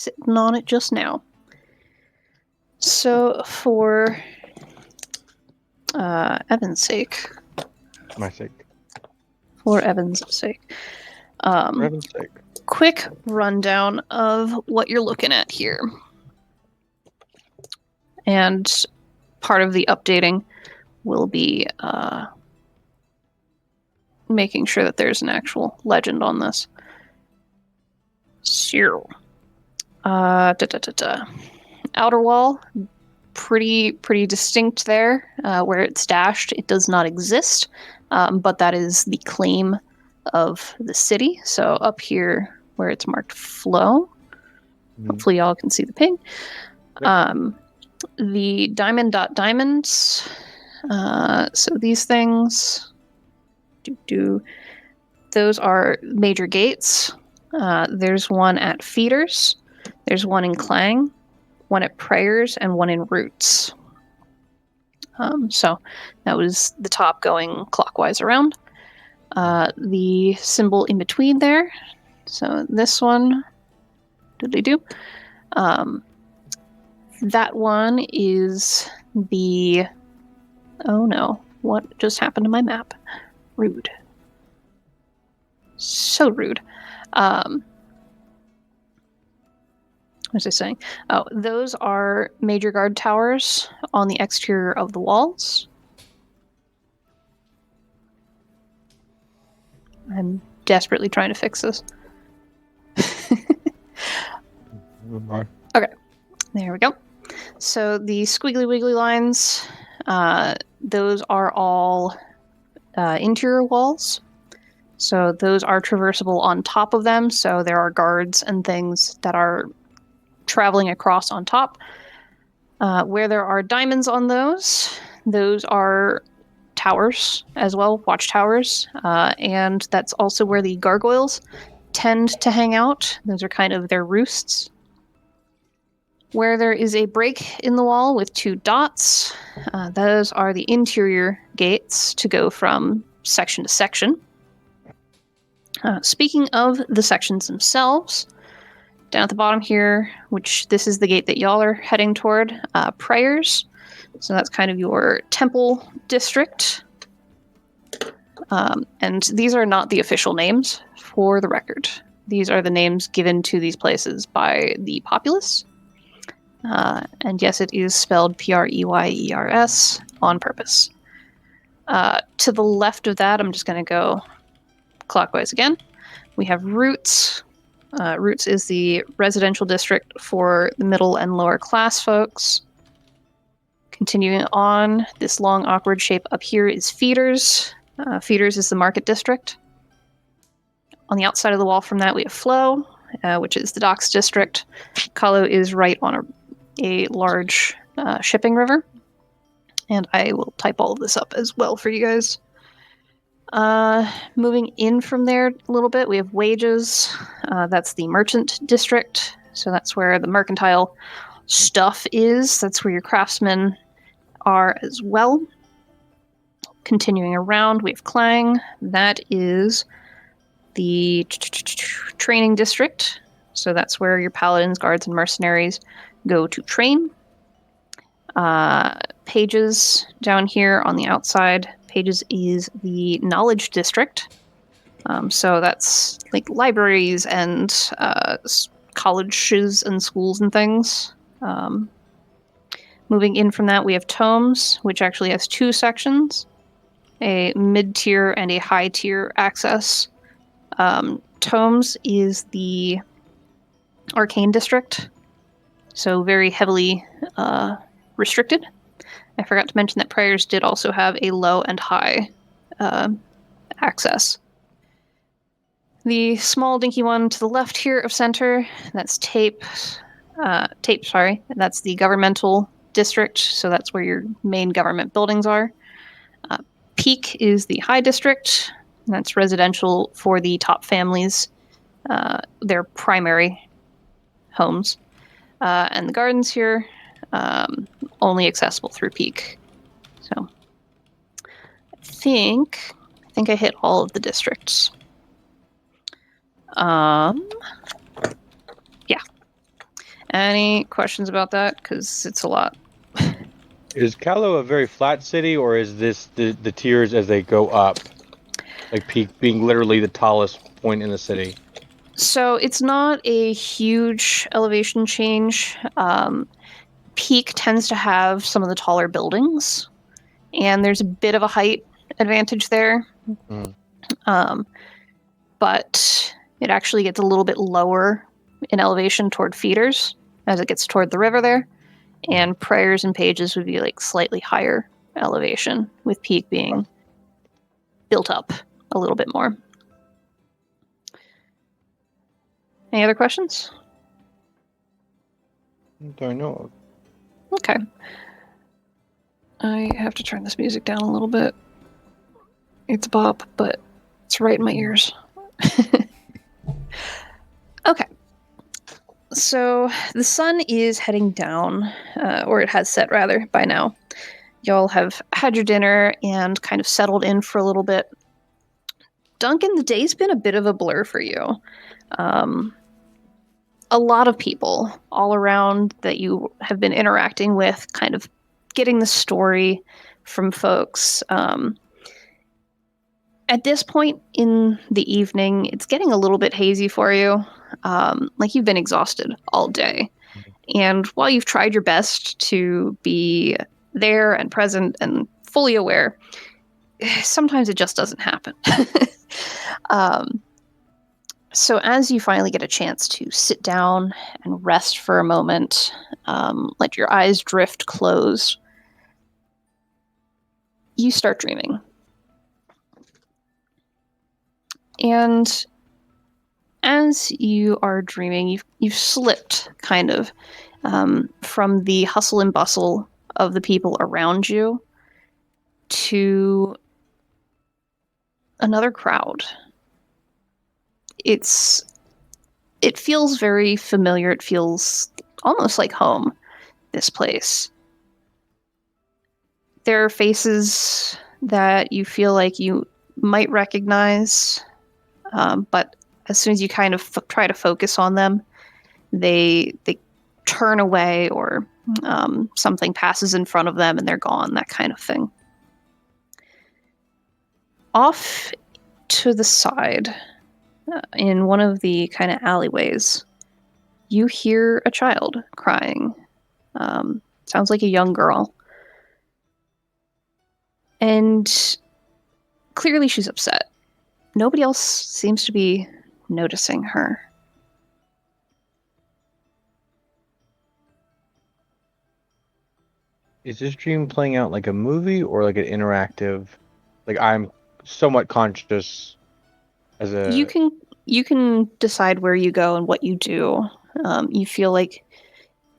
sitting on it just now. So for Evan's sake. My sake. For Evan's sake. For Evan's sake. Quick rundown of what you're looking at here. And part of the updating will be making sure that there's an actual legend on this. So, outer wall, pretty distinct there, where it's dashed. It does not exist, but that is the claim of the city. So up here, where it's marked flow, hopefully y'all can see the ping. Yep. The diamonds. So these things, those are major gates. There's one at Feeders, there's one in Clang, one at Prayers, and one in Roots. So that was the top going clockwise around. The symbol in between there, so this one, that one is the... Oh no, what just happened to my map? Rude. So rude. What was I saying? Oh, those are major guard towers on the exterior of the walls. I'm desperately trying to fix this. Okay, there we go. So the squiggly wiggly lines, those are all interior walls. So those are traversable on top of them, so there are guards and things that are traveling across on top. Where there are diamonds on those are towers as well, watchtowers, and that's also where the gargoyles tend to hang out. Those are kind of their roosts. Where there is a break in the wall with 2 dots, those are the interior gates to go from section to section. Speaking of the sections themselves, down at the bottom here, which this is the gate that y'all are heading toward, Prayers. So that's kind of your temple district. And these are not the official names, for the record. These are the names given to these places by the populace. And yes, it is spelled Preyers on purpose. To the left of that, I'm just going to go clockwise again. We have Roots. Roots is the residential district for the middle and lower class folks. Continuing on, this long awkward shape up here is Feeders. Feeders is the market district. On the outside of the wall from that, we have Flow, which is the docks district. Kahlo is right on a large shipping river. And I will type all of this up as well for you guys. Moving in from there a little bit, we have Wages. That's the merchant district. So that's where the mercantile stuff is. That's where your craftsmen are as well. Continuing around, we have Clang. That is the training district. So that's where your paladins, guards, and mercenaries go to train. Pages down here on the outside. Pages is the knowledge district. So that's like libraries and colleges and schools and things. Moving in from that, we have Tomes, which actually has 2 sections, a mid-tier and a high-tier access. Tomes is the arcane district, so very heavily restricted. I forgot to mention that Prayers did also have a low and high access. The small dinky one to the left here of center, that's Tape, that's the governmental district, so that's where your main government buildings are. Peak is the high district, and that's residential for the top families, their primary homes. And the gardens here, only accessible through Peak. So I think I hit all of the districts. Yeah. Any questions about that? Because it's a lot. Is Callow a very flat city, or is this the tiers as they go up? Like Peak being literally the tallest point in the city. So it's not a huge elevation change. Peak tends to have some of the taller buildings, and there's a bit of a height advantage there. Mm. But it actually gets a little bit lower in elevation toward feeders as it gets toward the river there. And prayers and pages would be like slightly higher elevation, with Peak being built up a little bit more. Any other questions? Don't know. Okay. I have to turn this music down a little bit. It's a bop, but it's right in my ears. Okay. So the sun is heading down, or it has set rather, by now. Y'all have had your dinner and kind of settled in for a little bit. Duncan, the day's been a bit of a blur for you. A lot of people all around that you have been interacting with, kind of getting the story from folks. At this point in the evening, it's getting a little bit hazy for you. Like you've been exhausted all day. And while you've tried your best to be there and present and fully aware, sometimes it just doesn't happen. So as you finally get a chance to sit down and rest for a moment, let your eyes drift closed, you start dreaming. And as you are dreaming, you've slipped kind of from the hustle and bustle of the people around you to another crowd. It feels very familiar. It feels almost like home, this place. There are faces that you feel like you might recognize, but as soon as you kind of try to focus on them, they turn away, or something passes in front of them and they're gone, that kind of thing. Off to the side, in one of the kind of alleyways, you hear a child crying. Sounds like a young girl. And clearly she's upset. Nobody else seems to be noticing her. Is this dream playing out like a movie or like an interactive? Like I'm somewhat conscious as a. You can decide where you go and what you do. You feel like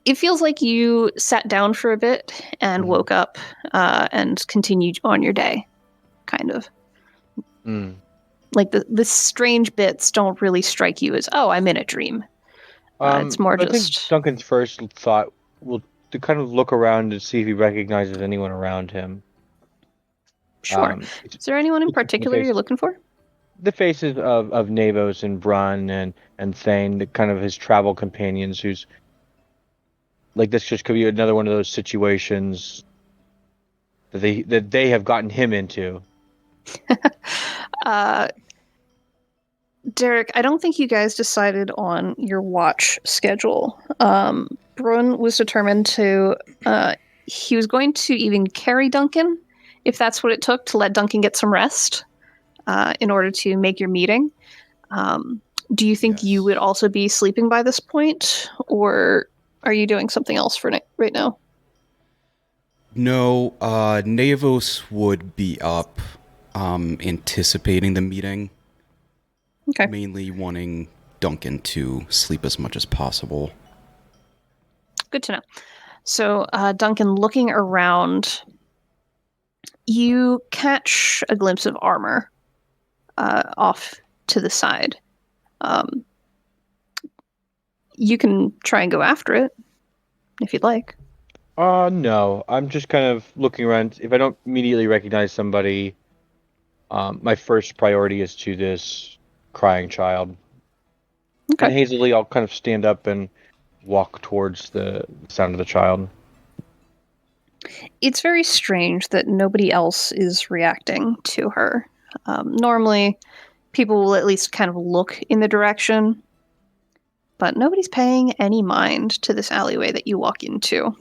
it feels like you sat down for a bit and woke up and continued on your day, kind of. Like the strange bits don't really strike you as, oh, I'm in a dream. It's more I just. think Duncan's first thought will to kind of look around and see if he recognizes anyone around him. Sure. Is there anyone in particular you're looking for? The faces of Navos and Brun and Thane, the kind of his travel companions, who's like, this just could be another one of those situations that they have gotten him into. Derek, I don't think you guys decided on your watch schedule. Brun was determined to. He was going to even carry Duncan, if that's what it took to let Duncan get some rest, in order to make your meeting. Do you think you would also be sleeping by this point, or are you doing something else for right now? No, Navos would be up, anticipating the meeting. Okay. Mainly wanting Duncan to sleep as much as possible. Good to know. So, Duncan, looking around, you catch a glimpse of armor off to the side. You can try and go after it if you'd like. No. I'm just kind of looking around. If I don't immediately recognize somebody, my first priority is to this crying child. Okay. And hazily, I'll kind of stand up and walk towards the sound of the child. It's very strange that nobody else is reacting to her. Normally, people will at least kind of look in the direction, but nobody's paying any mind to this alleyway that you walk into.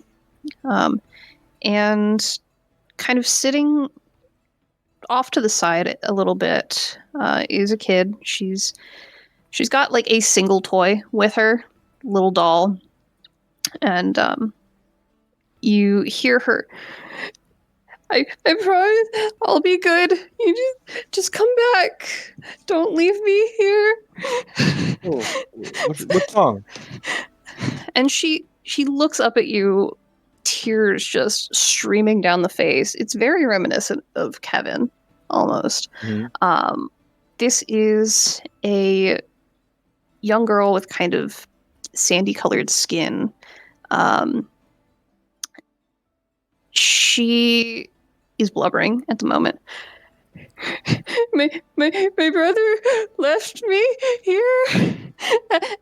And kind of sitting off to the side a little bit is a kid. She's got like a single toy with her, little doll, and you hear her. I promise I'll be good. You just come back. Don't leave me here. Oh, what's wrong? And she looks up at you, tears just streaming down the face. It's very reminiscent of Kevin, almost. Mm-hmm. This is a young girl with kind of sandy-colored skin. She is blubbering at the moment. My brother left me here,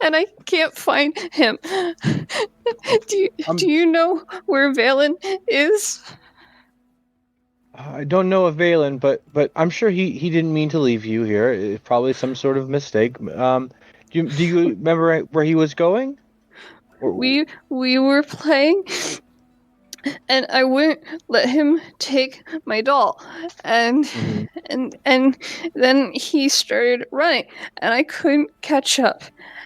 and I can't find him. Do you know where Valen is? I don't know of Valen, but I'm sure he didn't mean to leave you here. It's probably some sort of mistake. Do you remember where he was going? We were playing, and I wouldn't let him take my doll, and and then he started running, and I couldn't catch up,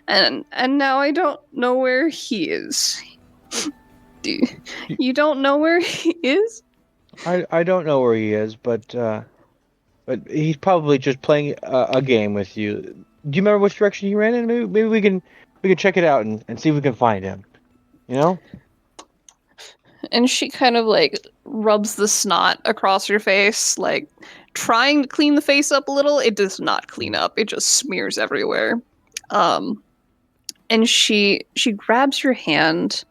and now I don't know where he is. You don't know where he is? I don't know where he is, but he's probably just playing a game with you. Do you remember which direction he ran in? Maybe we can check it out and see if we can find him. You know? And she kind of like rubs the snot across her face, like trying to clean the face up a little. It does not clean up. It just smears everywhere. And she grabs your hand,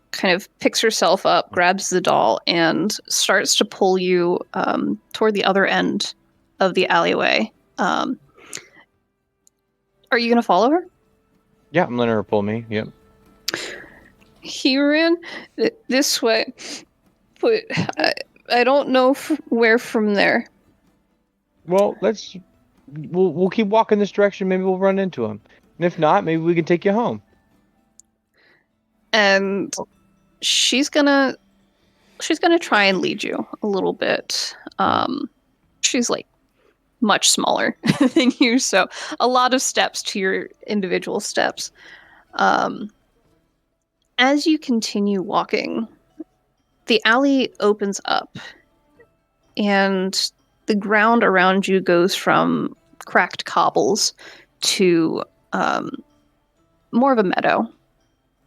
kind of picks herself up, grabs the doll, and starts to pull you toward the other end of the alleyway. Are you going to follow her? Yeah, I'm letting her pull me. Yep. He ran this way, but I don't know where from there. Well, we'll keep walking this direction. Maybe we'll run into him, and if not, maybe we can take you home. And she's gonna try and lead you a little bit. She's like much smaller than you, so a lot of steps to your individual steps. As you continue walking, the alley opens up, and the ground around you goes from cracked cobbles to more of a meadow.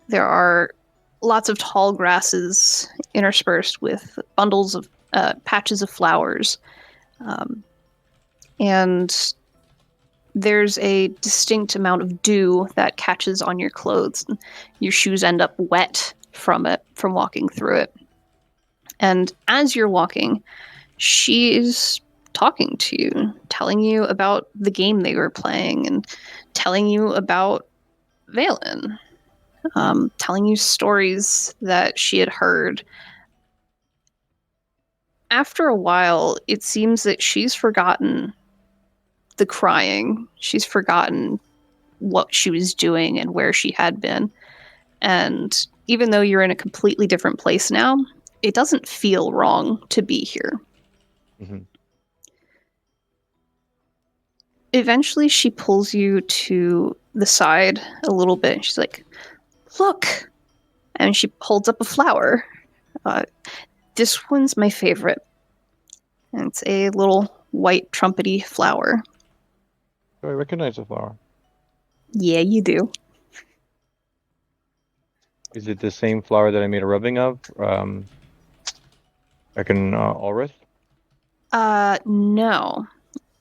There are lots of tall grasses interspersed with bundles of patches of flowers. And there's a distinct amount of dew that catches on your clothes. And your shoes end up wet from walking through it. And as you're walking, she's talking to you, telling you about the game they were playing and telling you about Valen, telling you stories that she had heard. After a while, it seems that she's forgotten the crying. She's forgotten what she was doing and where she had been. And even though you're in a completely different place now, it doesn't feel wrong to be here. Mm-hmm. Eventually, she pulls you to the side a little bit. She's like, "Look!" And she holds up a flower. This one's my favorite. And it's a little white trumpety flower. Do I recognize the flower? Yeah, you do. Is it the same flower that I made a rubbing of? Back in Ulrith? No.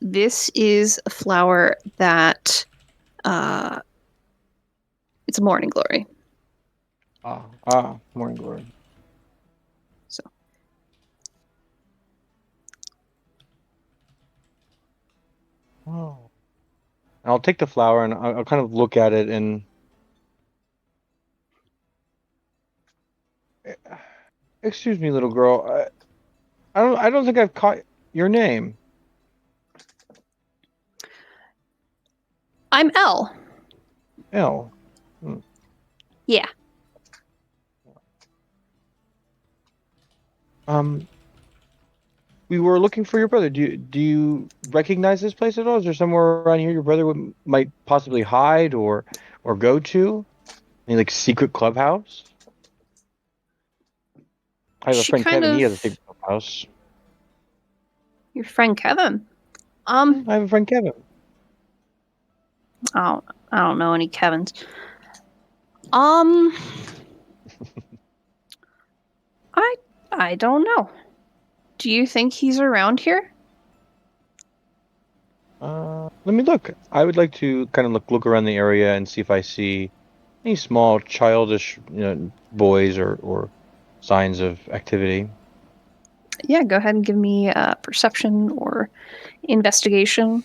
This is a flower that it's a morning glory. Morning glory. So Oh. I'll take the flower and I'll kind of look at it and Excuse me, little girl. I don't think I've caught your name. I'm Elle. Elle. Yeah. We were looking for your brother. Do you recognize this place at all? Is there somewhere around here your brother might possibly hide or go to? Any like secret clubhouse? I have a She friend kind Kevin. He of. has a secret clubhouse. Your friend Kevin. I have a friend Kevin. I don't know any Kevins. Um, I don't know. Do you think he's around here? Let me look. I would like to kind of look around the area and see if I see any small childish, boys or signs of activity. Yeah, go ahead and give me a perception or investigation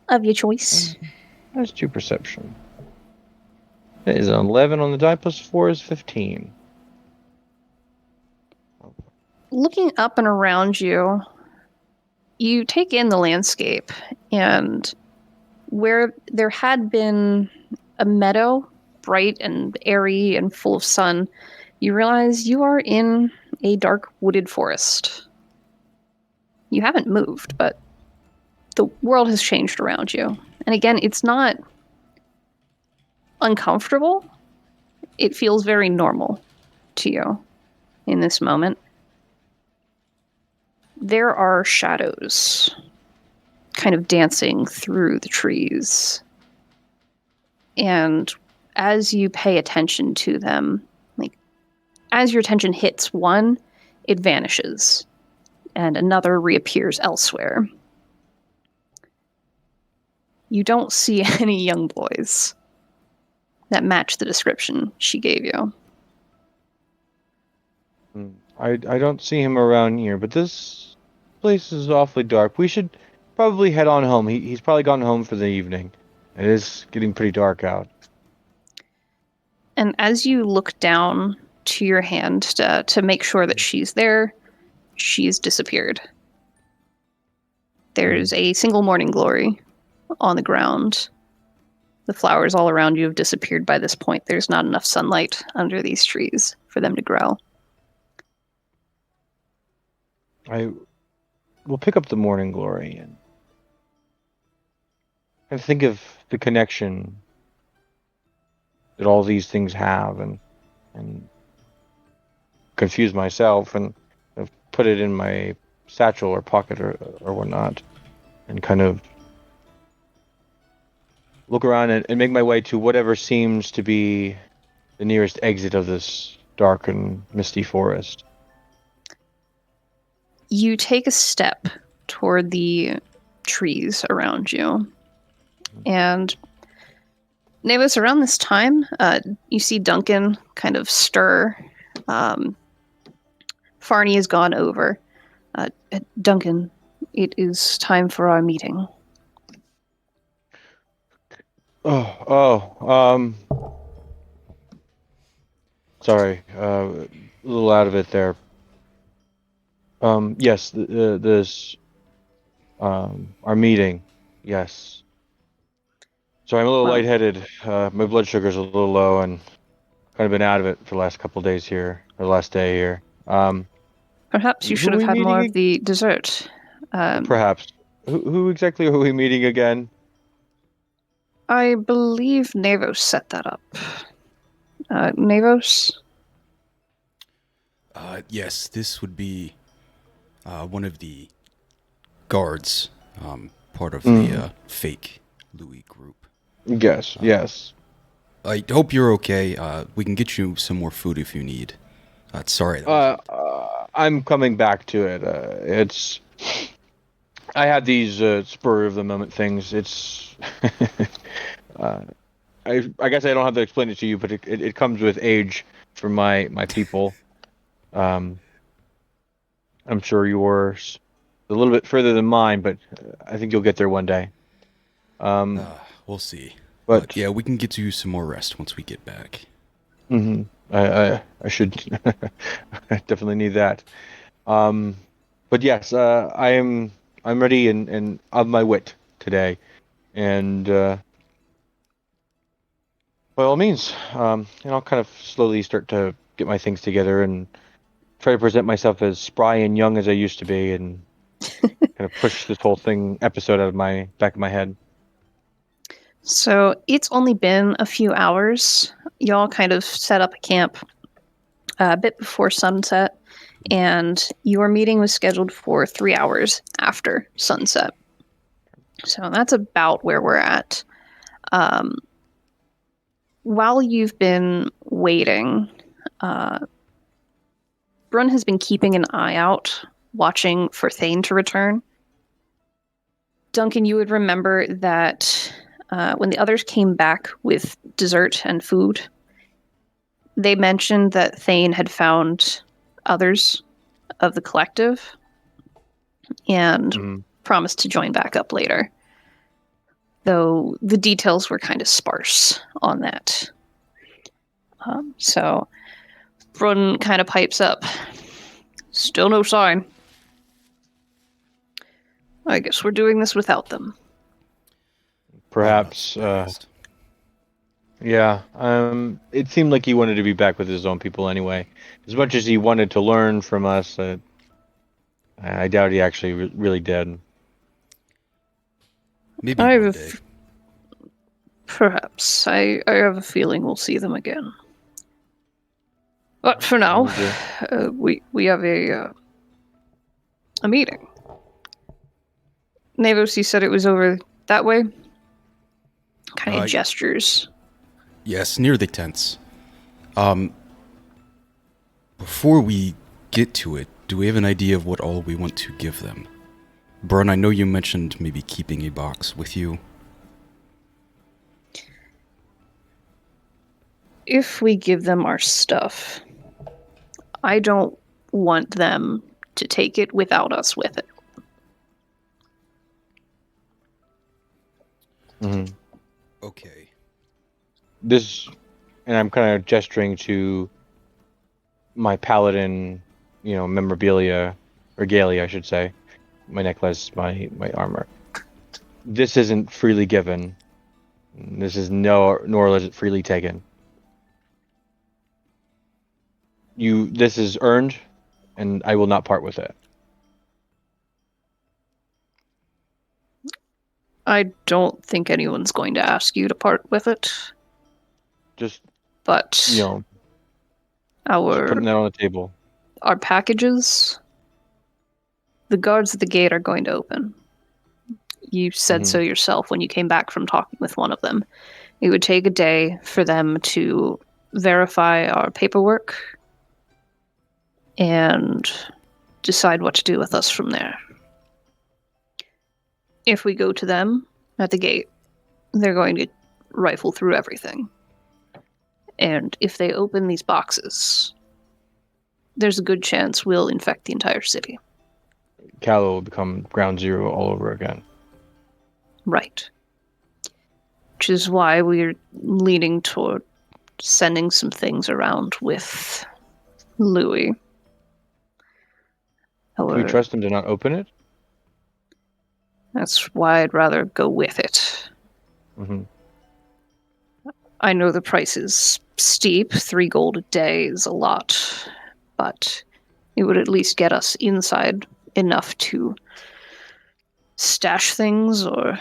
of your choice. There's 2 perception. That is an 11 on the die plus 4 is 15. Looking up and around you, you take in the landscape, and where there had been a meadow, bright and airy and full of sun, you realize you are in a dark wooded forest. You haven't moved, but the world has changed around you. And again, it's not uncomfortable. It feels very normal to you in this moment. There are shadows kind of dancing through the trees. And as you pay attention to them, like as your attention hits one, it vanishes and another reappears elsewhere. You don't see any young boys that match the description she gave you. I don't see him around here, but this place is awfully dark. We should probably head on home. He's probably gone home for the evening. It is getting pretty dark out. And as you look down to your hand to make sure that she's there, she's disappeared. There's a single morning glory on the ground. The flowers all around you have disappeared by this point. There's not enough sunlight under these trees for them to grow. I will pick up the morning glory and think of the connection that all these things have and confuse myself and put it in my satchel or pocket or whatnot and kind of look around and make my way to whatever seems to be the nearest exit of this dark and misty forest. You take a step toward the trees around you. And Navis, around this time, you see Duncan kind of stir. Farney has gone over. Duncan, it is time for our meeting. Sorry, a little out of it there. Yes, this, our meeting, yes. Sorry, I'm a little Well, lightheaded. My blood sugar's a little low and kind of been out of it for the last couple days here, or the last day here. Perhaps you who should are have we had more meeting of the dessert. perhaps. Who exactly are we meeting again? I believe Navos set that up. Navos? Yes, this would be one of the guards, part of the fake Louis group. Yes. I hope you're okay. We can get you some more food if you need. Sorry. I'm coming back to it. I had these spur of the moment things. It's I guess I don't have to explain it to you, but it comes with age for my people. I'm sure yours a little bit further than mine, but I think you'll get there one day. We'll see. But Yeah, we can get you some more rest once we get back. I I should I definitely need that. But yes, I'm ready and of my wit today, and by all means, I'll kind of slowly start to get my things together and try to present myself as spry and young as I used to be, and kind of push this whole thing episode out of my back of my head. So it's only been a few hours. Y'all kind of set up a camp a bit before sunset, and your meeting was scheduled for 3 hours after sunset. So that's about where we're at. While you've been waiting, Brun has been keeping an eye out, watching for Thane to return. Duncan, you would remember that when the others came back with dessert and food, they mentioned that Thane had found others of the collective and promised to join back up later. Though the details were kind of sparse on that. So Brun kind of pipes up. Still no sign. I guess we're doing this without them. Perhaps, yeah. It seemed like he wanted to be back with his own people anyway. As much as he wanted to learn from us, I doubt he actually really did. Maybe one day. Perhaps. I have a feeling we'll see them again. But for now, we have a meeting. Navos, you said it was over that way? Kind of gestures. Yes, near the tents. Before we get to it, do we have an idea of what all we want to give them? Brun, I know you mentioned maybe keeping a box with you. If we give them our stuff, I don't want them to take it without us with it. Mm-hmm. Okay. And I'm kind of gesturing to my paladin, memorabilia, regalia, I should say. My necklace, my armor. This isn't freely given. This is nor is it freely taken. This is earned, and I will not part with it. I don't think anyone's going to ask you to part with it. But just putting that on the table. Our packages, the guards at the gate are going to open. You said so yourself when you came back from talking with one of them. It would take a day for them to verify our paperwork and decide what to do with us from there. If we go to them at the gate, they're going to rifle through everything. And if they open these boxes, there's a good chance we'll infect the entire city. Callow will become ground zero all over again. Right. Which is why we're leaning toward sending some things around with Louis. Can we trust him to not open it? That's why I'd rather go with it. Mm-hmm. I know the price is steep. 3 gold a day is a lot. But it would at least get us inside enough to stash things or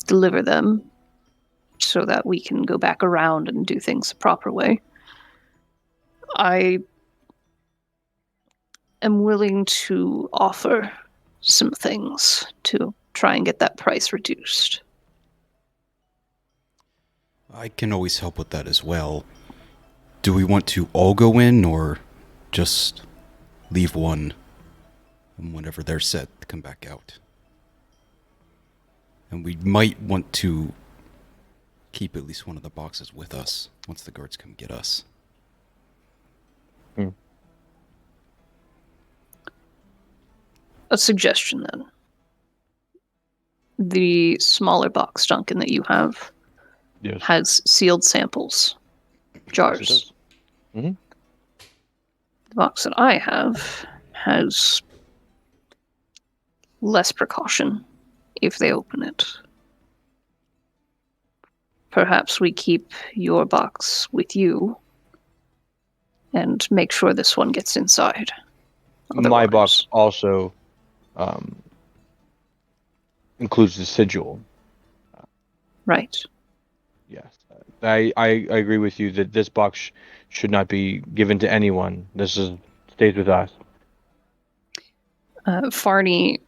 deliver them so that we can go back around and do things the proper way. I am willing to offer some things to try and get that price reduced. I can always help with that as well. Do we want to all go in or just leave one and whenever they're set, come back out? And we might want to keep at least one of the boxes with us once the guards come get us. A suggestion then. The smaller box, Duncan, that you have has sealed samples. Jars. Mhm. The box that I have has less precaution if they open it. Perhaps we keep your box with you and make sure this one gets inside. My box Otherwise- also includes the sigil. Right. Yes, I agree with you that this box should not be given to anyone. Stays with us. Farney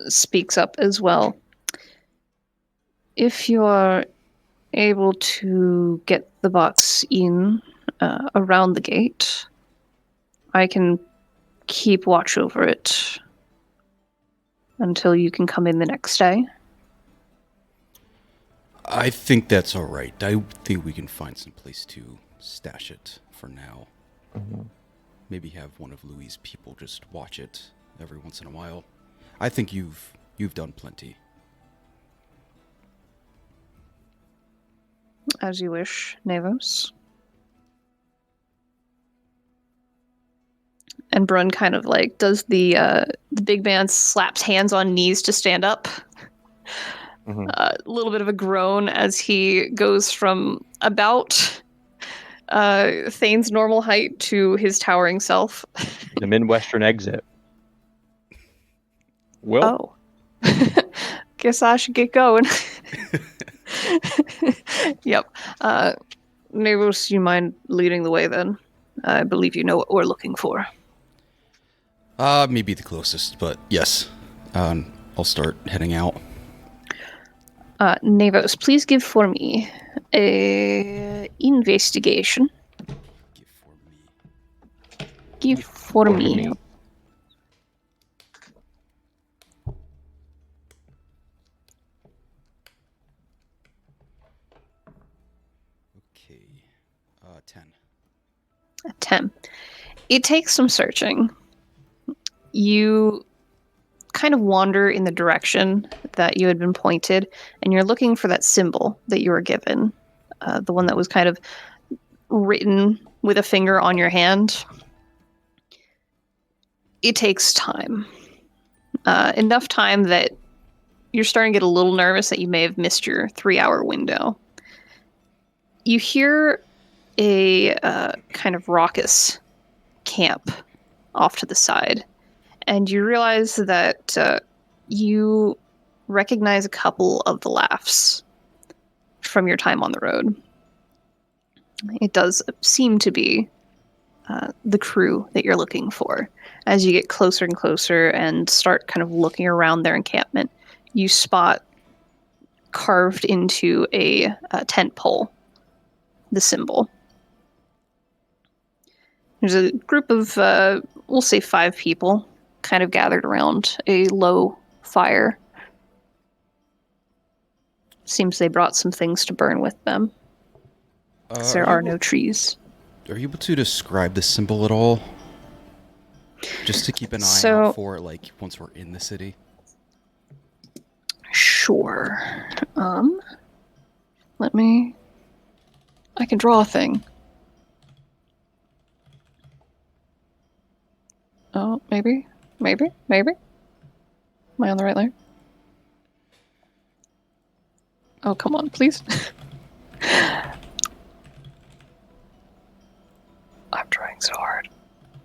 speaks up as well. If you are able to get the box in around the gate, I can keep watch over it until you can come in the next day. I think that's all right. I think we can find some place to stash it for now. Mm-hmm. Maybe have one of Louis' people just watch it every once in a while. I think you've done plenty. As you wish, Nevos. And Brun kind of like does the big man slaps hands on knees to stand up. Mhm. A little bit of a groan as he goes from about Thane's normal height to his towering self. The Midwestern exit. Well, Oh. Guess I should get going. Yep. Nevos, you mind leading the way then? I believe you know what we're looking for. Maybe the closest, but yes. I'll start heading out. Nevos, please give for me a investigation. Give for me. Give for me. Okay. 10. A 10. It takes some searching. You kind of wander in the direction that you had been pointed, and you're looking for that symbol that you were given. The one that was kind of written with a finger on your hand. It takes time. Enough time that you're starting to get a little nervous that you may have missed your 3-hour window. You hear a kind of raucous camp off to the side, and you realize that you recognize a couple of the laughs from your time on the road. It does seem to be the crew that you're looking for. As you get closer and closer and start kind of looking around their encampment, you spot carved into a tent pole the symbol. There's a group of, we'll say 5 people, kind of gathered around a low fire. Seems they brought some things to burn with them. 'Cause there are no trees. Are you able to describe the symbol at all? Just to keep an eye out for it, like, once we're in the city? Sure. Let me... I can draw a thing. Oh, maybe? Maybe? Am I on the right layer? Oh, come on, please. I'm trying so hard.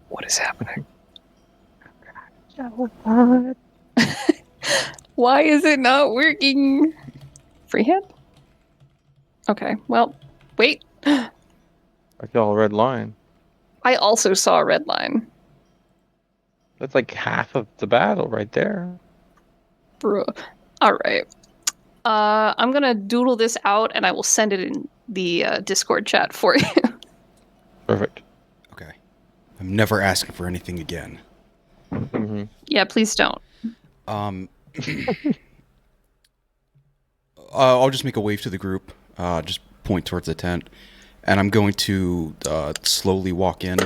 What is happening? Why is it not working? Freehand? Okay, well, wait. I saw a red line. I also saw a red line. That's like half of the battle right there. Bruh. Alright. I'm gonna doodle this out and I will send it in the Discord chat for you. Perfect. Okay. I'm never asking for anything again. Mm-hmm. Yeah, please don't. I'll just make a wave to the group, just point towards the tent, and I'm going to slowly walk in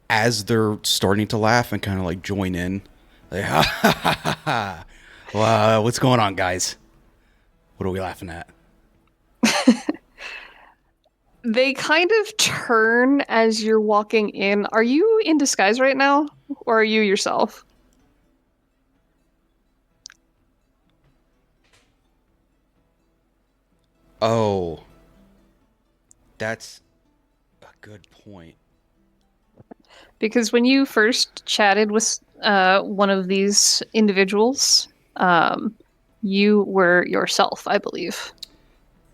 as they're starting to laugh and kind of like join in. Like, ha ha ha ha ha. Wow, what's going on, guys? What are we laughing at? They kind of turn as you're walking in. Are you in disguise right now? Or are you yourself? Oh, that's a good point. Because when you first chatted with one of these individuals, you were yourself, I believe.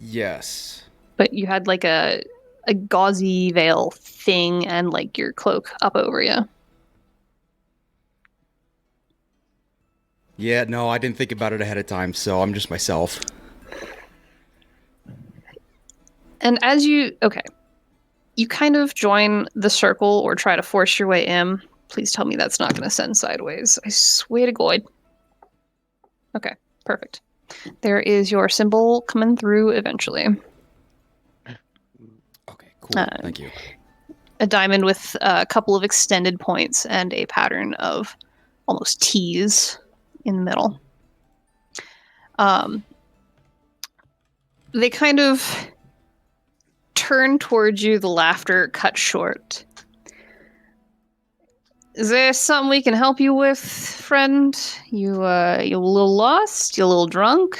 Yes. But you had like a gauzy veil thing and like your cloak up over you. Yeah, no, I didn't think about it ahead of time, so I'm just myself. And as you you kind of join the circle or try to force your way in. Please tell me that's not going to send sideways. I swear to God. Okay, perfect. There is your symbol coming through eventually. Okay, cool. Thank you. A diamond with a couple of extended points and a pattern of almost T's in the middle. They kind of turn towards you, the laughter cut short. Is there something we can help you with, friend? You a little lost? You a little drunk?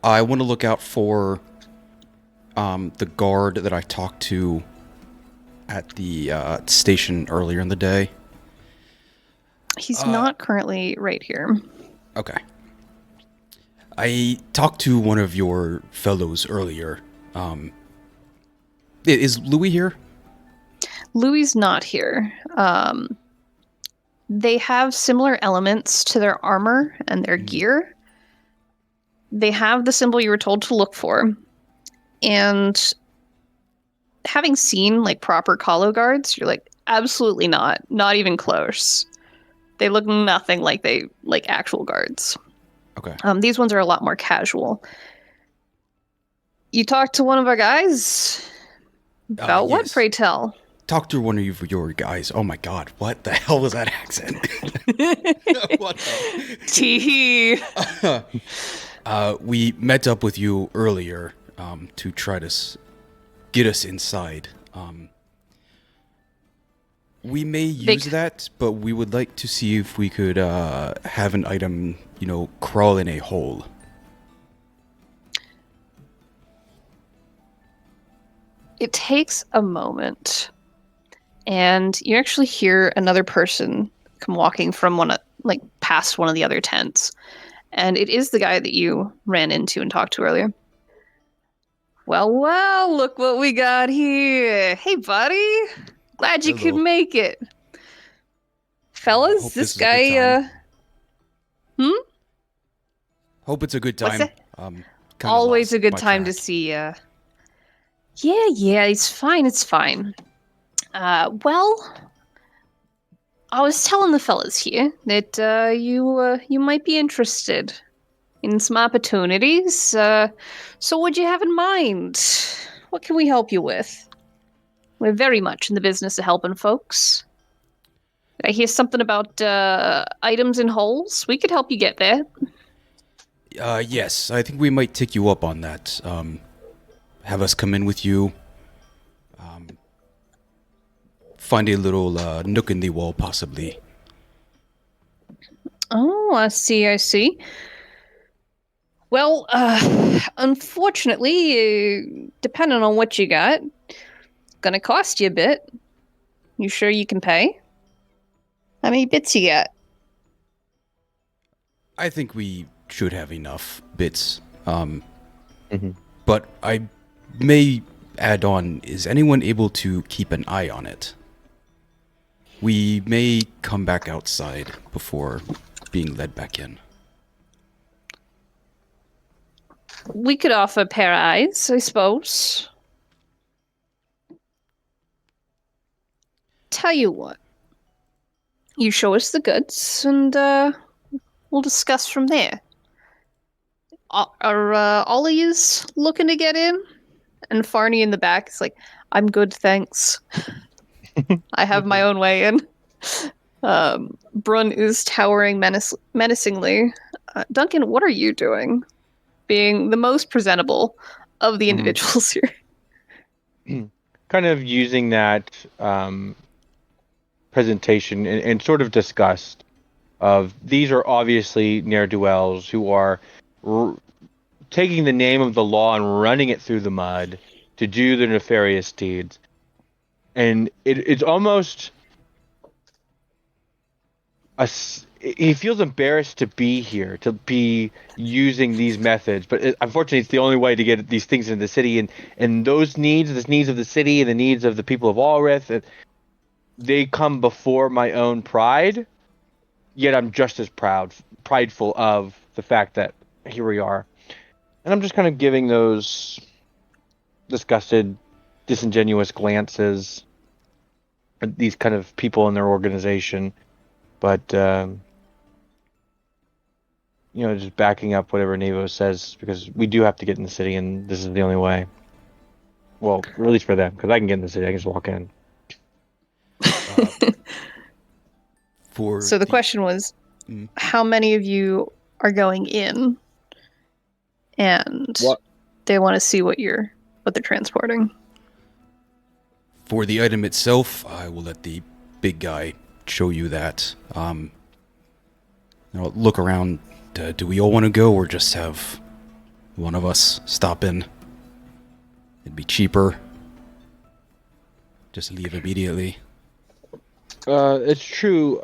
I want to look out for the guard that I talked to at the station earlier in the day. He's not currently right here. Okay. I talked to one of your fellows earlier. Is Louis here? Louis not here. They have similar elements to their armor and their gear. They have the symbol you were told to look for. And having seen like proper Colo guards, you're like, absolutely not. Not even close. They look nothing like actual guards. Okay. These ones are a lot more casual. You talked to one of our guys? About what, yes. pray tell? Talk to one of your guys. Oh my god, what the hell was that accent? What the? Tee. We met up with you earlier to try to get us inside. We may use that, but we would like to see if we could have an item, crawl in a hole. It takes a moment, and you actually hear another person come walking from past one of the other tents, and it is the guy that you ran into and talked to earlier. Well, look what we got here. Hey, buddy. Glad you could make it. Fellas, this guy, Hope it's a good time. Always a good time to see you. Yeah, it's fine. Well, I was telling the fellas here that you might be interested in some opportunities. So what'd you have in mind? What can we help you with? We're very much in the business of helping folks. Did I hear something about items in holes? We could help you get there. Yes, I think we might take you up on that. Have us come in with you. Find a little nook in the wall, possibly. Oh, I see. Well, unfortunately, depending on what you got, it's gonna cost you a bit. You sure you can pay? How many bits you got? I think we should have enough bits. But I may add on, is anyone able to keep an eye on it? We may come back outside before being led back in. We could offer a pair of eyes, I suppose. Tell you what. You show us the goods, and we'll discuss from there. Are all of yous looking to get in? And Farney in the back is like, I'm good, thanks. I have my own way in. Brun is towering menacingly. Duncan, what are you doing? Being the most presentable of the individuals here. kind of using that presentation and sort of disgust of these are obviously ne'er-do-wells who are taking the name of the law and running it through the mud to do their nefarious deeds. And it's almost he feels embarrassed to be here, to be using these methods. But unfortunately, it's the only way to get these things in the city. And those needs, the needs of the city and the needs of the people of Alrith, they come before my own pride. Yet I'm just as prideful of the fact that here we are. And I'm just kind of giving those disgusted, disingenuous glances at these kind of people in their organization. But, just backing up whatever Nevo says, because we do have to get in the city, and this is the only way. Well, at least for them, because I can get in the city, I can just walk in. So the question was, how many of you are going in? And they want to see what they're transporting. For the item itself, I will let the big guy show you that. Look around. Do we all want to go, or just have one of us stop in? It'd be cheaper. Just leave immediately. It's true.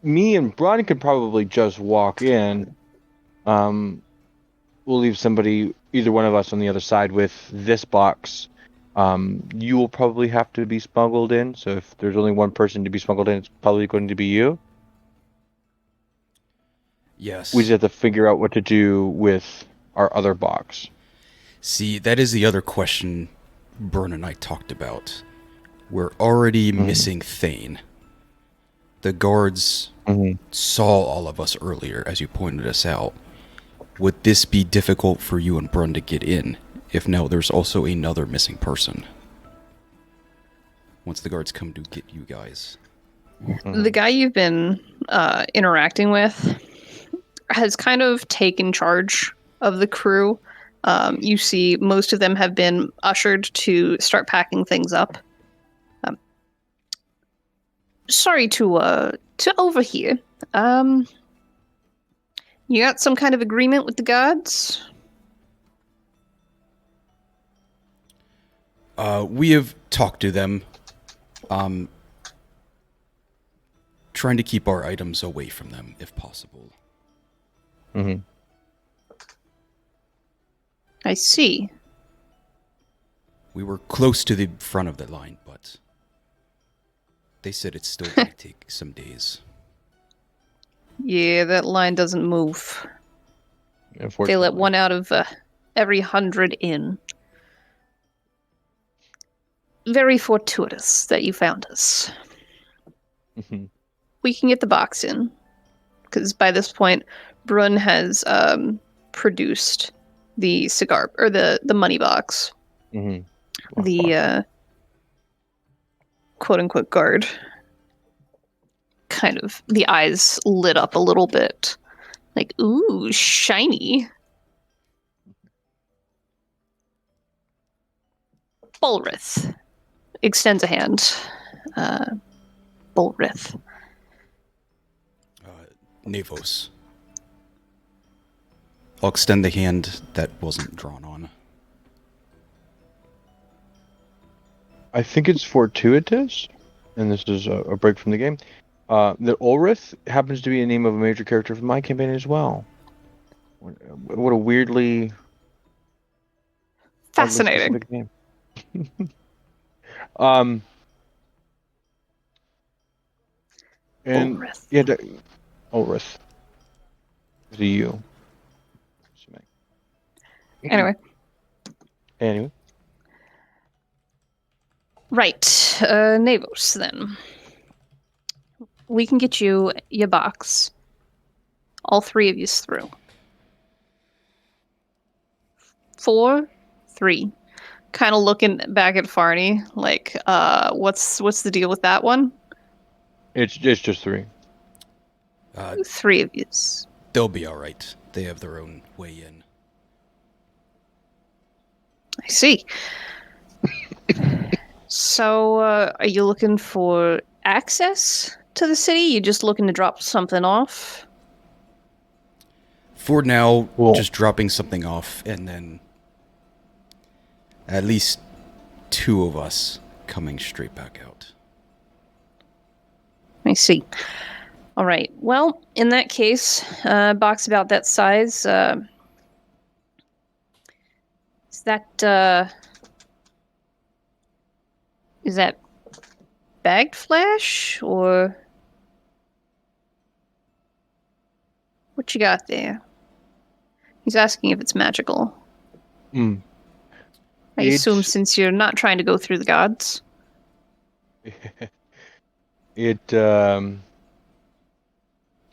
Me and Bron could probably just walk in. We'll leave somebody, either one of us, on the other side with this box. You will probably have to be smuggled in. So if there's only one person to be smuggled in, it's probably going to be you. Yes. We just have to figure out what to do with our other box. See, that is the other question Bern and I talked about. We're already missing Thane. The guards saw all of us earlier, as you pointed us out. Would this be difficult for you and Brun to get in? If no, there's also another missing person. Once the guards come to get you guys. The guy you've been interacting with has kind of taken charge of the crew. You see most of them have been ushered to start packing things up. Sorry to overhear. You got some kind of agreement with the guards? We have talked to them. Trying to keep our items away from them, if possible. Mm-hmm. I see. We were close to the front of the line, but they said it's still going to take some days. Yeah, that line doesn't move. They let 1 out of every 100 in. Very fortuitous that you found us. Mm-hmm. We can get the box in. Because by this point, Brun has produced the cigar, or the money box. Mm-hmm. The quote-unquote guard. Kind of, the eyes lit up a little bit. Like, ooh, shiny. Bulrith extends a hand. Bulrith. Nevos. I'll extend the hand that wasn't drawn on. I think it's fortuitous, and this is a break from the game, that Ulrith happens to be a name of a major character from my campaign as well. What a weirdly... Fascinating. Name. And Ulrith. yeah, Ulrith. It's a U. Anyway. Right. Nevos, then. We can get you your box. All 3 of yous through. 4, 3. Kind of looking back at Farney, like, what's the deal with that one? It's just 3. 3 of yous. They'll be all right. They have their own way in. I see. So, are you looking for access to the city? You just looking to drop something off? For now, Well- just dropping something off, and then at least 2 of us coming straight back out. I see. All right. Well, in that case, box about that size. Is that bagged flash or what you got there? He's asking if it's magical. Mm. I assume It's- since you're not trying to go through the gods. It I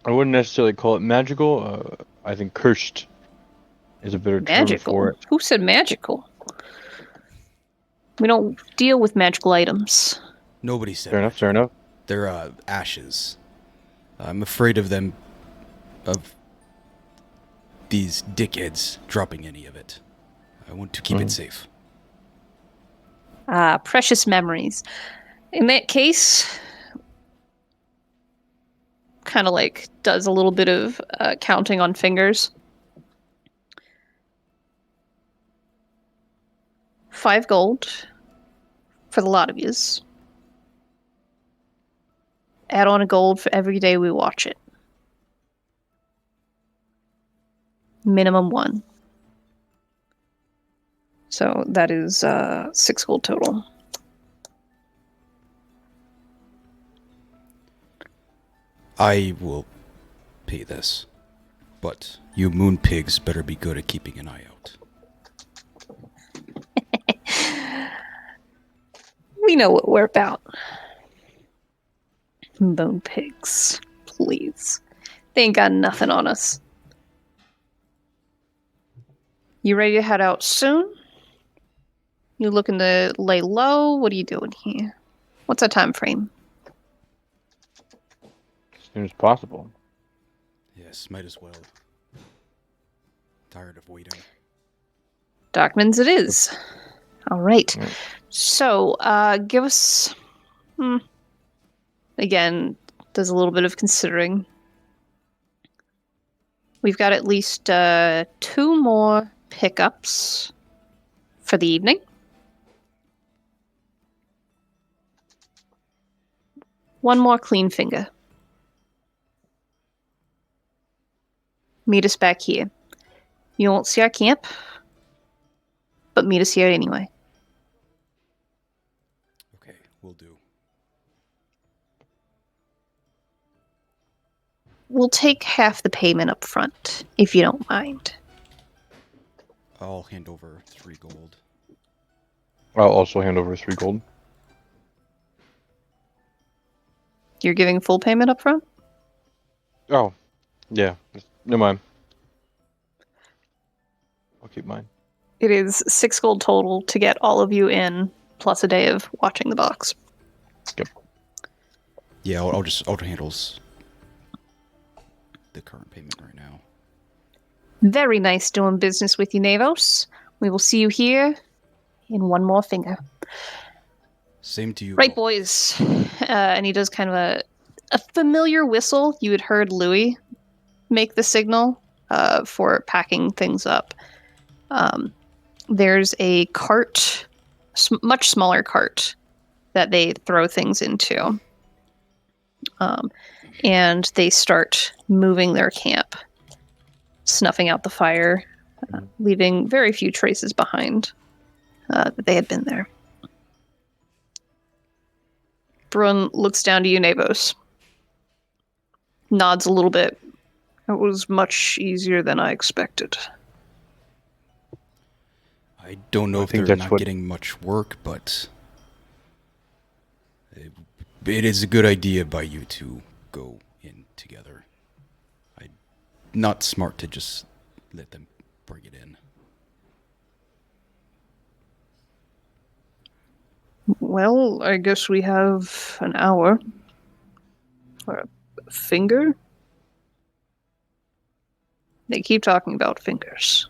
wouldn't necessarily call it magical. I think cursed is a better term for Magical? it. Who said magical? We don't deal with magical items. Nobody said Fair enough. Fair enough. They're ashes. I'm afraid of them, of these dickheads dropping any of it. I want to keep it safe. Ah, precious memories. In that case, kind of like does a little bit of counting on fingers. 5 gold for the lot of yous. Add on a gold for every day we watch it. Minimum 1. So that is 6 gold total. I will pay this, but you moon pigs better be good at keeping an eye out. We know what we're about. Bone pigs, please. They ain't got nothing on us. You ready to head out soon? You looking to lay low? What are you doing here? What's our time frame? As soon as possible. Yes, might as well. Tired of waiting. Darkman's it is. All right. Right. So, give us. Again, does a little bit of considering. We've got at least 2 more pickups for the evening. One more clean finger. Meet us back here. You won't see our camp, but meet us here anyway. Okay, will do. We'll take half the payment up front, if you don't mind. I'll hand over 3 gold. I'll also hand over 3 gold. You're giving full payment up front? Oh, yeah. Never mind. I'll keep mine. It is 6 gold total to get all of you in, plus a day of watching the box. Yeah, I'll just handles the current payment right now. Very nice doing business with you, Navos. We will see you here in 1 more finger. Same to you. Right, all. boys. And he does kind of a familiar whistle. You had heard Louis make the signal for packing things up. There's a cart, much smaller cart, that they throw things into. And they start moving their camp, snuffing out the fire, leaving very few traces behind that they had been there. Brun looks down to you, Navos. Nods a little bit. It was much easier than I expected. I don't know I if think they're that's not what- getting much work, but it is a good idea by you to go in together. Not smart to just let them bring it in. Well, I guess we have an hour. Or a finger? They keep talking about fingers.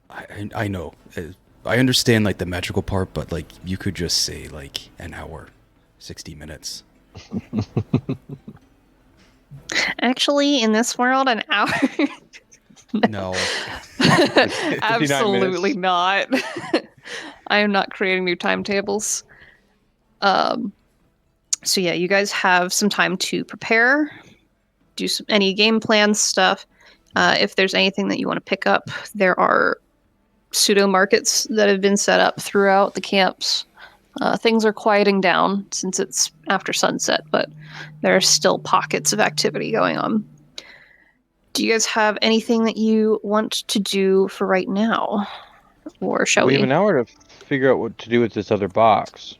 I know. I understand like the magical part, but like you could just say like an hour, 60 minutes. Actually, in this world, an hour. No. 59 Absolutely minutes. not. I am not creating new timetables. So yeah, you guys have some time to prepare, do any game plan stuff. If there's anything that you want to pick up, there are pseudo markets that have been set up throughout the camps. Things are quieting down since it's after sunset, but there are still pockets of activity going on. Do you guys have anything that you want to do for right now? Or shall We we? have an hour to figure out what to do with this other box.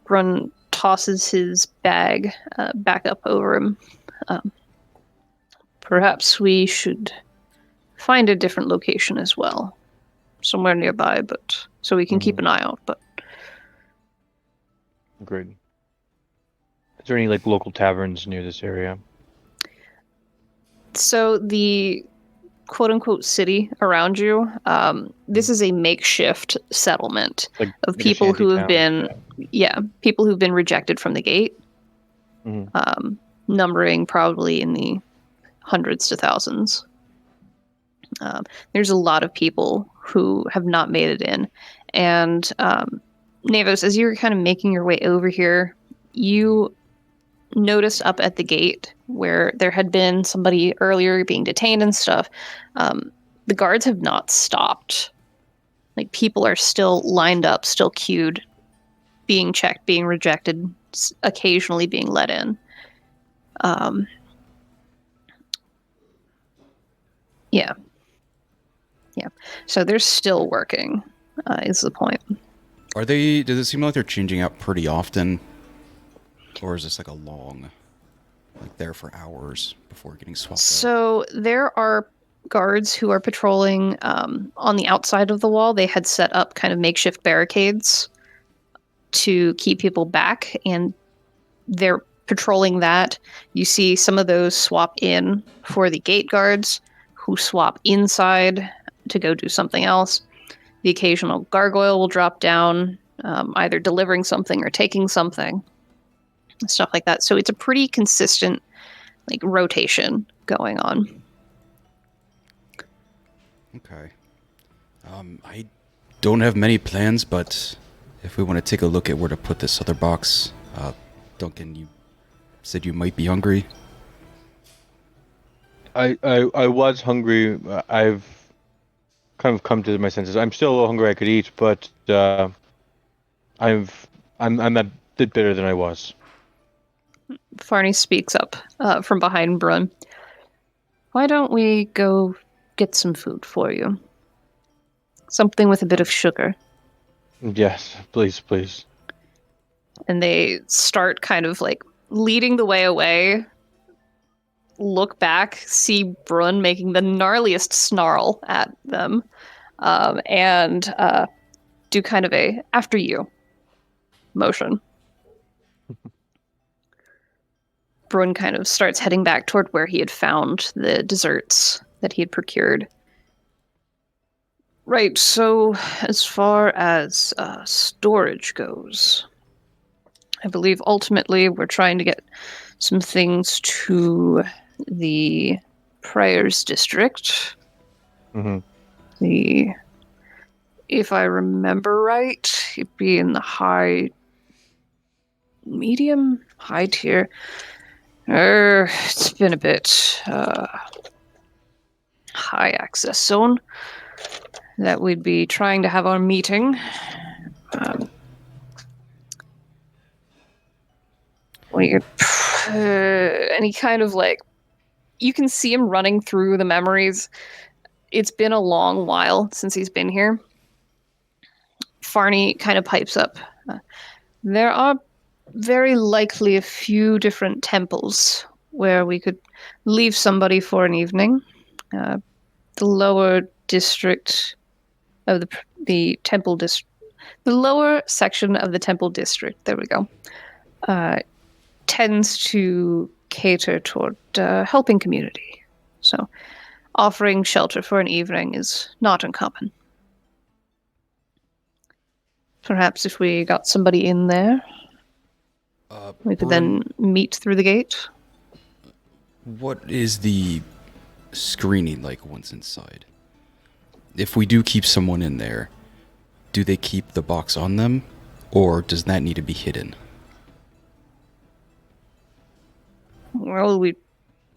Brun tosses his bag back up over him. Perhaps we should find a different location as well. Somewhere nearby, but so we can keep an eye out. But Agreed. Is there any like local taverns near this area? so the quote unquote city around you, this is a makeshift settlement Like of like a people shanty who have town? been people who've been rejected from the gate, Mhm. numbering probably in the hundreds to thousands. There's a lot of people who have not made it in. And Navos, as you were kind of making your way over here, you noticed up at the gate where there had been somebody earlier being detained and stuff. The guards have not stopped. Like, people are still lined up, still queued, being checked, being rejected, occasionally being let in. Yeah. Yeah. So they're still working, is the point. Are they? Does it seem like they're changing out pretty often, or is this like a long, like there for hours before getting swapped out? So there are guards who are patrolling on the outside of the wall. They had set up kind of makeshift barricades to keep people back, and they're patrolling that. You see some of those swap in for the gate guards, who swap inside to go do something else. The occasional gargoyle will drop down, either delivering something or taking something, stuff like that. So it's a pretty consistent like rotation going on. Okay. I don't have many plans, but if we want to take a look at where to put this other box, Duncan, you said you might be hungry. I was hungry. I've kind of come to my senses. I'm still a little hungry. I could eat, but I'm a bit better than I was. Farney speaks up from behind Brun. Why don't we go get some food for you? Something with a bit of sugar. Yes, please, please. And they start kind of like leading the way away, look back, see Brun making the gnarliest snarl at them, and do kind of a after you motion. Brun kind of starts heading back toward where he had found the desserts that he had procured. Right, so as far as storage goes, I believe ultimately we're trying to get some things to the Prayers District. Mm-hmm. If I remember right, it'd be in the high tier. It's been a bit high access zone that we'd be trying to have our meeting. Any kind of like, you can see him running through the memories. It's been a long while since he's been here. Farney kind of pipes up. There are very likely a few different temples where we could leave somebody for an evening. The lower district of the temple district, the lower section of the temple district, there we go, tends to cater toward helping community. So offering shelter for an evening is not uncommon. Perhaps if we got somebody in there, we could then meet through the gate. What is the screening like once inside? If we do keep someone in there, do they keep the box on them, or does that need to be hidden? Well, we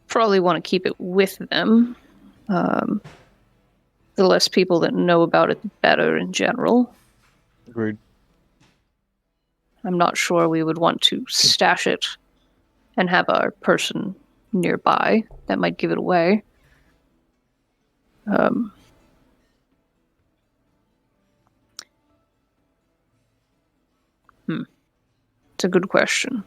probably want to keep it with them. The less people that know about it, the better in general. Agreed. I'm not sure we would want to stash it and have our person nearby. That might give it away. It's a good question.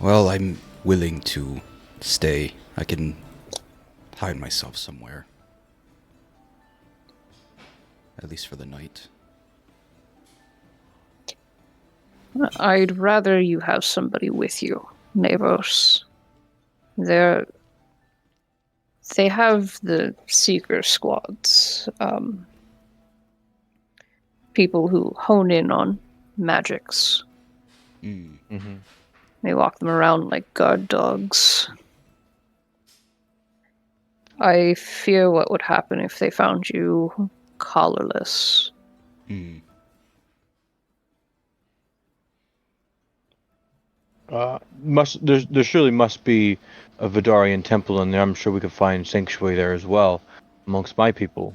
Well, I'm willing to stay. I can hide myself somewhere. At least for the night. I'd rather you have somebody with you, Navos. They have the seeker squads. People who hone in on magics. Mm-hmm. They walk them around like guard dogs. I fear what would happen if they found you collarless. There surely must be a Vidarian temple in there. I'm sure we could find sanctuary there as well, amongst my people.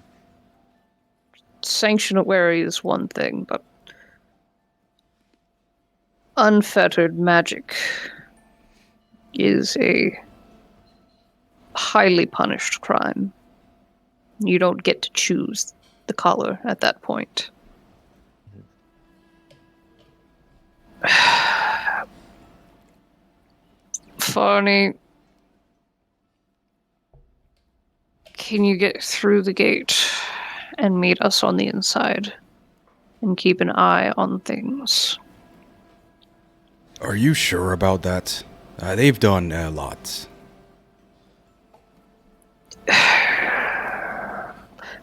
Sanctuary is one thing, but unfettered magic is a highly punished crime. You don't get to choose the color at that point. Farney, can you get through the gate and meet us on the inside and keep an eye on things? Are you sure about that? They've done a lot.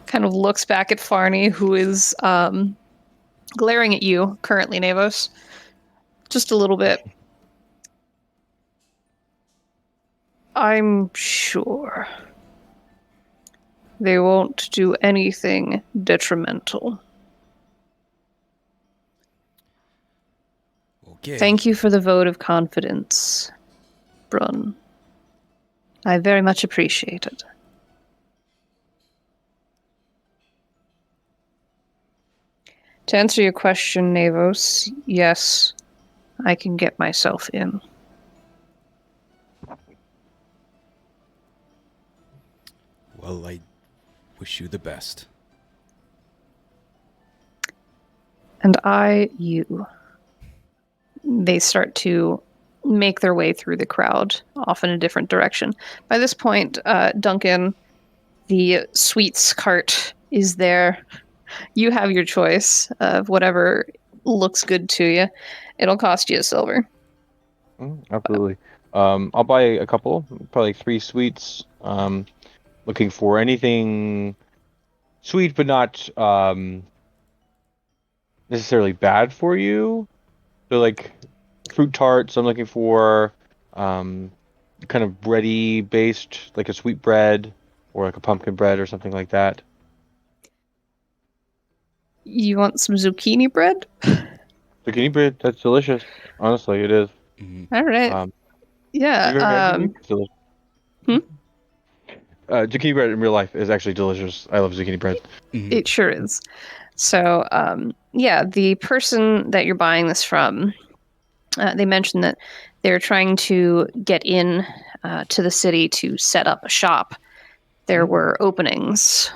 Kind of looks back at Farney, who is glaring at you currently, Navos. Just a little bit. I'm sure they won't do anything detrimental. Okay. Thank you for the vote of confidence, Brun. I very much appreciate it. To answer your question, Navos, yes, I can get myself in. Well, I wish you the best. And you. They start to make their way through the crowd, off in a different direction. By this point, Duncan, the sweets cart is there. You have your choice of whatever looks good to you. It'll cost you a silver. Absolutely. I'll buy a couple, probably 3 sweets. Looking for anything sweet, but not necessarily bad for you. So like fruit tarts. I'm looking for kind of bready based, like a sweet bread or like a pumpkin bread or something like that. You want some zucchini bread? Zucchini bread, that's delicious. Honestly, it is. All right. Yeah. It's delicious. Zucchini bread in real life is actually delicious. I love zucchini bread. It sure is. So, the person that you're buying this from, they mentioned that they're trying to get in to the city to set up a shop. There were openings.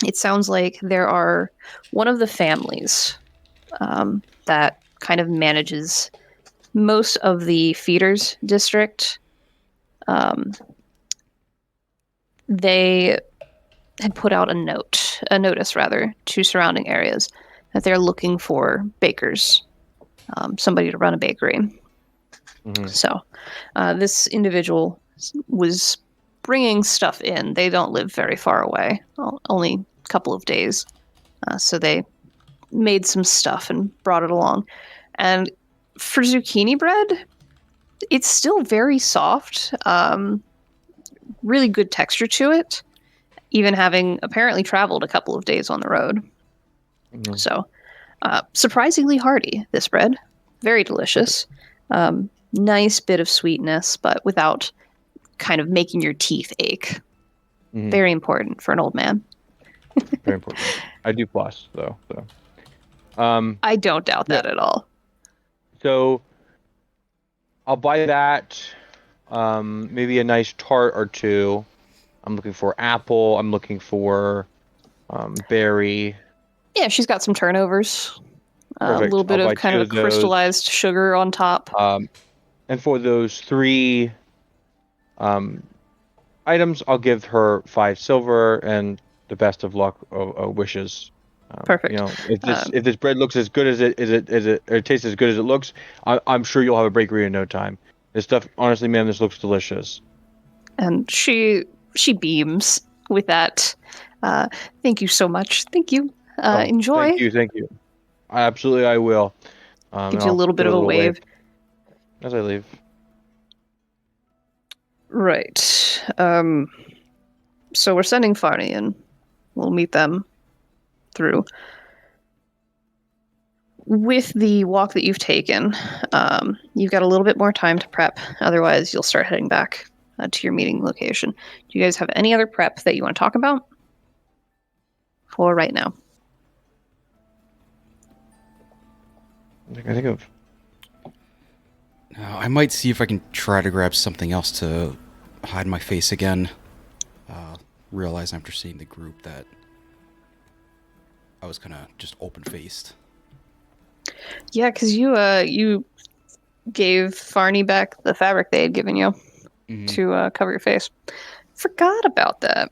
It sounds like there are one of the families that kind of manages most of the feeders district. They had put out a notice to surrounding areas that they're looking for bakers, somebody to run a bakery. So this individual was bringing stuff in. They don't live very far away, only a couple of days. So they made some stuff and brought it along. And for zucchini bread, it's still very soft, really good texture to it, even having apparently traveled a couple of days on the road. Mhm. So, surprisingly hearty, this bread. Very delicious. Nice bit of sweetness, but without kind of making your teeth ache. Mhm. Very important for an old man. Very important. I do floss though. So, I don't doubt that at all. so I'll buy that. Maybe a nice tart or two. I'm looking for apple. I'm looking for berry. Yeah, she's got some turnovers. A Perfect. little bit I'll of buy kind two of of a those. crystallized sugar on top. And for those 3 items, I'll give her 5 silver and the best of luck wishes. Perfect. You know, if this bread looks as good as it or it tastes as good as it looks, I'm sure you'll have a bakery in no time. This stuff, honestly, man, this looks delicious. And she beams with that. Thank you so much. Thank you. Enjoy. Thank you. Absolutely, I will. And Gives you a I'll little bit give of a wave. as I leave. Right. So we're sending Farney in. We'll meet them through. With the walk that you've taken, you've got a little bit more time to prep. Otherwise, you'll start heading back to your meeting location. Do you guys have any other prep that you want to talk about for right now? I think of I might see if I can try to grab something else to hide my face again. Realize after seeing the group that I was kind of just open-faced. Yeah, because you gave Farney back the fabric they had given you to cover your face. Forgot about that.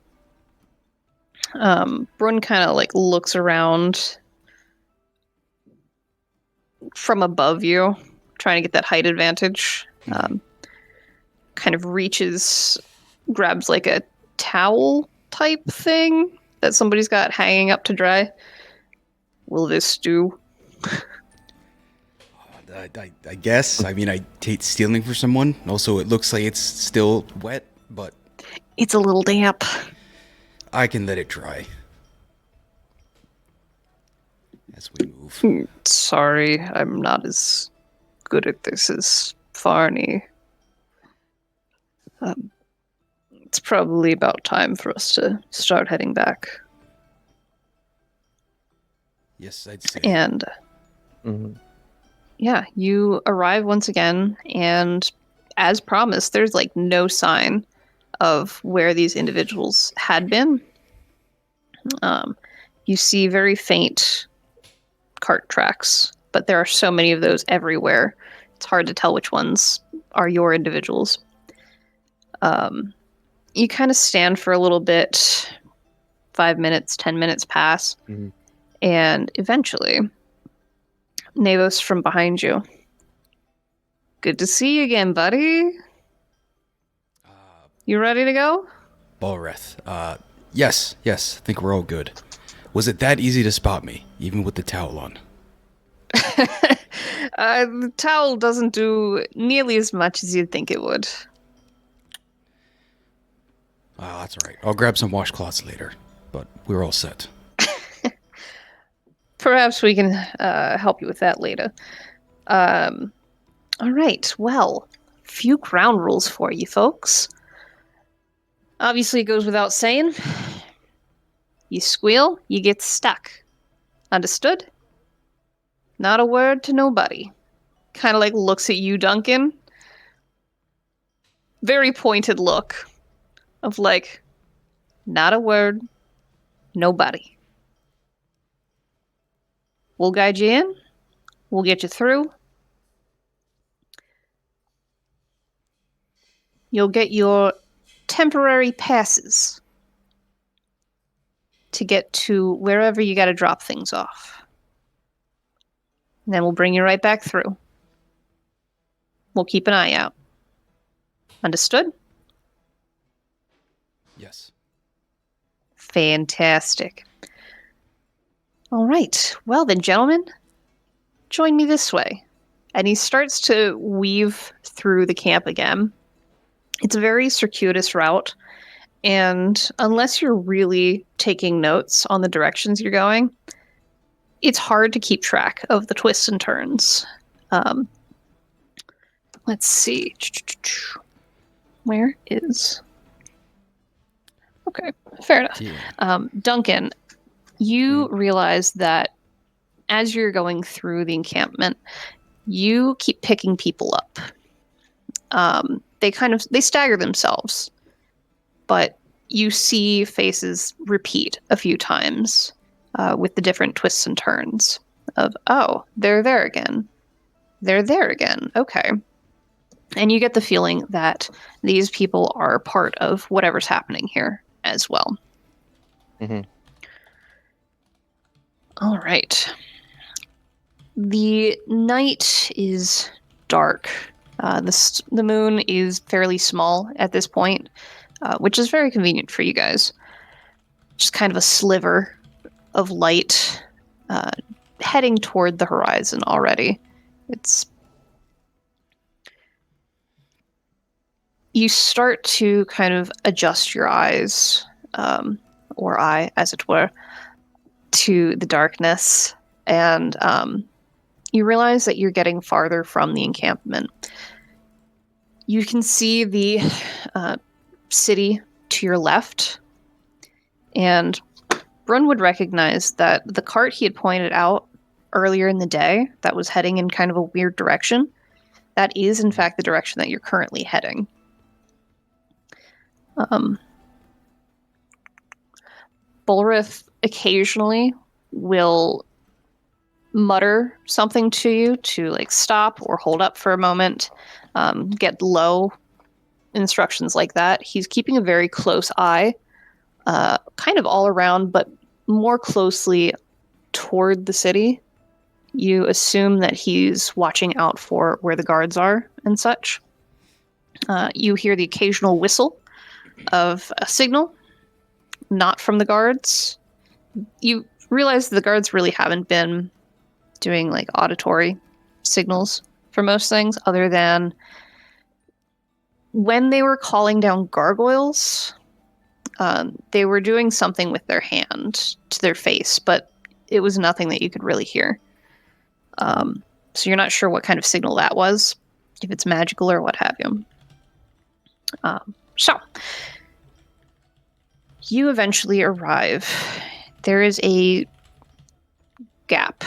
Brun kind of like looks around from above you, trying to get that height advantage. Kind of reaches, grabs like a towel type thing that somebody's got hanging up to dry. Will this do? I guess. I mean, I hate stealing for someone. Also, it looks like it's still wet, but It's a little damp. I can let it dry as we move. Sorry, I'm not as good at this as Farney. It's probably about time for us to start heading back. Yes, I'd say. And yeah, you arrive once again, and as promised, there's like no sign of where these individuals had been. You see very faint cart tracks, but there are so many of those everywhere. It's hard to tell which ones are your individuals. You kind of stand for a little bit, 5 minutes, 10 minutes pass, and eventually, Navos from behind you. Good to see you again, buddy. You ready to go? Balreth. Yes. I think we're all good. Was it that easy to spot me, even with the towel on? The towel doesn't do nearly as much as you'd think it would. That's all right. I'll grab some washcloths later, but we're all set. Perhaps we can help you with that later. All right, well, few ground rules for you folks. Obviously, it goes without saying. You squeal, you get stuck. Understood? Not a word to nobody. Kind of like looks at you, Duncan. Very pointed look of like, not a word, nobody. We'll guide you in. We'll get you through. You'll get your temporary passes to get to wherever you got to drop things off. And then we'll bring you right back through. We'll keep an eye out. Understood? Yes. Fantastic. All right. Well then, gentlemen, join me this way. And he starts to weave through the camp again. It's a very circuitous route, and unless you're really taking notes on the directions you're going, it's hard to keep track of the twists and turns. Let's see. Where is... Okay, fair enough. Yeah. Duncan, you realize that as you're going through the encampment, you keep picking people up. They stagger themselves, but you see faces repeat a few times with the different twists and turns of, oh, they're there again. They're there again. Okay. And you get the feeling that these people are part of whatever's happening here as well. Mm-hmm. All right. The night is dark. The moon is fairly small at this point, which is very convenient for you guys. Just kind of a sliver of light heading toward the horizon already. You start to kind of adjust your eyes, or eye, as it were, to the darkness, and you realize that you're getting farther from the encampment. You can see the city to your left, and Brun would recognize that the cart he had pointed out earlier in the day that was heading in kind of a weird direction, that is in fact the direction that you're currently heading. Bulrith occasionally will mutter something to you to like stop or hold up for a moment, get low, instructions like that. He's keeping a very close eye, kind of all around, but more closely toward the city. You assume that he's watching out for where the guards are and such. You hear the occasional whistle of a signal, not from the guards. You realize the guards really haven't been doing like auditory signals for most things, other than when they were calling down gargoyles, they were doing something with their hand to their face, but it was nothing that you could really hear. So you're not sure what kind of signal that was, if it's magical or what have you. So you eventually arrive. There is a gap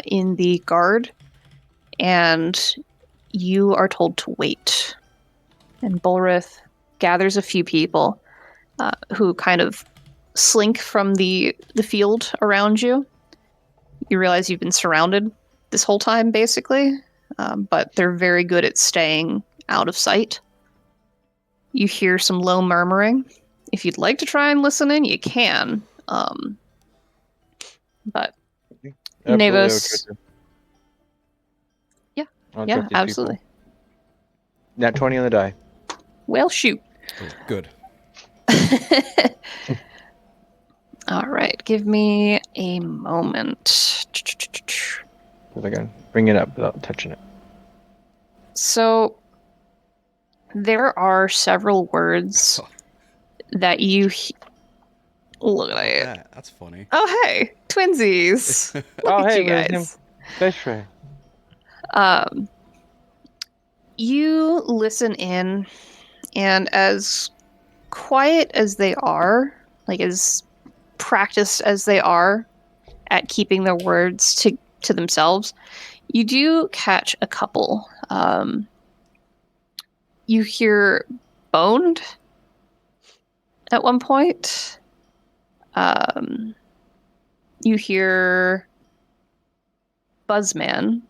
in the guard, and you are told to wait. And Bulrith gathers a few people who kind of slink from the field around you. You realize you've been surrounded this whole time, basically, but they're very good at staying out of sight. You hear some low murmuring. If you'd like to try and listen in, you can. But Absolutely, Navos, I'll yeah, trust these absolutely. people. Nat 20 on the die. Well, shoot. Oh, good. All right, give me a moment. If I can bring it up without touching it. So, there are several words that you... Look at it. Yeah, that's funny. Oh, hey, twinsies. Look Oh, at hey, you guys. Fish ray. You listen in, and as quiet as they are, like as practiced as they are at keeping their words to themselves, you do catch a couple. You hear boned at one point. You hear Buzzman.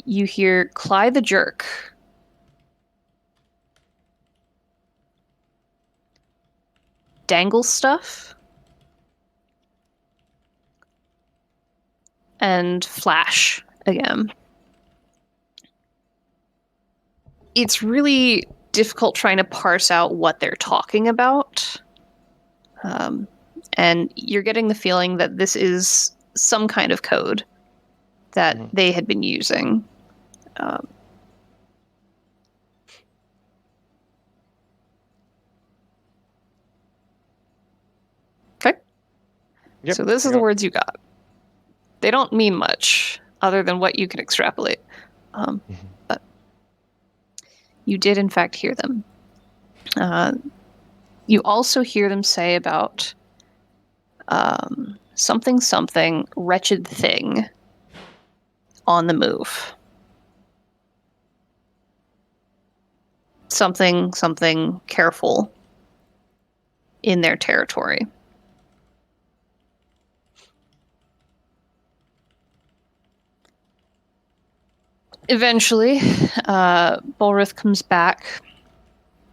You hear Cly the Jerk. Dangle Stuff. And Flash again. it's really difficult trying to parse out what they're talking about. And you're getting the feeling that this is some kind of code that they had been using. Okay. Yep, So this is the words you got. They don't mean much other than what you can extrapolate. But you did, in fact, hear them. You also hear them say about something, wretched thing on the move. Something, careful in their territory. Eventually, Bulrith comes back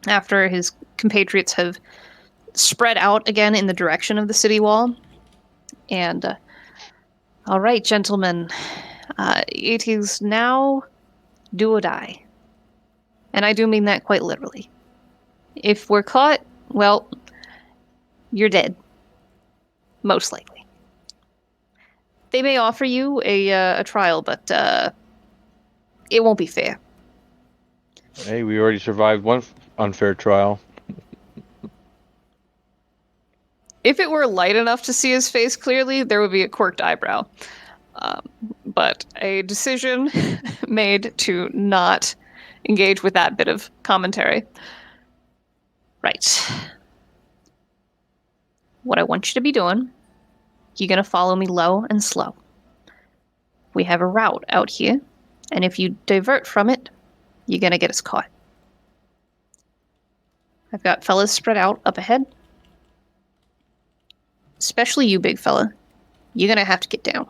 after his compatriots have spread out again in the direction of the city wall. And, all right, gentlemen, it is now do or die. And I do mean that quite literally. If we're caught, well, you're dead. Most likely. They may offer you a trial, but it won't be fair. Hey, we already survived one unfair trial. If it were light enough to see his face clearly, there would be a quirked eyebrow. But a decision made to not engage with that bit of commentary. Right. What I want you to be doing, you're going to follow me low and slow. We have a route out here, and if you divert from it, you're going to get us caught. I've got fellas spread out up ahead. Especially you, big fella. You're going to have to get down.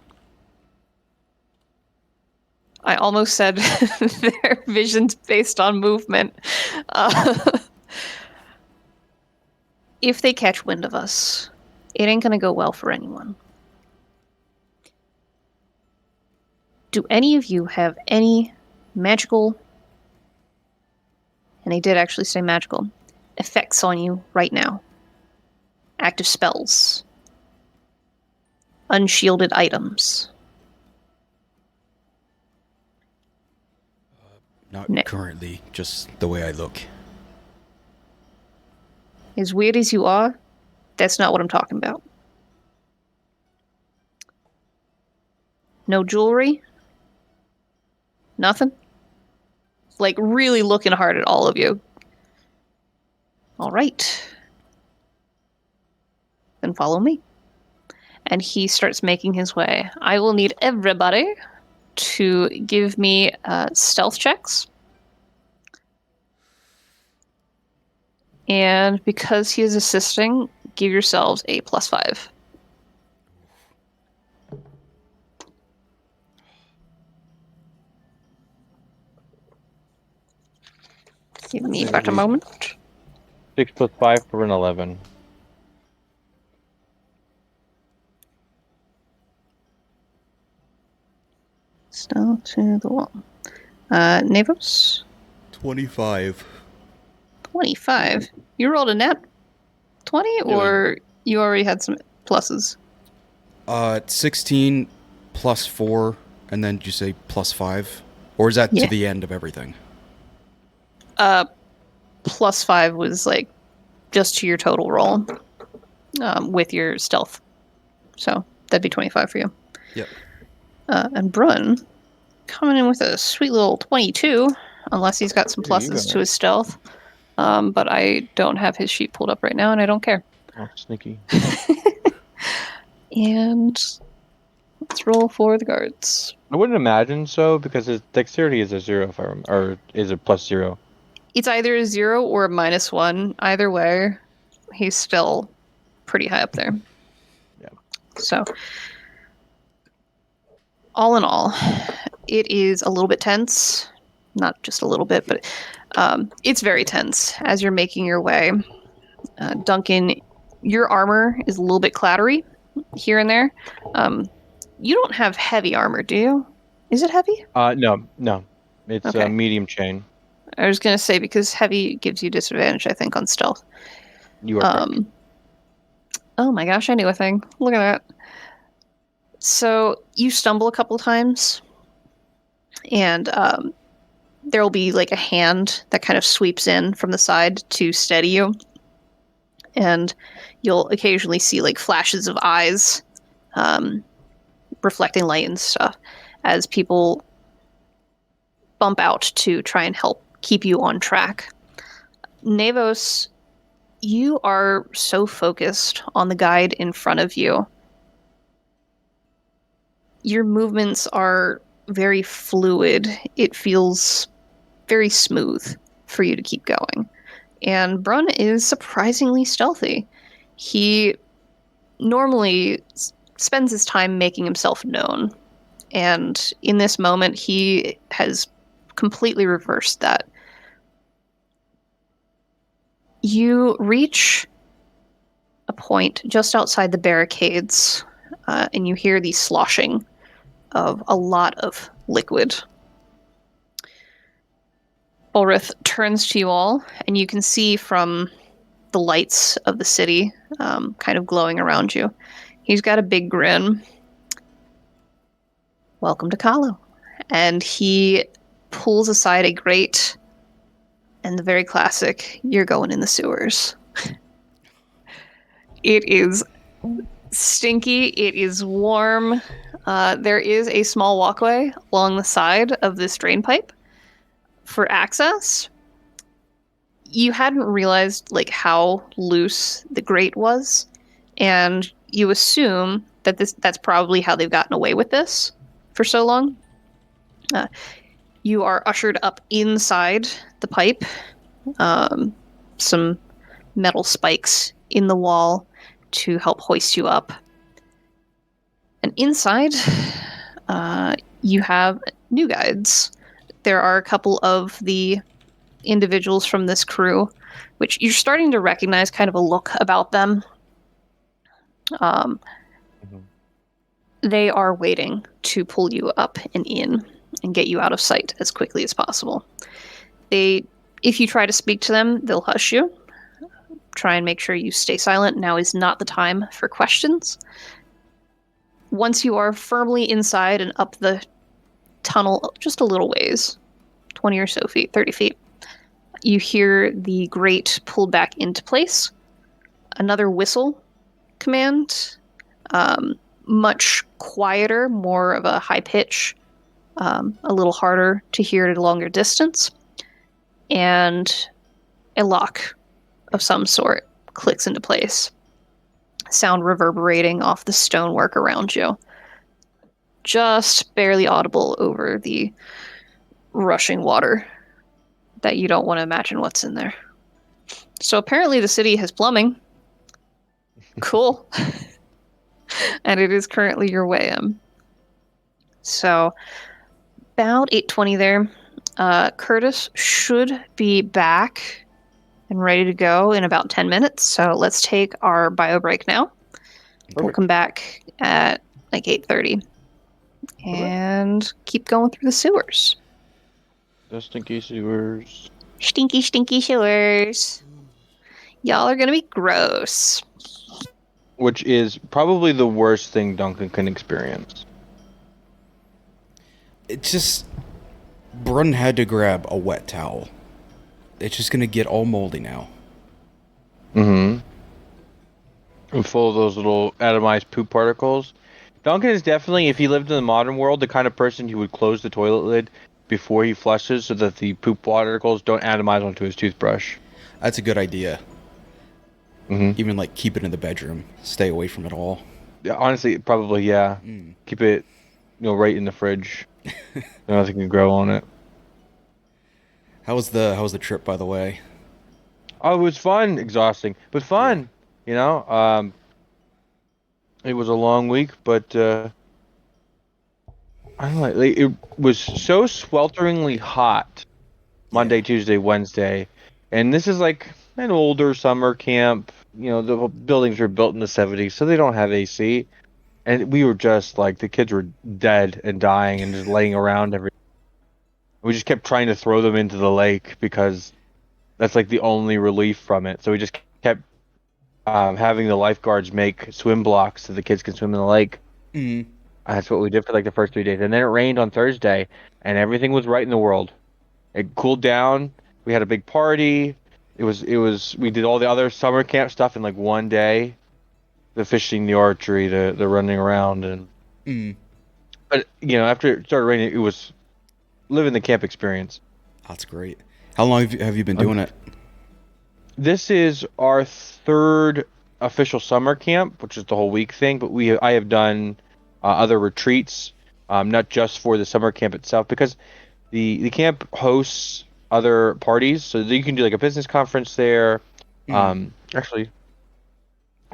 I almost said their vision's based on movement. If they catch wind of us, it ain't going to go well for anyone. Do any of you have any magical, and they did actually say magical, effects on you right now? Active spells. Unshielded items. Not currently, just the way I look. As weird as you are, that's not what I'm talking about. No jewelry? Nothing? Like, really looking hard at all of you. All right. Then follow me. And he starts making his way. I will need everybody to give me stealth checks. And because he is assisting, give yourselves a +5. Give me but a moment. 6 + 5 for an 11. Still to the wall. Navos? 25. 25. You rolled a net 20, or you already had some pluses? 16 plus 4, and then did you say +5? Or is that to the end of everything? +5 was like just to your total roll with your stealth. So that'd be 25 for you. Yep. And Brun coming in with a sweet little 22, unless he's got some pluses to his stealth. But I don't have his sheet pulled up right now, and I don't care. Oh, sneaky. And let's roll for the guards. I wouldn't imagine so, because his dexterity is a 0, if I remember, or is it +0? It's either a 0 or a -1. Either way, he's still pretty high up there. Yeah. So, all in all, it is a little bit tense. Not just a little bit, but it's very tense as you're making your way. Duncan, your armor is a little bit clattery here and there. You don't have heavy armor, do you? Is it heavy? No. It's Okay. a medium chain. I was gonna say, because heavy gives you disadvantage, I think, on stealth. You are correct. Oh my gosh, I knew a thing. Look at that. So you stumble a couple times, and there will be like a hand that kind of sweeps in from the side to steady you, and you'll occasionally see like flashes of eyes, reflecting light and stuff, as people bump out to try and help keep you on track. Navos, you are so focused on the guide in front of you. Your movements are very fluid. It feels very smooth for you to keep going. And Brun is surprisingly stealthy. He normally spends his time making himself known. And in this moment, he has completely reversed that. You reach a point just outside the barricades, and you hear the sloshing of a lot of liquid. Ulrith turns to you all, and you can see from the lights of the city kind of glowing around you. He's got a big grin. Welcome to Kahlo. And he pulls aside a grate and the very classic, you're going in the sewers. It is stinky. It is warm. There is a small walkway along the side of this drain pipe for access. You hadn't realized like how loose the grate was, and you assume that that's probably how they've gotten away with this for so long. You are ushered up inside the pipe. Some metal spikes in the wall to help hoist you up. And inside, you have new guides. There are a couple of the individuals from this crew, which you're starting to recognize kind of a look about them. They are waiting to pull you up and in and get you out of sight as quickly as possible. If you try to speak to them, they'll hush you. Try and make sure you stay silent. Now is not the time for questions. Once you are firmly inside and up the tunnel just a little ways, 20 or so feet, 30 feet, you hear the grate pulled back into place. Another whistle command, much quieter, more of a high pitch, a little harder to hear at a longer distance, and a lock of some sort clicks into place, sound reverberating off the stonework around you, just barely audible over the rushing water that you don't want to imagine what's in there. So apparently the city has plumbing. Cool. And it is currently your way in. So about 8:20 there. Curtis should be back and ready to go in about 10 minutes. So let's take our bio break now. Perfect. We'll come back at like 8:30 and keep going through the sewers. The stinky sewers. Stinky, stinky sewers. Y'all are gonna be gross. Which is probably the worst thing Duncan can experience. It's just... Brun had to grab a wet towel. It's just gonna get all moldy now. Mm-hmm. And full of those little atomized poop particles. Duncan is definitely, if he lived in the modern world, the kind of person who would close the toilet lid before he flushes so that the poop particles don't atomize onto his toothbrush. That's a good idea. Mm-hmm. Even like keep it in the bedroom. Stay away from it all. Yeah, honestly, probably, yeah. Keep it, right in the fridge. Nothing can grow on it. How was the trip, by the way? Oh, it was fun. Exhausting, but fun. Yeah. It was a long week, but I don't know. Like, it was so swelteringly hot Monday, Tuesday, Wednesday, and this is like an older summer camp. The buildings were built in the 70s, so they don't have AC. And we were just like, the kids were dead and dying and just laying around We just kept trying to throw them into the lake because that's like the only relief from it. So we just kept having the lifeguards make swim blocks so the kids can swim in the lake. Mm. That's what we did for like the first 3 days, and then it rained on Thursday, and everything was right in the world. It cooled down. We had a big party. It was. We did all the other summer camp stuff in like one day. The fishing, the archery, the running around, and Mm. but after it started raining, it was living the camp experience. That's great. How long have you been doing it? This is our third official summer camp, which is the whole week thing. But I have done other retreats, not just for the summer camp itself, because the camp hosts other parties, so you can do like a business conference there. Actually,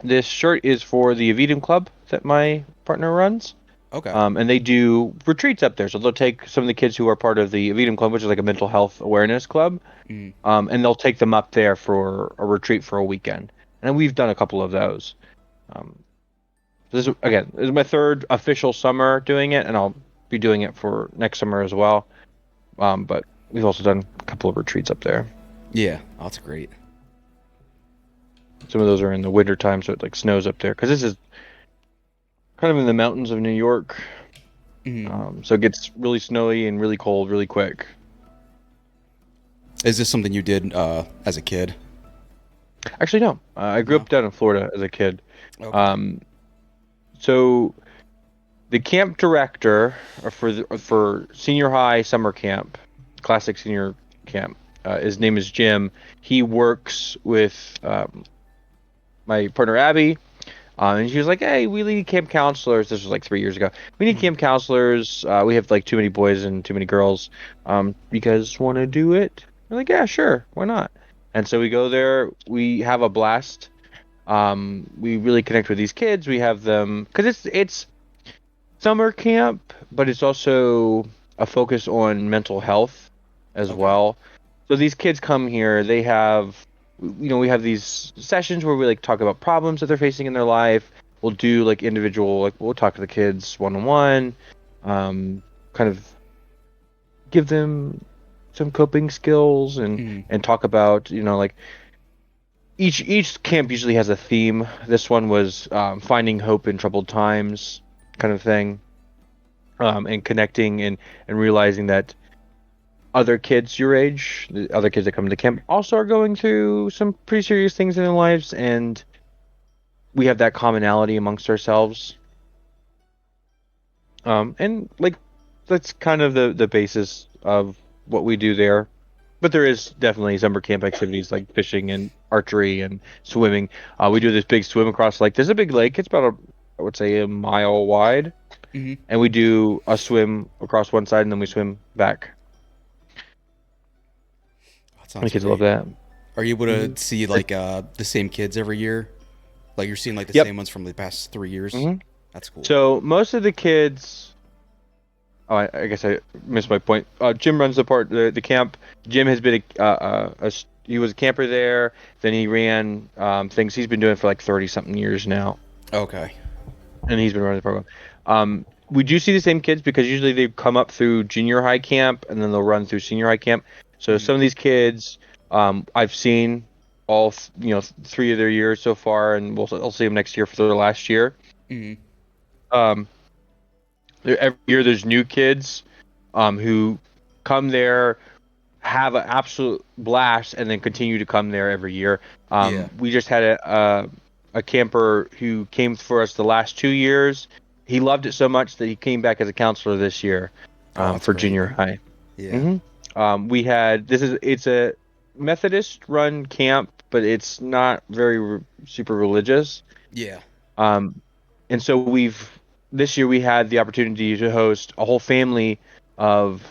this shirt is for the Avidum Club that my partner runs. Okay. And they do retreats up there. So they'll take some of the kids who are part of the Avidum Club, which is like a mental health awareness club, and they'll take them up there for a retreat for a weekend. And we've done a couple of those. This is my third official summer doing it, and I'll be doing it for next summer as well. But we've also done a couple of retreats up there. Yeah, that's great. Some of those are in the winter time, so it like snows up there because this is kind of in the mountains of New York. So it gets really snowy and really cold really quick. Is this something you did as a kid? Actually, no. I grew up down in Florida as a kid. Okay. So the camp director for senior high summer camp, classic senior camp, his name is Jim. He works with my partner Abby. And she was like, hey, we need camp counselors. This was like 3 years ago. We need camp counselors. We have like too many boys and too many girls. You guys want to do it? We're like, yeah, sure. Why not? And so we go there. We have a blast. We really connect with these kids. We have them because it's summer camp, but it's also a focus on mental health as well. So these kids come here. They have, we have these sessions where we like talk about problems that they're facing in their life. We'll do like individual, like we'll talk to the kids one-on-one, kind of give them some coping skills and talk about, like each camp usually has a theme. This one was finding hope in troubled times, kind of thing, and connecting and realizing that other kids your age, the other kids that come to camp, also are going through some pretty serious things in their lives, and we have that commonality amongst ourselves. And like that's kind of the basis of what we do there. But there is definitely summer camp activities like fishing and archery and swimming. We do this big swim across lake. There's a big lake. It's about I would say a mile wide, and we do a swim across one side and then we swim back. The kids love that. Are you able to see like the same kids every year? Like you're seeing like the same ones from the past 3 years? That's cool. So most of the kids. Oh, I guess I missed my point. Jim runs the camp. Jim has been he was a camper there. Then he ran things. He's been doing for like 30-something years now. Okay. And he's been running the program. We do see the same kids because usually they come up through junior high camp and then they'll run through senior high camp. So some of these kids, I've seen all 3 of their years so far, and I'll see them next year for their last year. Every year there's new kids who come there, have an absolute blast, and then continue to come there every year. We just had a camper who came for us the last 2 years. He loved it so much that he came back as a counselor this year for junior high. Yeah. It's a Methodist run camp, but it's not very super religious. Yeah. And so this year we had the opportunity to host a whole family of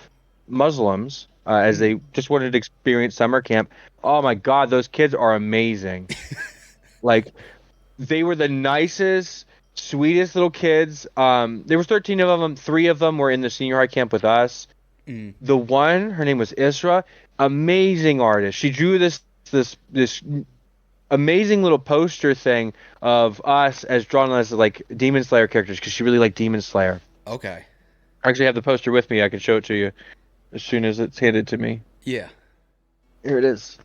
Muslims as they just wanted to experience summer camp. Oh my God, those kids are amazing. Like they were the nicest, sweetest little kids. There was 13 of them. 3 of them were in the senior high camp with us. The one, her name was Isra, amazing artist. She drew this amazing little poster thing of us as drawn as like Demon Slayer characters because she really liked Demon Slayer. Okay. I actually have the poster with me. I can show it to you. as soon as it's handed to me. Yeah. Here it is.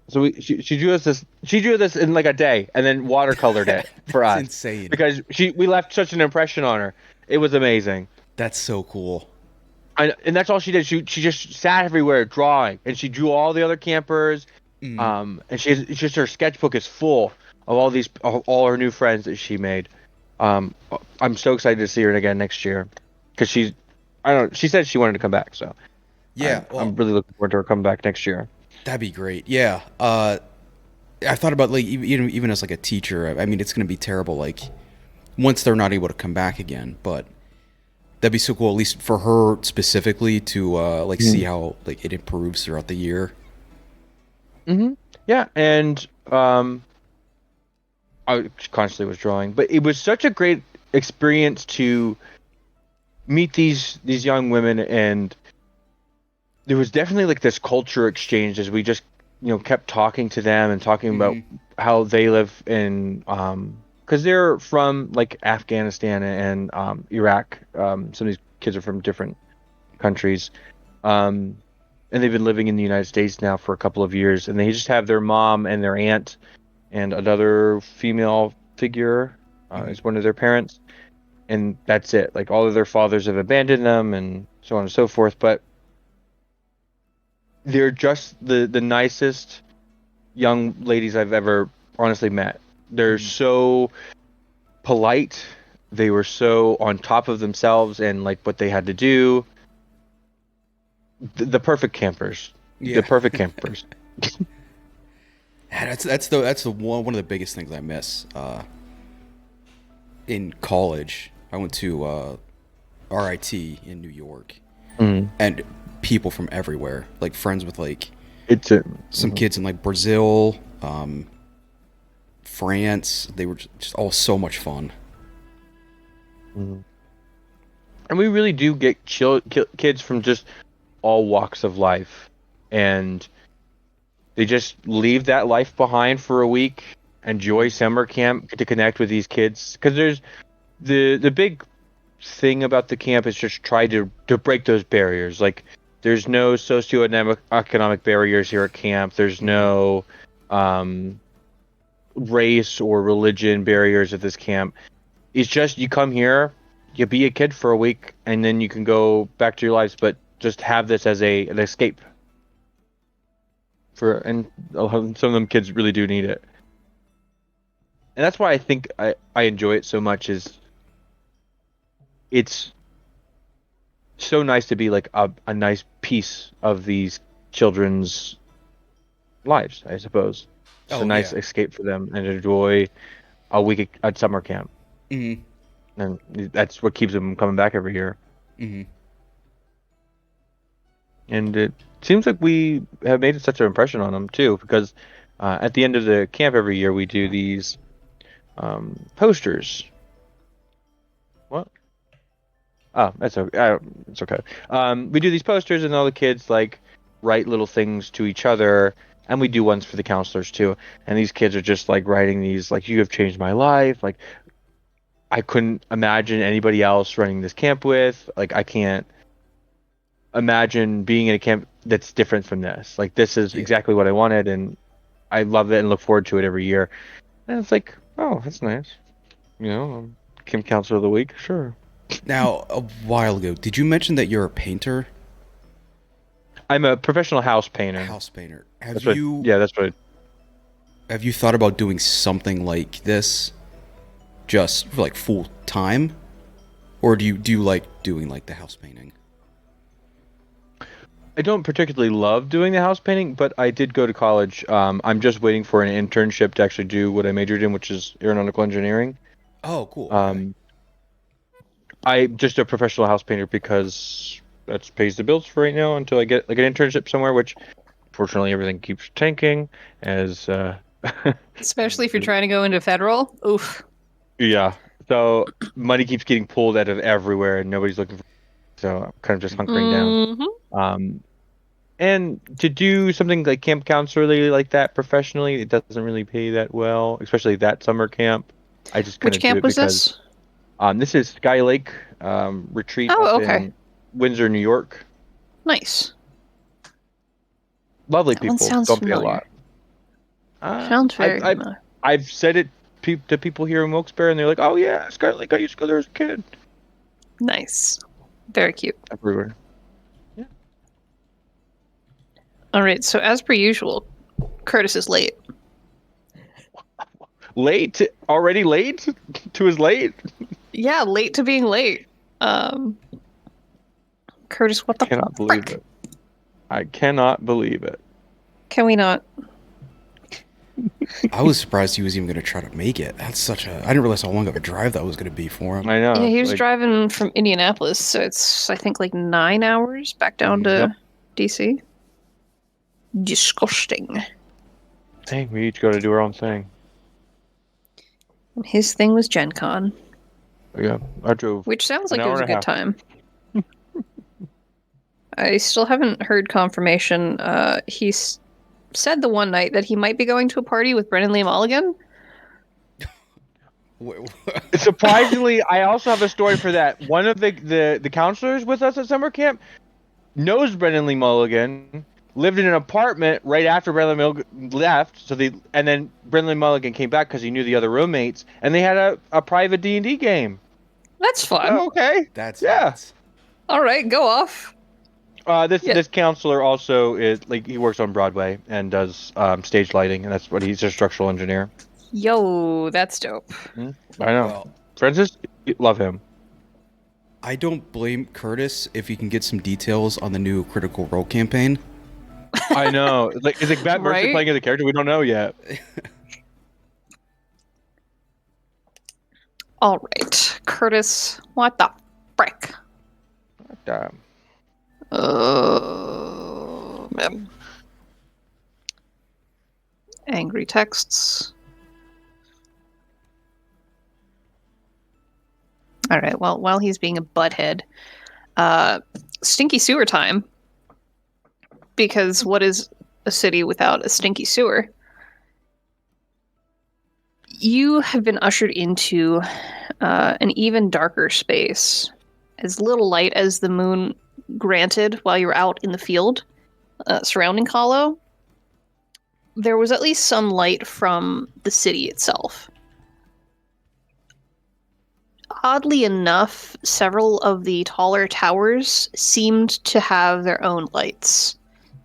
So she drew us this. She drew this in like a day, and then watercolored it for That's us insane. because we left such an impression on her. It was amazing. That's so cool. And that's all she did. She just sat everywhere drawing, and she drew all the other campers. And it's just her sketchbook is full of all her new friends that she made. I'm so excited to see her again next year, because she said she wanted to come back. So Yeah. I'm really looking forward to her coming back next year. That'd be great. Yeah. I thought about like even as like a teacher. I mean, it's gonna be terrible. Like once they're not able to come back again, but that'd be so cool. At least for her specifically to like see how like it improves throughout the year. Yeah, and I constantly was drawing, but it was such a great experience to meet these young women, and there was definitely like this culture exchange as we just kept talking to them and talking about how they live in because they're from like Afghanistan and Iraq. Some of these kids are from different countries, and they've been living in the United States now for a couple of years, and they just have their mom and their aunt and another female figure as one of their parents, and that's it. Like all of their fathers have abandoned them and so on and so forth, but they're just the nicest young ladies I've ever honestly met. They're so polite. They were so on top of themselves and like what they had to do. The perfect campers. Yeah. The perfect campers. Yeah, that's the one of the biggest things I miss. In college, I went to RIT in New York, and people from everywhere, like friends with like some kids in like Brazil, France. They were just all so much fun. And we really do get kids from just all walks of life, and they just leave that life behind for a week, enjoy summer camp to connect with these kids, because there's the big thing about the camp is just try to break those barriers. Like there's no socioeconomic barriers here at camp. There's no race or religion barriers at this camp. It's just you come here, you be a kid for a week, and then you can go back to your lives, but just have this as an escape. And some of them kids really do need it. And that's why I think I enjoy it so much, is it's so nice to be like a nice piece of these children's lives, I suppose. It's a nice escape for them and enjoy a week at summer camp. And that's what keeps them coming back every year. And it seems like we have made such an impression on them too, because at the end of the camp every year we do these posters. What? Oh, that's okay. It's okay. We do these posters, and all the kids like write little things to each other, and we do ones for the counselors too. And these kids are just like writing these, like, "You have changed my life." Like, I couldn't imagine anybody else running this camp with. Like, I can't imagine being in a camp that's different from this. Like, this is exactly what I wanted, and I love it and look forward to it every year. And it's like, oh, that's nice. Camp counselor of the week, sure. Now, a while ago, did you mention that you're a painter? I'm a professional house painter. House painter. That's right. Have you thought about doing something like this, just for like full time, or do you like doing like the house painting? I don't particularly love doing the house painting, but I did go to college. I'm just waiting for an internship to actually do what I majored in, which is aeronautical engineering. Oh, cool. Okay. I'm just a professional house painter because that pays the bills for right now until I get like an internship somewhere, which fortunately everything keeps tanking as Especially if you're trying to go into federal. Oof. Yeah. So money keeps getting pulled out of everywhere and nobody's looking for, so I'm kind of just hunkering down. And to do something like camp counselor like that professionally, it doesn't really pay that well, especially that summer camp. I just kind Which of camp do it was because this? This is Sky Lake Retreat Oh, up okay. in Windsor, New York. Nice. Lovely That one people. sounds Don't pay a familiar. lot. Sounds very familiar. I've said it to people here in Wilkes-Barre, and they're like, "Oh yeah, Skylink. I used to go there as a kid." Nice. Very cute. Everywhere. All right, so as per usual, Curtis is late. Late? Already late? To his late? Yeah, late to being late. Curtis, what the Cannot believe frick? it. I cannot believe it. Can we not? I was surprised he was even going to try to make it. That's such a... I didn't realize how long of a drive that was going to be for him. I know. Yeah, he was like, driving from Indianapolis, so it's, I think, like 9 hours back down to Yep. DC. Disgusting. Dang, we each got to do our own thing. And his thing was Gen Con, Yeah, I drove. which sounds An like it was hour a and a good half. time. I still haven't heard confirmation. He said the one night that he might be going to a party with Brennan Lee Mulligan. Surprisingly, I also have a story for that. One of the counselors with us at summer camp knows Brendan Lee Mulligan, lived in an apartment right after Brendan Lee Mulligan left. And then Brendan Lee Mulligan came back because he knew the other roommates, and they had a private D&D game. That's fun. Oh, okay. That's Yeah. nuts. All right, go off. Yeah. This counselor also is like he works on Broadway and does stage lighting, and that's what he's a structural engineer. Yo, that's dope. I know. Well, Francis, love him. I don't blame Curtis if he can get some details on the new Critical Role campaign. I know. Is like Matt Mercer Right? playing as a character? We don't know yet. All right, Curtis, what the frick? Damn. Man. Angry texts. All right, well, while he's being a butthead, stinky sewer time. Because what is a city without a stinky sewer? You have been ushered into an even darker space. As little light as the moon granted while you were out in the field surrounding Hollow, there was at least some light from the city itself. Oddly enough, several of the taller towers seemed to have their own lights.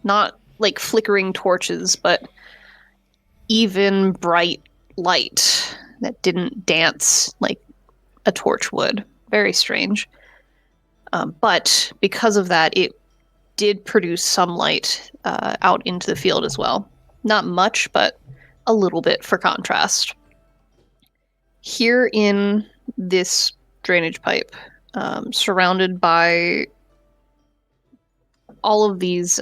Not like flickering torches, but even bright light that didn't dance like a torch would. Very strange. But because of that, it did produce some light out into the field as well. Not much, but a little bit for contrast. Here in this drainage pipe, surrounded by all of these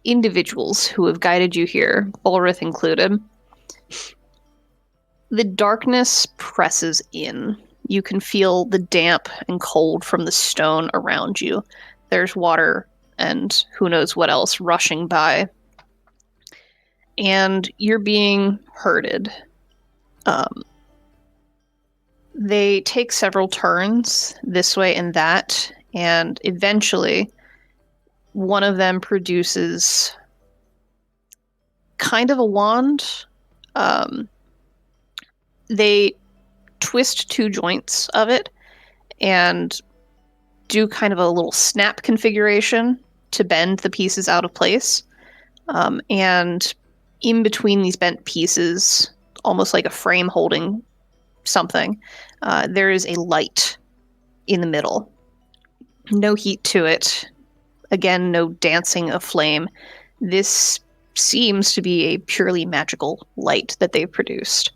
individuals who have guided you here, Bulrith included, the darkness presses in. You can feel the damp and cold from the stone around you. There's water and who knows what else rushing by. And you're being herded. They take several turns this way and that, and eventually one of them produces kind of a wand. They twist two joints of it and do kind of a little snap configuration to bend the pieces out of place. And in between these bent pieces, almost like a frame holding something, there is a light in the middle. No heat to it. Again, no dancing of flame. This seems to be a purely magical light that they've produced.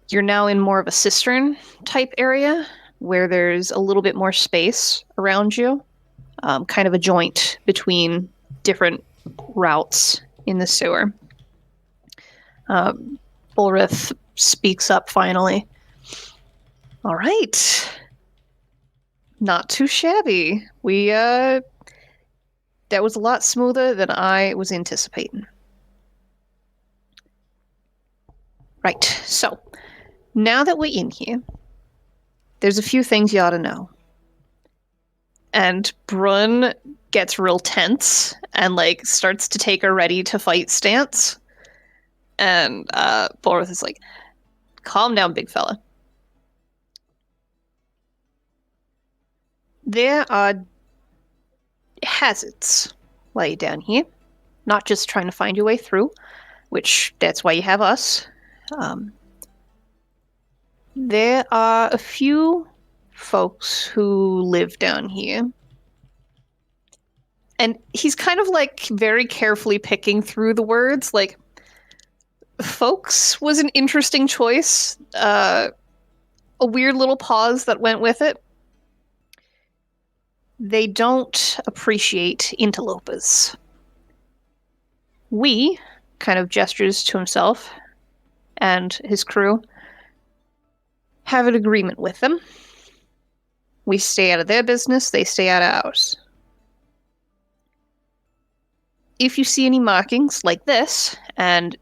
You're now in more of a cistern type area where there's a little bit more space around you, kind of a joint between different routes in the sewer. Bulrith speaks up finally. All right. Not too shabby. That was a lot smoother than I was anticipating. Right, so now that we're in here, there's a few things you ought to know. And Brun gets real tense and like starts to take a ready to fight stance. And Bolrith is like, calm down, big fella. There are hazards while you're down here. Not just trying to find your way through, which that's why you have us. There are a few folks who live down here. And he's kind of like very carefully picking through the words. Like, folks was an interesting choice. A weird little pause that went with it. They don't appreciate interlopers. We, kind of gestures to himself and his crew, have an agreement with them. We stay out of their business, they stay out of ours. If you see any markings like this, and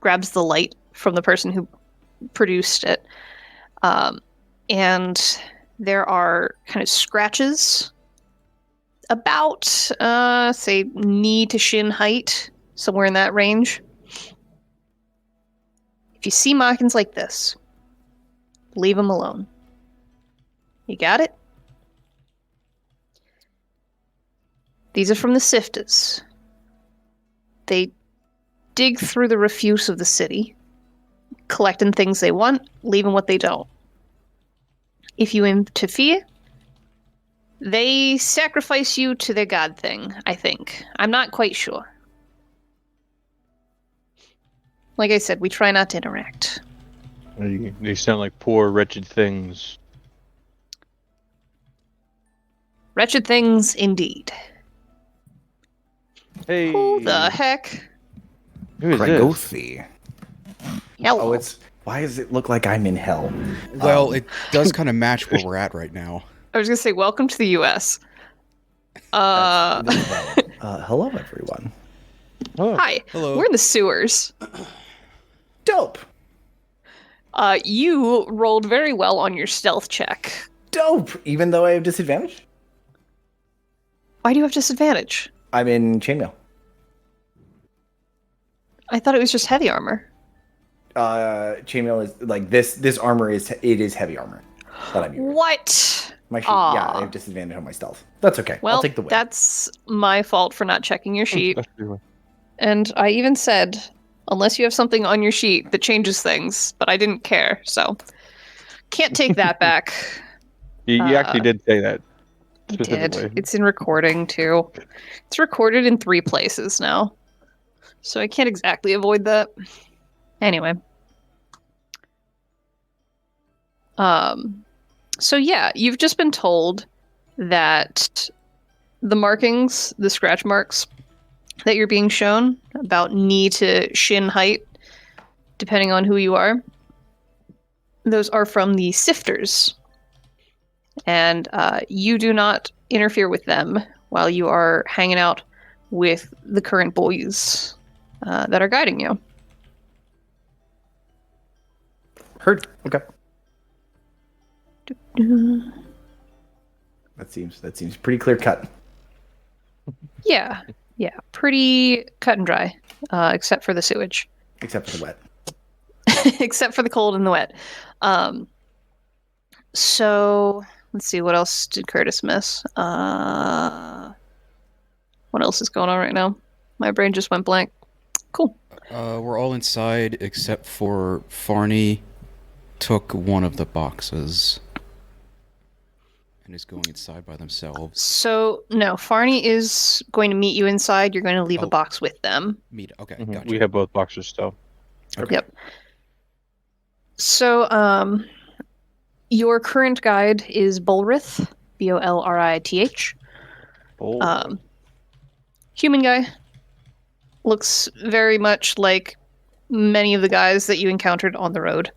grabs the light from the person who produced it, and there are kind of scratches about, say, knee to shin height, somewhere in that range. If you see markings like this, leave them alone. You got it? These are from the Sifters. They dig through the refuse of the city, collecting things they want, leaving what they don't. If you interfere, they sacrifice you to their god thing, I think. I'm not quite sure. Like I said, we try not to interact. They sound like poor, wretched things. Wretched things, indeed. Hey, Who the heck? who is this? Kragothi. Hello. Oh, why does it look like I'm in hell? Well, it does kind of match where we're at right now. I was gonna say, welcome to the U.S. Hello, everyone. Oh, Hi. Hello. We're in the sewers. Dope. You rolled very well on your stealth check. Dope. Even though I have disadvantage, Why do you have disadvantage? I'm in chainmail. I thought it was just heavy armor. Chainmail is like this armor is heavy armor that I'm using. What? My sheet, Aw. yeah, I have disadvantage on my stealth. That's okay. Well, I'll take the win. that's my fault for not checking your sheet. that's pretty much- And I even said, unless you have something on your sheet that changes things, but I didn't care, so can't take that back. You actually did say that. I did. Specifically. It's in recording too. It's recorded in 3 places now, so I can't exactly avoid that. Anyway. So yeah, you've just been told that the markings, the scratch marks that you're being shown about knee to shin height, depending on who you are, those are from the Sifters. And you do not interfere with them while you are hanging out with the current boys that are guiding you. Heard. Okay. That seems pretty clear cut. Yeah, pretty cut and dry, except for the sewage. Except for the wet. Except for the cold and the wet. So let's see, what else did Curtis miss? What else is going on right now? My brain just went blank. Cool. We're all inside except for Farney took one of the boxes and is going inside by themselves. So no, Farney is going to meet you inside. You're going to leave a Oh. box with them. Okay, Mhm. gotcha. We have both boxes still. Okay. Yep. So your current guide is Bolrith, Bolrith. Oh, Human guy. Looks very much like many of the guys that you encountered on the road,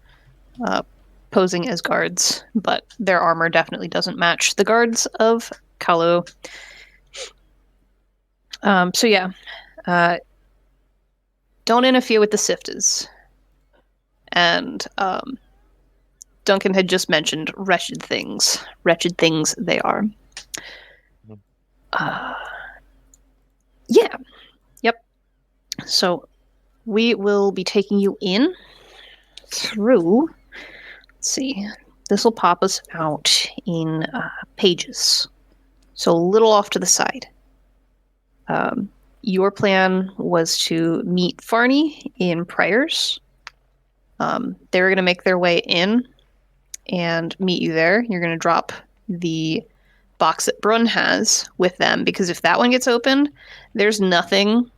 posing as guards, but their armor definitely doesn't match the guards of Kalu. So yeah, don't interfere with the Sifters. And Duncan had just mentioned wretched things. Wretched things they are. Yeah. Yep. So we will be taking you in through. Let's see. This will pop us out in pages. So a little off to the side. Your plan was to meet Farney in Prayers. They were going to make their way in and meet you there. You're going to drop the box that Brun has with them, because if that one gets opened, there's nothing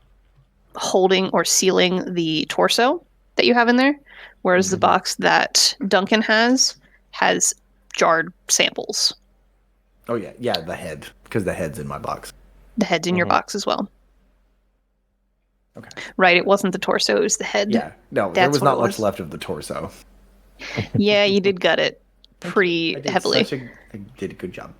holding or sealing the torso that you have in there, whereas the box that Duncan has jarred samples. Oh yeah, the head, because the head's in my box. The head's in your box as well. Okay. Right, it wasn't the torso, it was the head. Yeah, no, there was not much left of the torso. Yeah, you did gut it pretty heavily. I did a good job.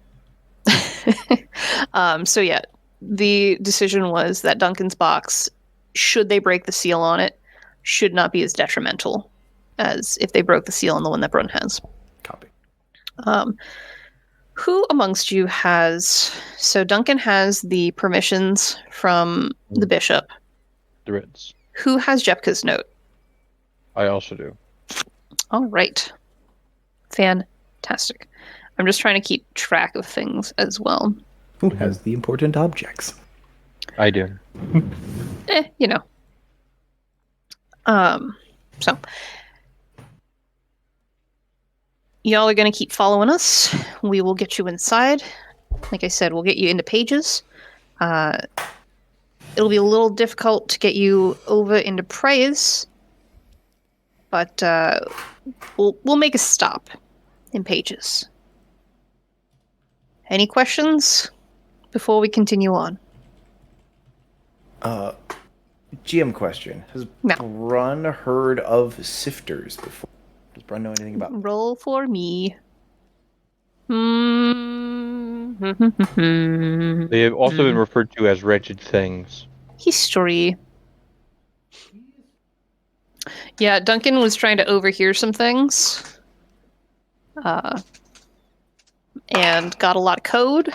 So yeah, the decision was that Duncan's box, should they break the seal on it, should not be as detrimental as if they broke the seal on the one that Brun has. Copy. Who amongst you has... So Duncan has the permissions from the bishop. The Ritz. Who has Jepka's note? I also do. All right. Fantastic. I'm just trying to keep track of things as well. Who has the important objects? I do. You know. So y'all are going to keep following us. We will get you inside. Like I said, we'll get you into pages. It'll be a little difficult to get you over into Prayers, but we'll make a stop in pages. Any questions before we continue on? GM question. Has No. Brun heard of sifters before? Does Brun know anything about them? Roll for me. They have also been referred to as wretched things. History. Yeah, Duncan was trying to overhear some things. And got a lot of code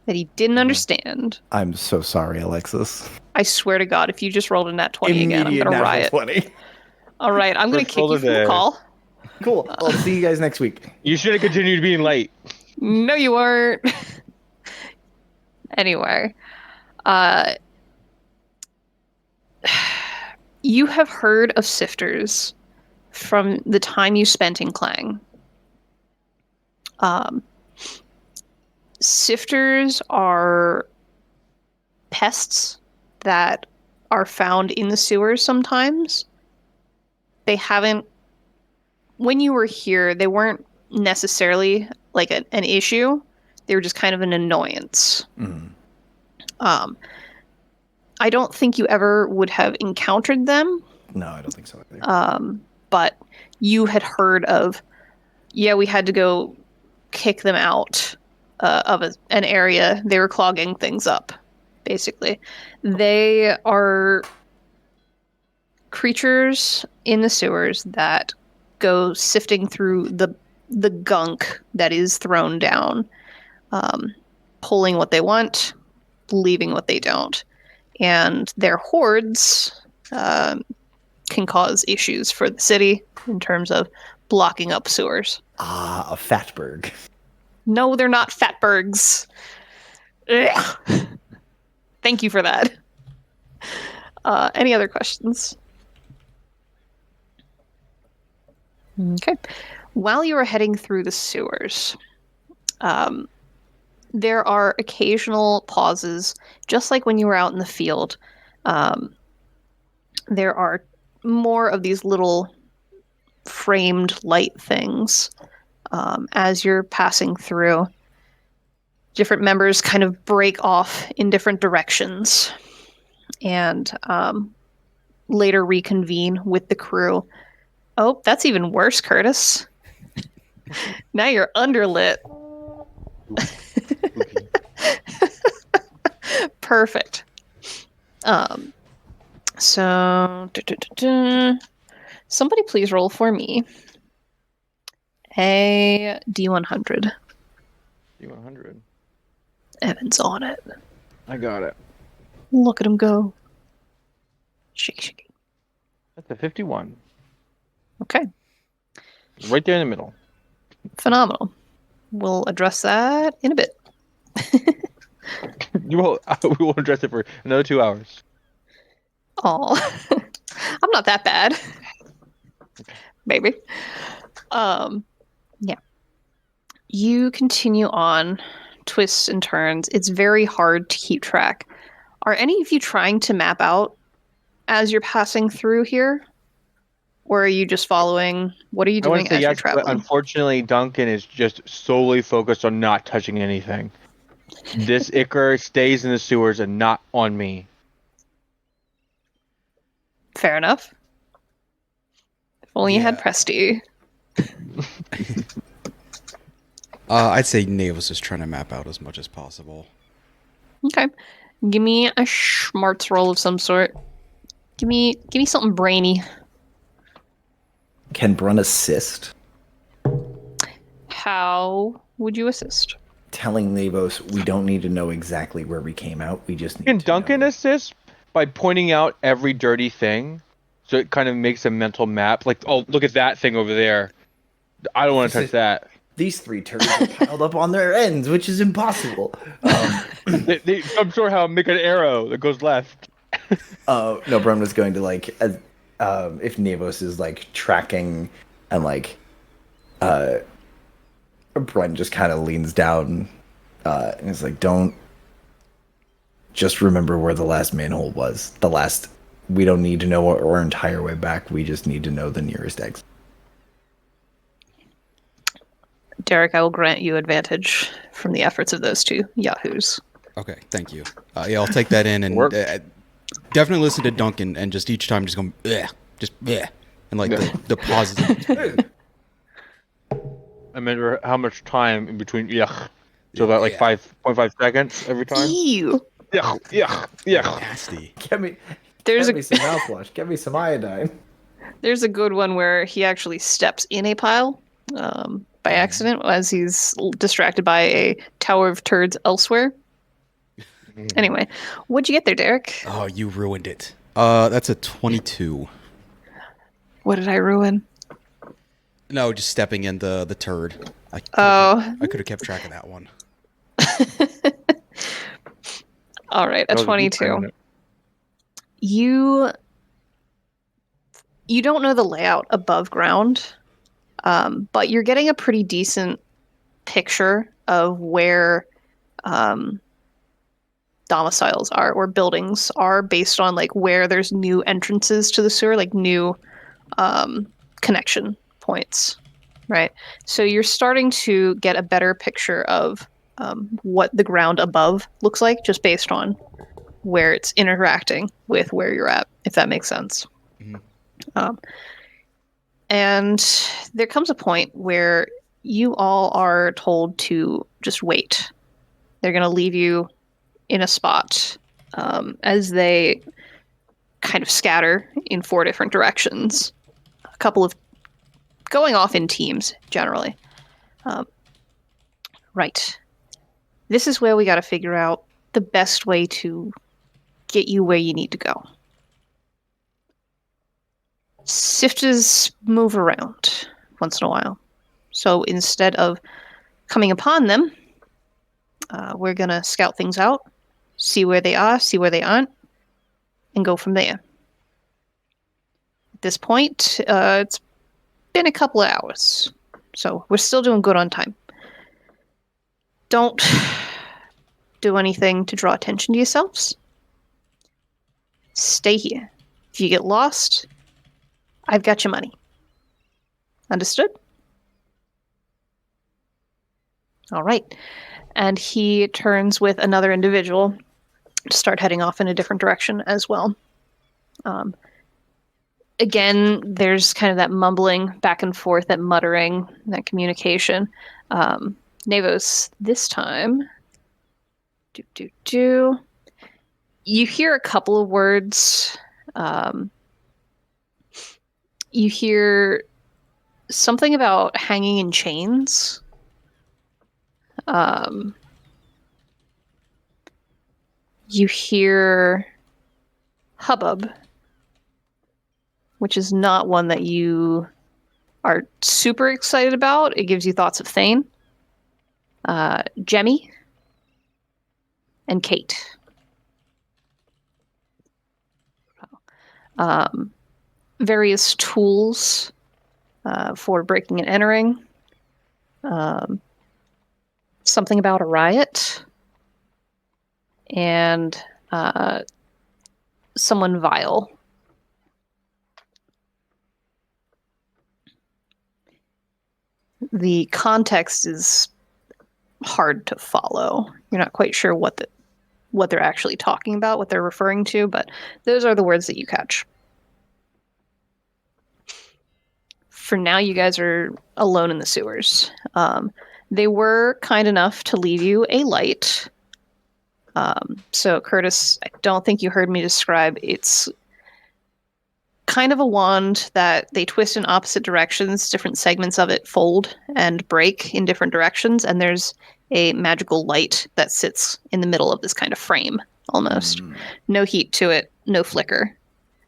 that he didn't understand. I'm so sorry, Alexis. I swear to God, if you just rolled a nat 20 again, I'm going to riot. 20. All right, I'm going to First kick roll you of from the the- call. Cool. I'll see you guys next week. You should have continued being late. No, you weren't. Anyway, you have heard of sifters from the time you spent in Clang. Sifters are pests that are found in the sewers sometimes. They haven't... When you were here, they weren't necessarily like an issue. They were just kind of an annoyance. I don't think you ever would have encountered them, No, I don't think so either. but you had heard of, yeah, we had to go kick them out of an area. They were clogging things up, basically. They are creatures in the sewers that go sifting through the gunk that is thrown down, pulling what they want, leaving what they don't. And their hordes can cause issues for the city in terms of blocking up sewers. A Fatberg. No, they're not fatbergs. Ugh. Thank you for that. Any other questions? Okay. While you are heading through the sewers, there are occasional pauses, just like when you were out in the field. There are more of these little framed light things as you're passing through. Different members kind of break off in different directions and later reconvene with the crew. Oh, that's even worse, Curtis. Now you're underlit. Perfect. So, somebody please roll for me a D100. D100. Evan's on it. I got it. Look at him go. Shake, shake. That's a 51. Okay, Right there in the middle. phenomenal. We'll address that in a bit. We will address it for another 2 hours. Oh, I'm not that bad. Maybe. Yeah. You continue on, twists and turns. It's very hard to keep track. Are any of you trying to map out as you're passing through here? Or are you just following? What are you I want doing to say as you're yes, but traveling? unfortunately, Duncan is just solely focused on not touching anything. This Icar stays in the sewers and not on me. Fair enough. If only you had Yeah. Presty. I'd say Navis is trying to map out as much as possible. Okay. Give me a smarts roll of some sort. Give me something brainy. Can Brun assist? How would you assist? Telling Navos we don't need to know exactly where we came out. We just need Can to Duncan know. assist by pointing out every dirty thing? So it kind of makes a mental map. Like, oh, look at that thing over there. I don't want to touch that. These 3 turds are piled up on their ends, which is impossible. I'm sure how make an arrow that goes left. No, Brun was going to like, if Navos is like tracking, and like, Brun just kind of leans down, and is like, "Don't. Just remember where the last manhole was. The last. We don't need to know our entire way back. We just need to know the nearest exit." Derek, I will grant you advantage from the efforts of those two yahoos. Okay, thank you. Yeah, I'll take that in and Work. definitely listen to Duncan and just each time just go, bleh, just bleh, and like the pauses. I remember how much time in between. Yuck. So about like 5.5 seconds every time. Ew. Yuck, yuck, yuck. Nasty. Get me There's some mouthwash. Get me some iodine. There's a good one where he actually steps in a pile by accident as he's distracted by a tower of turds elsewhere. Anyway, what'd you get there, Derek? Oh, you ruined it. That's a 22. What did I ruin? No, just stepping in the turd. I could have kept track of that one. All right, a That was a good 22. plan. You don't know the layout above ground, but you're getting a pretty decent picture of where domiciles are or buildings are based on like where there's new entrances to the sewer, like new connection points, right? So you're starting to get a better picture of what the ground above looks like just based on where it's interacting with where you're at, if that makes sense. And there comes a point where you all are told to just wait. They're going to leave you in a spot as they kind of scatter in 4 different directions. A couple of going off in teams, generally. Right. This is where we got to figure out the best way to get you where you need to go. Sifters move around once in a while. So instead of coming upon them, we're going to scout things out, see where they are, see where they aren't, and go from there. At this point, it's been a couple of hours, so we're still doing good on time. Don't do anything to draw attention to yourselves. Stay here. If you get lost, I've got your money. Understood? All right. And he turns with another individual to start heading off in a different direction as well. Again, there's kind of that mumbling back and forth, that muttering, that communication. Navos, this time, you hear a couple of words. You hear something about hanging in chains. you hear hubbub, which is not one that you are super excited about. It gives you thoughts of Thane, Jemmy, and Kate. Various tools for breaking and entering. Something about a riot. And someone vile. The context is hard to follow. You're not quite sure what they're actually talking about, what they're referring to, but those are the words that you catch. For now, you guys are alone in the sewers. They were kind enough to leave you a light. So, Curtis, I don't think you heard me describe. It's kind of a wand that they twist in opposite directions. Different segments of it fold and break in different directions, and there's a magical light that sits in the middle of this kind of frame, almost. No heat to it, no flicker.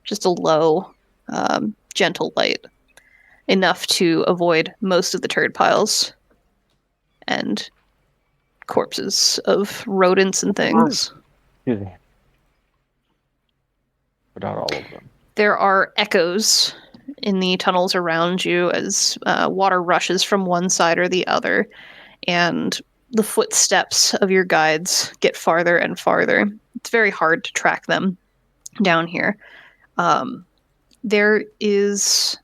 Just a low, gentle light. Enough to avoid most of the turd piles and corpses of rodents and things. Excuse me. But not all of them. There are echoes in the tunnels around you as water rushes from one side or the other, and the footsteps of your guides get farther and farther. It's very hard to track them down here. There is...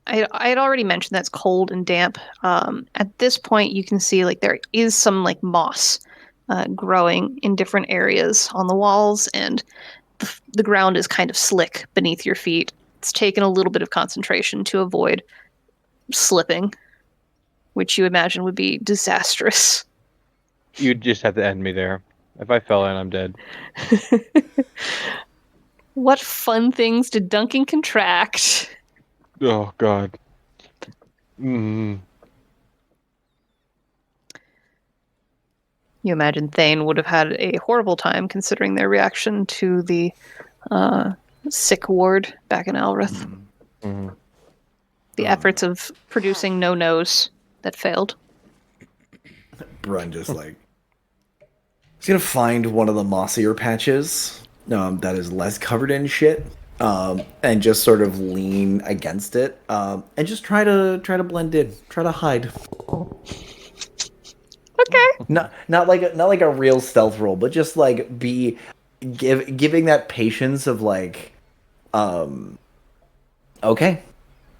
I had already mentioned that's cold and damp. At this point, you can see like there is some like moss growing in different areas on the walls, and the ground is kind of slick beneath your feet. It's taken a little bit of concentration to avoid slipping, which you imagine would be disastrous. You'd just have to end me there. If I fell in, I'm dead. What fun things did Duncan contract? Oh, God. Mm. You imagine Thane would have had a horrible time considering their reaction to the sick ward back in Alrith. Mm-hmm. The efforts of producing no-nos that failed. Brun just like... He's gonna find one of the mossier patches that is less covered in shit. And just sort of lean against it, and just try to blend in, try to hide. Okay. Not like a real stealth roll, but just like giving that patience of like, okay,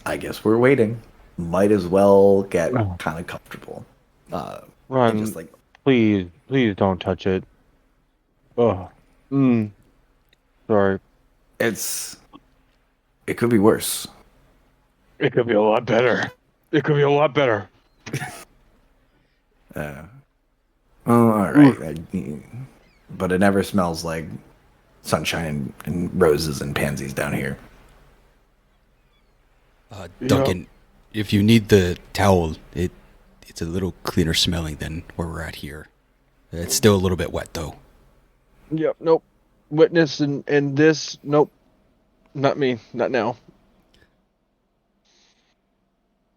I guess we're waiting. Might as well get kind of comfortable. Run, just like, please don't touch it. Oh, sorry. It could be worse. It could be a lot better. It could be a lot better. All right. But it never smells like sunshine and roses and pansies down here. Duncan, if you need the towel, it's a little cleaner smelling than where we're at here. It's still a little bit wet, though. Yep, nope. Witness and this, nope. Not me, not now.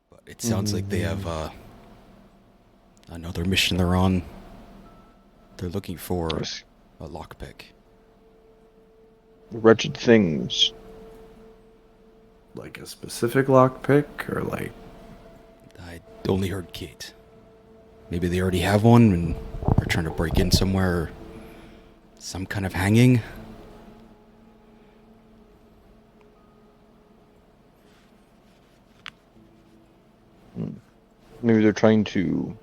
But it sounds like they have another mission they're on. They're looking for a lockpick. Wretched things. Like a specific lockpick, or like... I only heard Kate. Maybe they already have one and are trying to break in somewhere. Some kind of hanging. Maybe they're trying to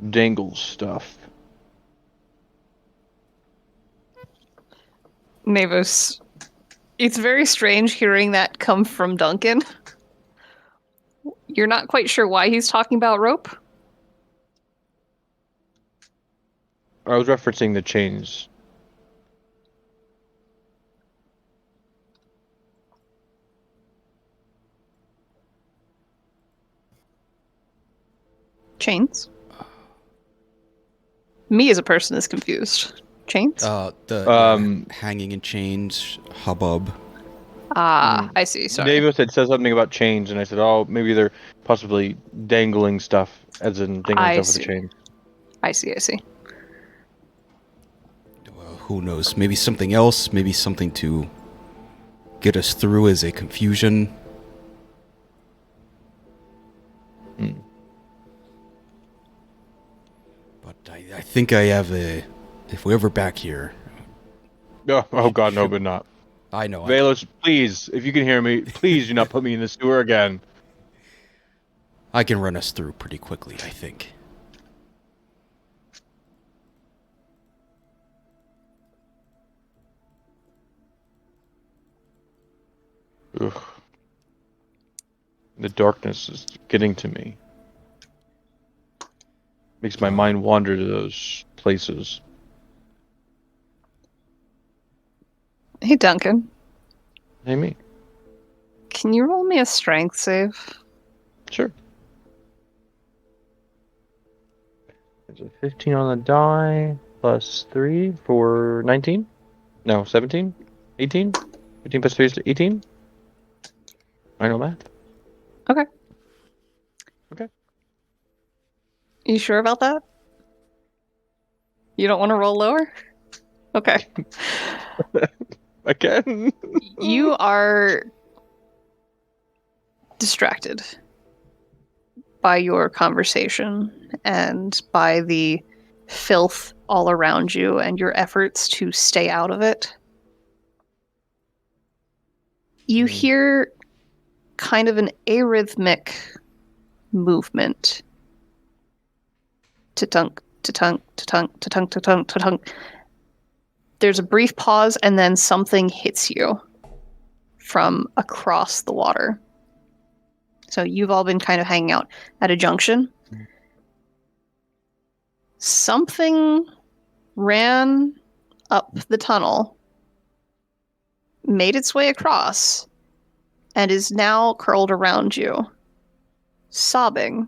dangle stuff. Navos, it's very strange hearing that come from Duncan. You're not quite sure why he's talking about rope? I was referencing the chains. Chains? Me as a person is confused. Chains? The hanging in chains, hubbub. I see. Sorry. Davis had said something about chains, and I said, "Oh, maybe they're possibly dangling stuff, as in dangling I stuff with a see. chain." I see. Who knows? Maybe something else. Maybe something to get us through as a confusion. But I think I have a. If we're ever back here, Oh God, no, but not. I know. Velos, please, if you can hear me, please do not put me in the sewer again. I can run us through pretty quickly, I think. Ugh. The darkness is getting to me. Makes my mind wander to those places. Hey, Duncan. Hey, me. Can you roll me a strength save? Sure. There's a 15 on the die, plus 3 for 19? No, 17? 18? 15 plus 3 is 18? I know math. Okay. Okay. You sure about that? You don't want to roll lower? Okay. Again? You are distracted by your conversation and by the filth all around you and your efforts to stay out of it. You hear kind of an arrhythmic movement. Ta-tunk, ta-tunk, ta-tunk, ta-tunk, ta-tunk, ta-tunk. There's a brief pause, and then something hits you from across the water. So you've all been kind of hanging out at a junction. Something ran up the tunnel, made its way across, and is now curled around you, sobbing.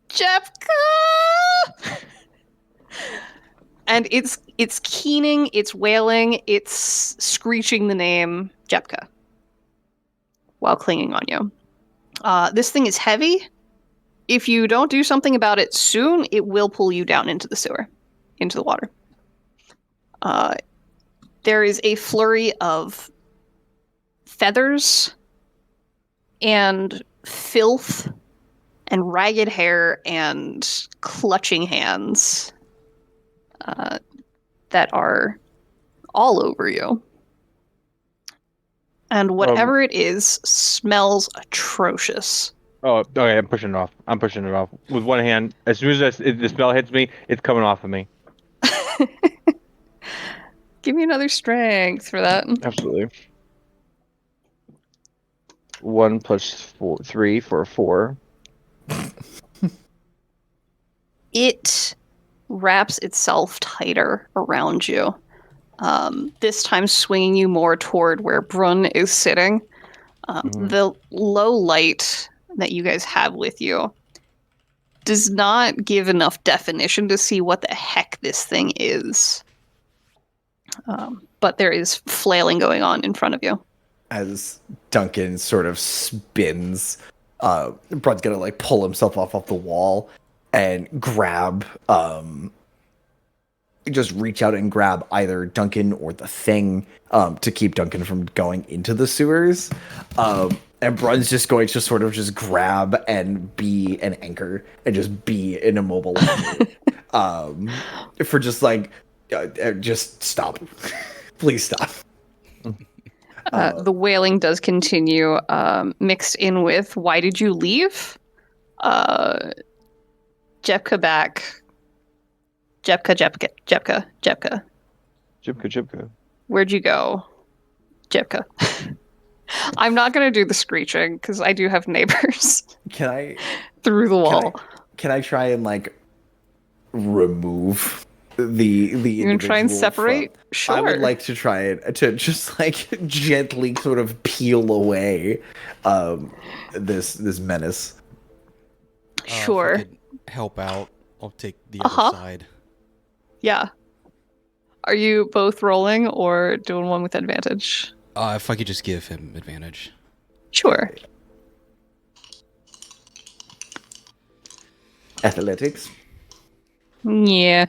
Jepka! And it's keening, it's wailing, it's screeching the name Jepka while clinging on you. This thing is heavy. If you don't do something about it soon, it will pull you down into the sewer, into the water. There is a flurry of feathers and filth and ragged hair and clutching hands that are all over you. And whatever it is smells atrocious. Oh, okay, I'm pushing it off. I'm pushing it off. With one hand, as soon as the smell hits me, it's coming off of me. Give me another strength for that. Absolutely. 1 plus 3 for 4. It wraps itself tighter around you. This time swinging you more toward where Brun is sitting. The low light that you guys have with you does not give enough definition to see what the heck this thing is. But there is flailing going on in front of you. As Duncan sort of spins, Brun's gonna like pull himself off the wall and grab, just reach out and grab either Duncan or the thing, to keep Duncan from going into the sewers. And Brun's just going to sort of just grab and be an anchor and just be an immobile for just like, just stop. Please stop. The wailing does continue, mixed in with, why did you leave? Jepka back. Jepka. Jipka. Where'd you go? Jepka. I'm not going to do the screeching, because I do have neighbors Can I through the wall. can I try and like remove the You can try and individual separate? from- Sure. I would like to try it to just like gently sort of peel away this menace. If I Sure. could help out. I'll take the Uh-huh. other side. Yeah. Are you both rolling or doing one with advantage? If I could just give him advantage. Sure. Athletics. Yeah.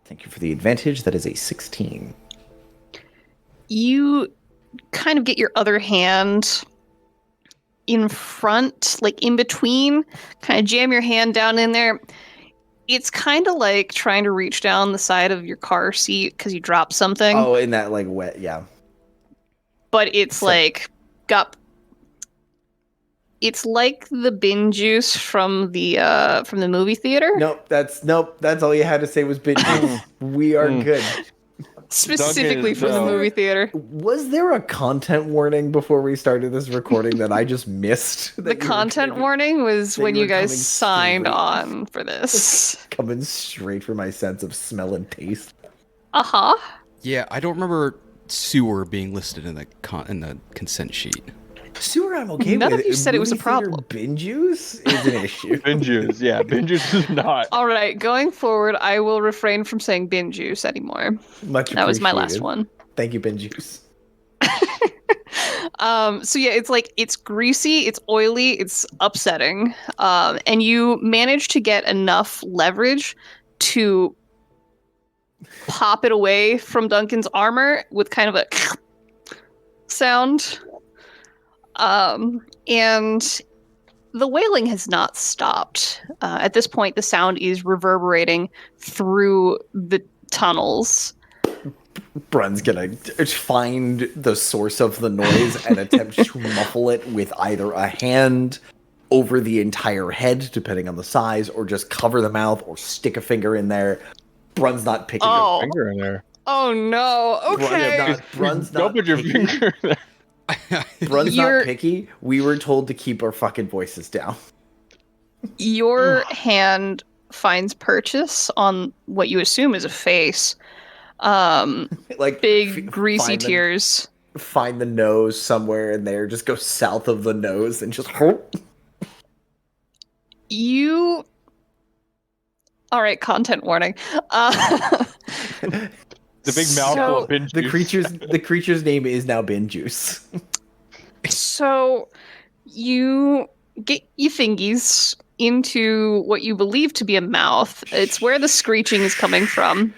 Thank you for the advantage. That is a 16. You kind of get your other hand in front, like in between, kind of jam your hand down in there. It's kind of like trying to reach down the side of your car seat because you dropped something, Oh, in that like wet, yeah. but it's So- like got. It's like the bin juice from the movie theater. Nope, that's all you had to say was bit juice. We are good. Specifically Duncan, from the no. movie theater. Was there a content warning before we started this recording that I just missed? The content warning was that when you you were guys coming signed straight- on for this. Coming straight for my sense of smell and taste. Uh-huh. Yeah, I don't remember sewer being listed in the consent sheet. Sewer, I'm okay None with. of you said it was a Movie theater problem. Bin juice is an issue. Bin juice, yeah, bin juice is not. All right, going forward, I will refrain from saying bin juice anymore. Much That was my last appreciated. one. Thank you, Bin juice. So yeah, it's greasy, it's oily, it's upsetting, and you manage to get enough leverage to pop it away from Duncan's armor with kind of a sound. And the wailing has not stopped. At this point, the sound is reverberating through the tunnels. Brun's gonna find the source of the noise and attempt to muffle it with either a hand over the entire head, depending on the size, or just cover the mouth or stick a finger in there. Brun's not picking Oh. Finger in there. Oh no! Okay. Brun's Don't not put your picky. finger in there. Brun's You're- not picky. We were told to keep our fucking voices down. Your hand finds purchase on what you assume is a face. Like Big greasy find the- tears. Find the nose somewhere in there. Just go south of the nose and just. You. All right, content warning. The big mouthful So- of bin The juice. creature's name is now Bin Juice. So you get your fingies into what you believe to be a mouth. It's where the screeching is coming from.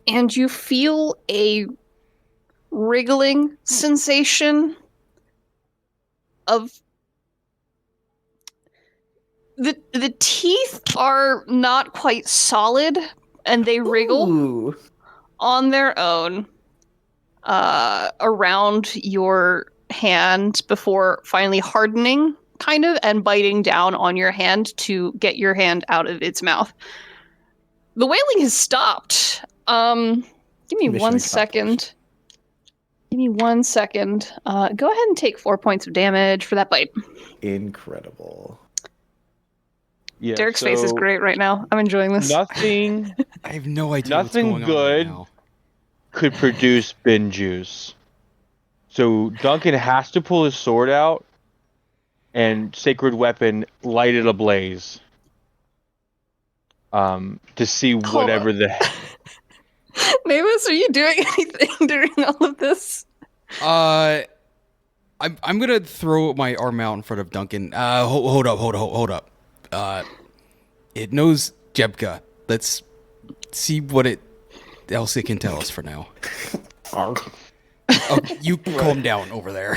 And you feel a wriggling sensation of the teeth are not quite solid and they wriggle Ooh. on their own around your hand before finally hardening kind of and biting down on your hand to get your hand out of its mouth. The wailing has stopped. Give me Mission 1 accomplished. second. Give me 1 second. Go ahead and take 4 points of damage for that bite. Incredible. Yeah, Derek's face is so great right now. I'm enjoying this. Nothing I have no idea Nothing what's going good. on right now. could produce bin juice. So Duncan has to pull his sword out and sacred weapon light it ablaze. To see Hold whatever on. the Mavis, are you doing anything during all of this? I'm gonna throw my arm out in front of Duncan. Hold up. It knows Jebka. Let's see what else it can tell us for now. Oh, you calm down over there.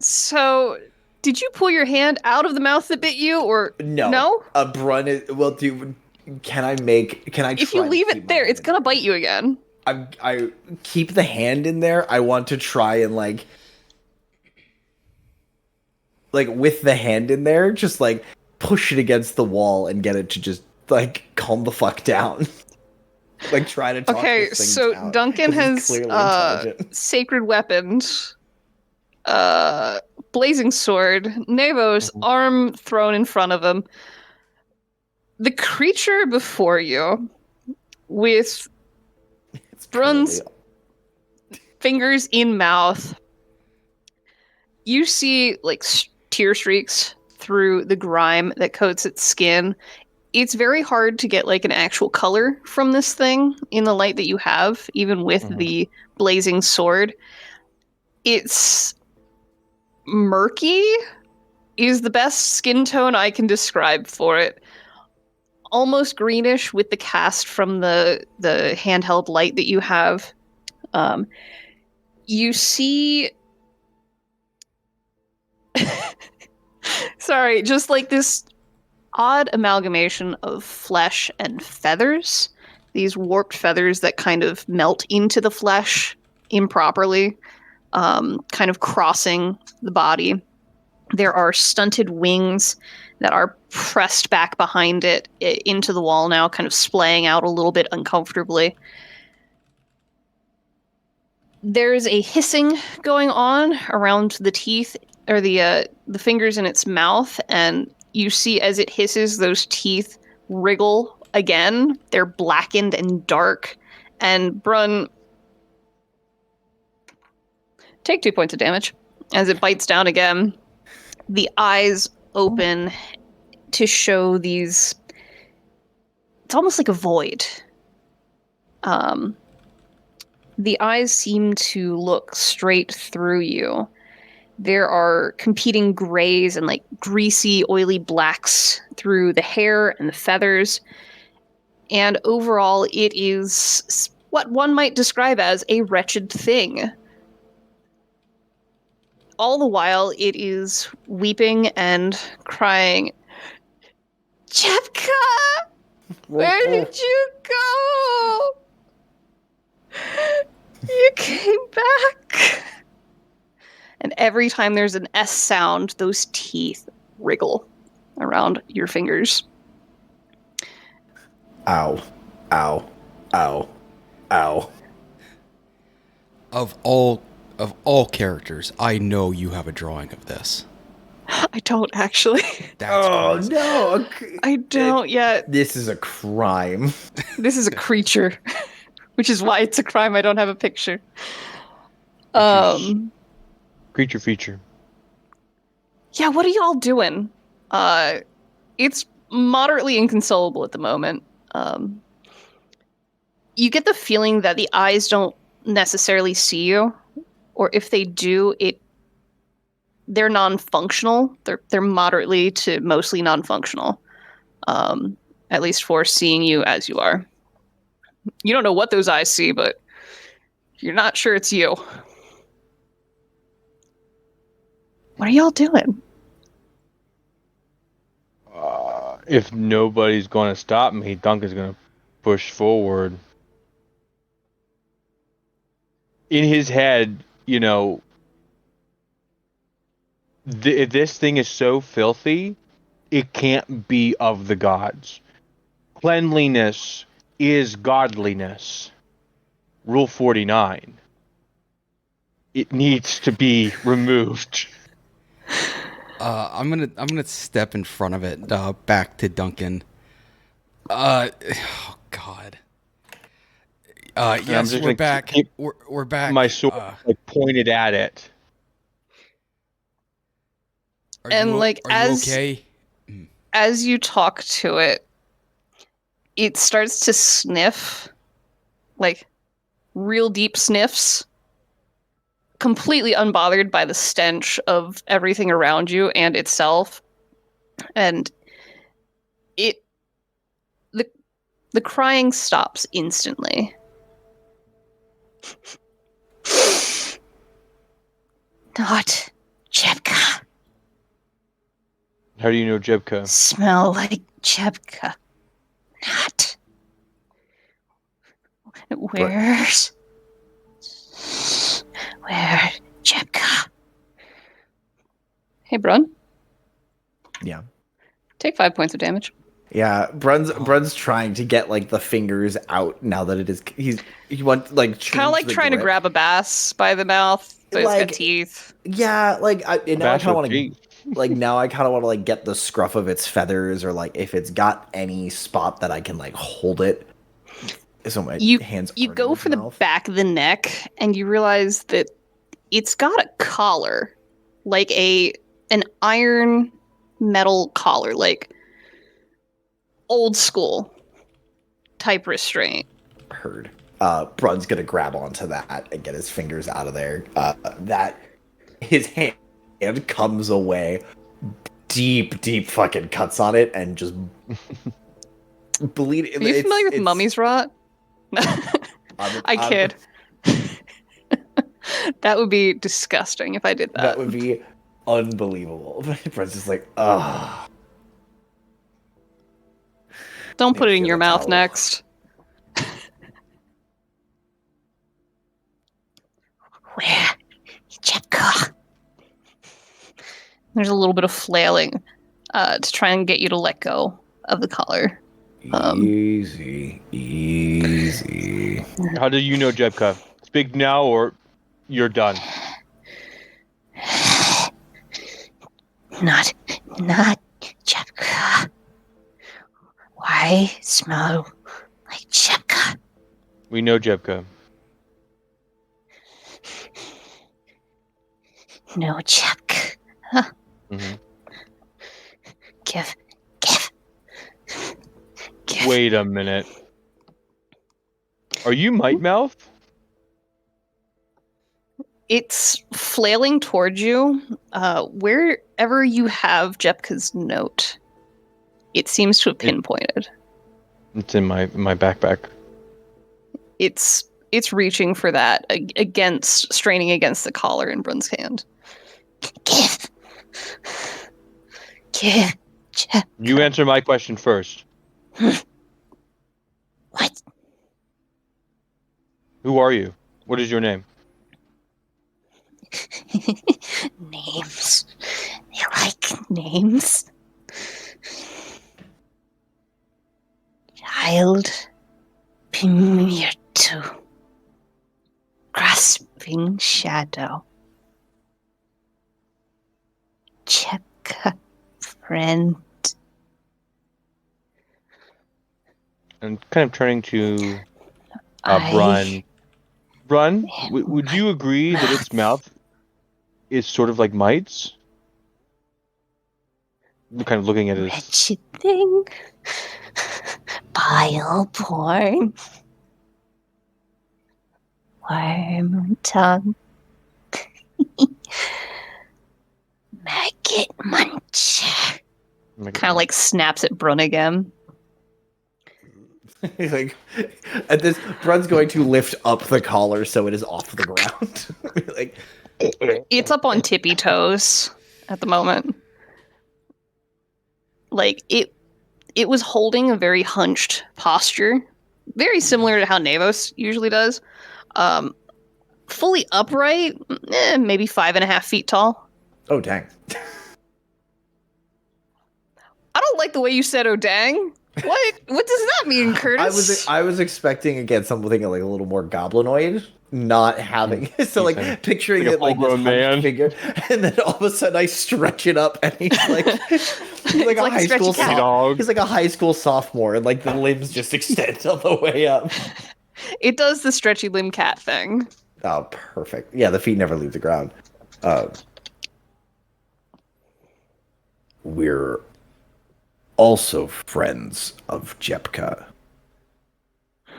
So did you pull your hand out of the mouth that bit you, or No. no? Brun is. Well, can I? If you try to leave keep it my there, hand it's in gonna bite you again. I keep the hand in there. I want to try and like with the hand in there, just like push it against the wall and get it to just like calm the fuck down. Like try to talk Okay, this thing so down, Duncan 'cause he's has clearly intelligent. sacred weapons, blazing sword, Nevo's arm thrown in front of him. The creature before you, with It's Brun's purely- fingers in mouth. You see like tear streaks through the grime that coats its skin. It's very hard to get like an actual color from this thing in the light that you have, even with the blazing sword. It's murky is the best skin tone I can describe for it. Almost greenish with the cast from the handheld light that you have. You see... Sorry, just like this odd amalgamation of flesh and feathers. These warped feathers that kind of melt into the flesh improperly, kind of crossing the body. There are stunted wings that are pressed back behind it into the wall now, kind of splaying out a little bit uncomfortably. There's a hissing going on around the teeth, or the fingers in its mouth, and you see as it hisses, those teeth wriggle again. They're blackened and dark. And Brun, take 2 points of damage as it bites down again. The eyes open to show these... It's almost like a void. The eyes seem to look straight through you. There are competing grays and like greasy, oily blacks through the hair and the feathers. And overall, it is what one might describe as a wretched thing. All the while, it is weeping and crying, Jepka! Where did you go? You came back. And every time there's an S sound, those teeth wriggle around your fingers. Ow. Ow. Ow. Ow. Of all characters, I know you have a drawing of this. I don't actually. That's crazy. No. I don't yet. This is a crime. This is a creature, which is why it's a crime I don't have a picture. Creature feature. Yeah, what are y'all doing? It's moderately inconsolable at the moment. You get the feeling that the eyes don't necessarily see you, or if they do, they're non-functional. They're moderately to mostly non-functional. At least for seeing you as you are. You don't know what those eyes see, but you're not sure it's you. What are y'all doing? If nobody's going to stop me, Duncan's going to push forward. In his head, you know, this thing is so filthy, it can't be of the gods. Cleanliness is godliness. Rule 49. It needs to be removed. I'm gonna step in front of it, back to Duncan. Oh God. Yes, we're back. We're back. My sword pointed at it. And are you as okay? as you talk to it, it starts to sniff, like real deep sniffs, completely unbothered by the stench of everything around you and itself. And the crying stops instantly. Not Jepka. How do you know Jebka? Smell like Jepka. Not. Where's Jepka? Hey, Brun. Yeah. Take 5 points of damage. Yeah, Brun's trying to get like the fingers out now that it is he wants like Kind of like trying to grab a bass by the mouth, but it's got teeth. Yeah, like now I kind of want to Teeth. like now I kind of want to like get the scruff of its feathers, or like if it's got any spot that I can like hold it So my You hands. you aren't go in his for the mouth. back of the neck, and you realize that it's got a collar, like an iron metal collar, like old school type restraint. Heard. Brun's gonna grab onto that and get his fingers out of there. That his hand comes away, deep fucking cuts on it, and just bleed. Are you familiar with mummy's rot? I kid. That would be disgusting if I did that. That would be unbelievable. Brun's just like, ah. Don't put it in Feel your the mouth towel. next. Where? Jepka. There's a little bit of flailing to try and get you to let go of the collar. Easy. How do you know Jebka? Speak now or you're done. Not Jepka. Why smell like Jepka? We know Jebka. No Jepka. hmm Give. Wait a minute. Are you Might Mouth? It's flailing towards you. Wherever you have Jepka's note, it seems to have pinpointed. It's in my backpack. It's reaching for that straining against the collar in Brun's hand. Give. Jepka. You answer my question first. What? Who are you? What is your name? Names. You like names? Child. Pimirtu. Grasping shadow. Chepka. Friend. And kind of turning to I- Brun. Brun, would you agree that its mouth is sort of like Might's? Kind of looking at his. Wretched thing. Bile born. Worm tongue. Maggot muncher. Kind of like snaps at Brun again. He's like, at this, Brun's going to lift up the collar so it is off the ground. Like, It's up on tippy toes at the moment. Like it was holding a very hunched posture, very similar to how Navos usually does. Fully upright, maybe 5.5 feet tall. oh dang. I don't like the way you said "oh dang." What does that mean, Curtis? I was expecting again something like a little more goblinoid, not having so like Okay. picturing Like a it like this full-grown hunched man. figure, and then all of a sudden I stretch it up and he's like he's like a like high stretchy school cat. Dog. he's like a high school sophomore, and like the limbs just extend all the way up. It does the stretchy limb cat thing. Oh, perfect. Yeah, the feet never leave the ground. We're also friends of Jepka.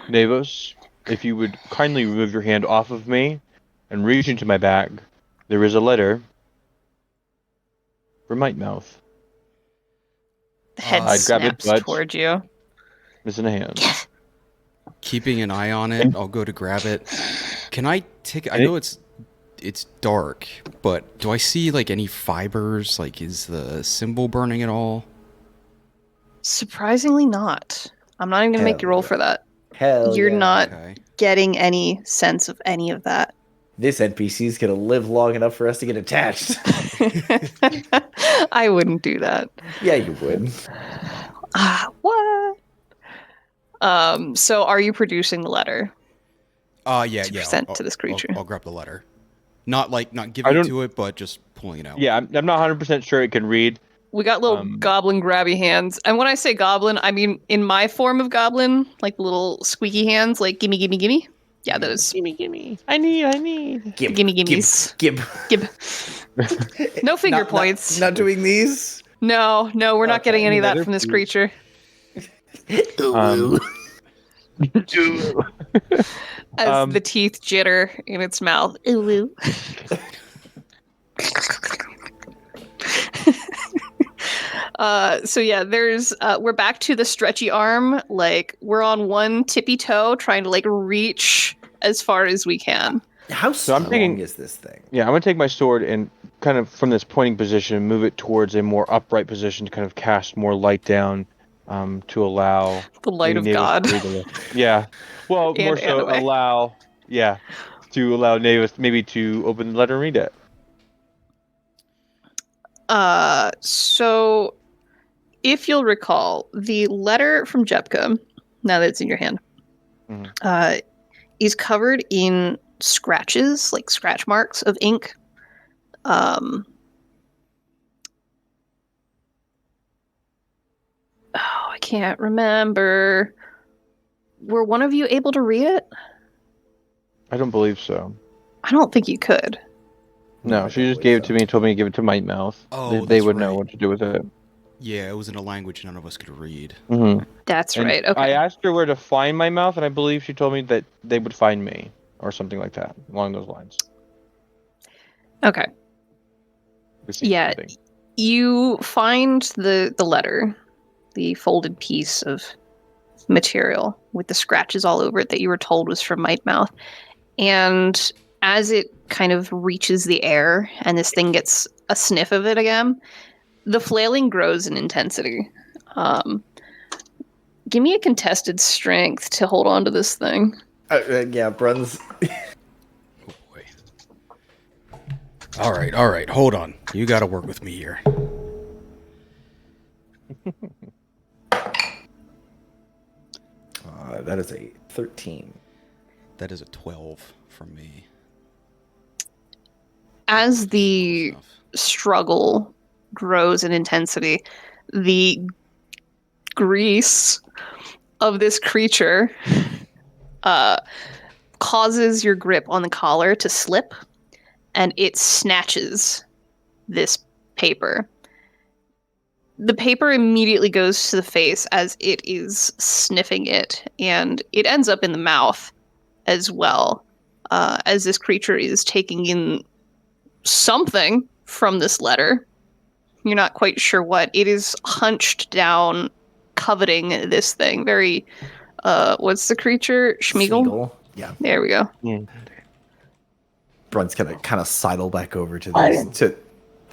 Navos, if you would kindly remove your hand off of me and reach into my bag, there is a letter for Might Mouth. The head I'd grab it, snaps but- toward you. It's in a hand. Keeping an eye on it, I'll go to grab it. Can I take? I know it's dark, but do I see like any fibers? Like, is the symbol burning at all? Surprisingly not. I'm not even gonna make you roll Hell for that. Hell You're yeah. not Okay. getting any sense of any of that. This NPC is gonna live long enough for us to get attached. I wouldn't do that. Yeah, you would. What? So are you producing the letter? Yeah. To present to this creature. I'll grab the letter. Not giving it don't- to it, but just pulling it out. Yeah, I'm not 100% sure it can read. We got little Um, goblin grabby hands. And when I say goblin, I mean in my form of goblin, like little squeaky hands, like gimme, gimme, gimme. Yeah, those. Gimme. I need. Gib, Gimme gimmes. Gib. Gib. No finger Not- points. Not doing these. No, we're not Okay. getting any of that Neither from this please. creature. Um, As the teeth jitter in its mouth. Ooh, ooh. So yeah, there's we're back to the stretchy arm. Like we're on one tippy toe trying to like reach as far as we can. How I'm strong thinking- is this thing? Yeah, I'm gonna take my sword and kind of from this pointing position, move it towards a more upright position to kind of cast more light down, to allow The light maybe of Navis God. to read the- Yeah, well, more And so anime. allow Navis maybe to open the letter and read it. So if you'll recall, the letter from Jepka, now that it's in your hand, Mhm. is covered in scratches, like scratch marks of ink. I can't remember. Were one of you able to read it? I don't believe so. I don't think you could. No, I she don't just believe gave it so. to me and told me to give it to Might Mouth. Oh, they that's would know right. what to do with it. Yeah, it was in a language none of us could read. Mm-hmm. That's And right. Okay. I asked her where to find my mouth, and I believe she told me that they would find me, or something like that, along those lines. Okay. It seems Yeah. fitting. You find the letter, the folded piece of material with the scratches all over it that you were told was from Might Mouth. And as it kind of reaches the air and this thing gets a sniff of it again, the flailing grows in intensity. Give me a contested strength to hold on to this thing. Yeah, Brun's. Oh boy. All right, hold on. You got to work with me here. That is a 13. That is a 12 from me. As the Enough. struggle grows in intensity, the grease of this creature causes your grip on the collar to slip, and it snatches this paper. The paper immediately goes to the face as it is sniffing it, and it ends up in the mouth as well, as this creature is taking in something from this letter. You're not quite sure what. It is hunched down, coveting this thing. Very, what's the creature? Schmeagle? Smeagol. Yeah. There we go. Brun's gonna kind of sidle back over to this, to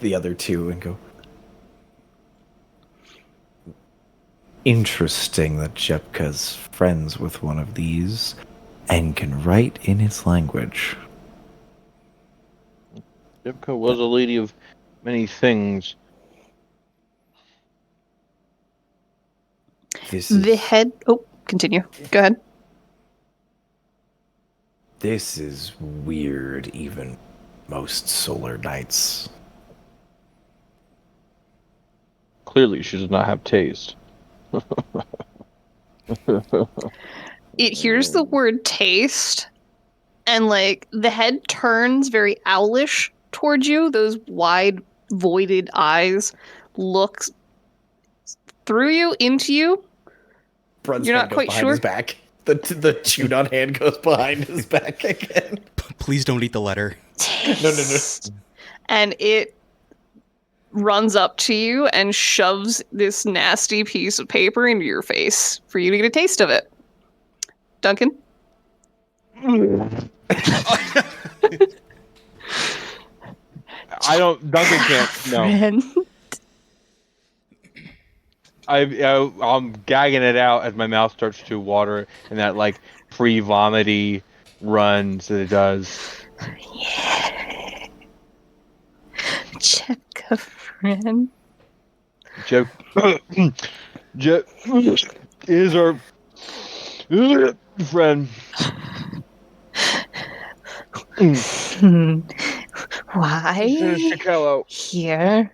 the other two and go. Interesting that Jepka's friends with one of these and can write in its language. Jepka was a lady of many things. This The is, head. Oh, continue. Go ahead. this is weird, even most solar nights. Clearly, she does not have taste. It hears the word taste, and like the head turns very owlish towards you. Those wide, voided eyes look through you, into you. Brun's You're hand not goes quite behind sure? his back. The chewed on hand goes behind his back again. Please don't eat the letter. No. And it runs up to you and shoves this nasty piece of paper into your face for you to get a taste of it. Duncan? Duncan can't. No. Friend. I'm gagging it out as my mouth starts to water and that like pre-vomity runs that it does. Check a friend. Jep is our friend. Why Chicago. here?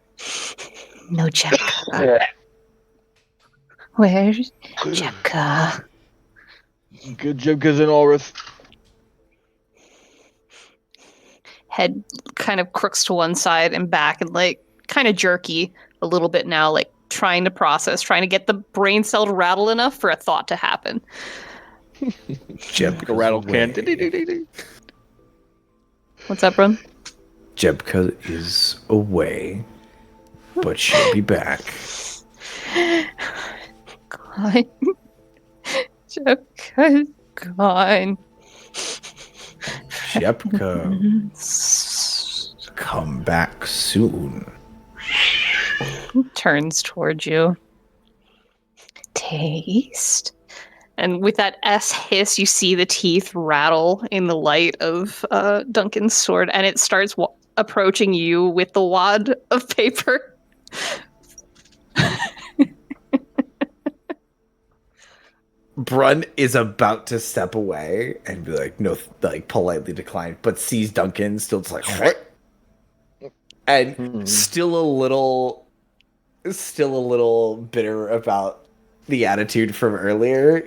No Jepka. Where's Jepka? Good job, cousin Ulrith. Head kind of crooks to one side and back and like kind of jerky a little bit now, like trying to process, trying to get the brain cell to rattle enough for a thought to happen. Jebka's Like a rattle can. away. What's that, Brun? Jebka is away, but she'll be back. Gone. Jepka's gone. Jebka, come back soon. Turns towards you. Taste. And with that S hiss, you see the teeth rattle in the light of Duncan's sword, and it starts approaching you with the wad of paper. Brun is about to step away and be like, no, like politely decline, but sees Duncan still just like, what? And still a little bitter about the attitude from earlier.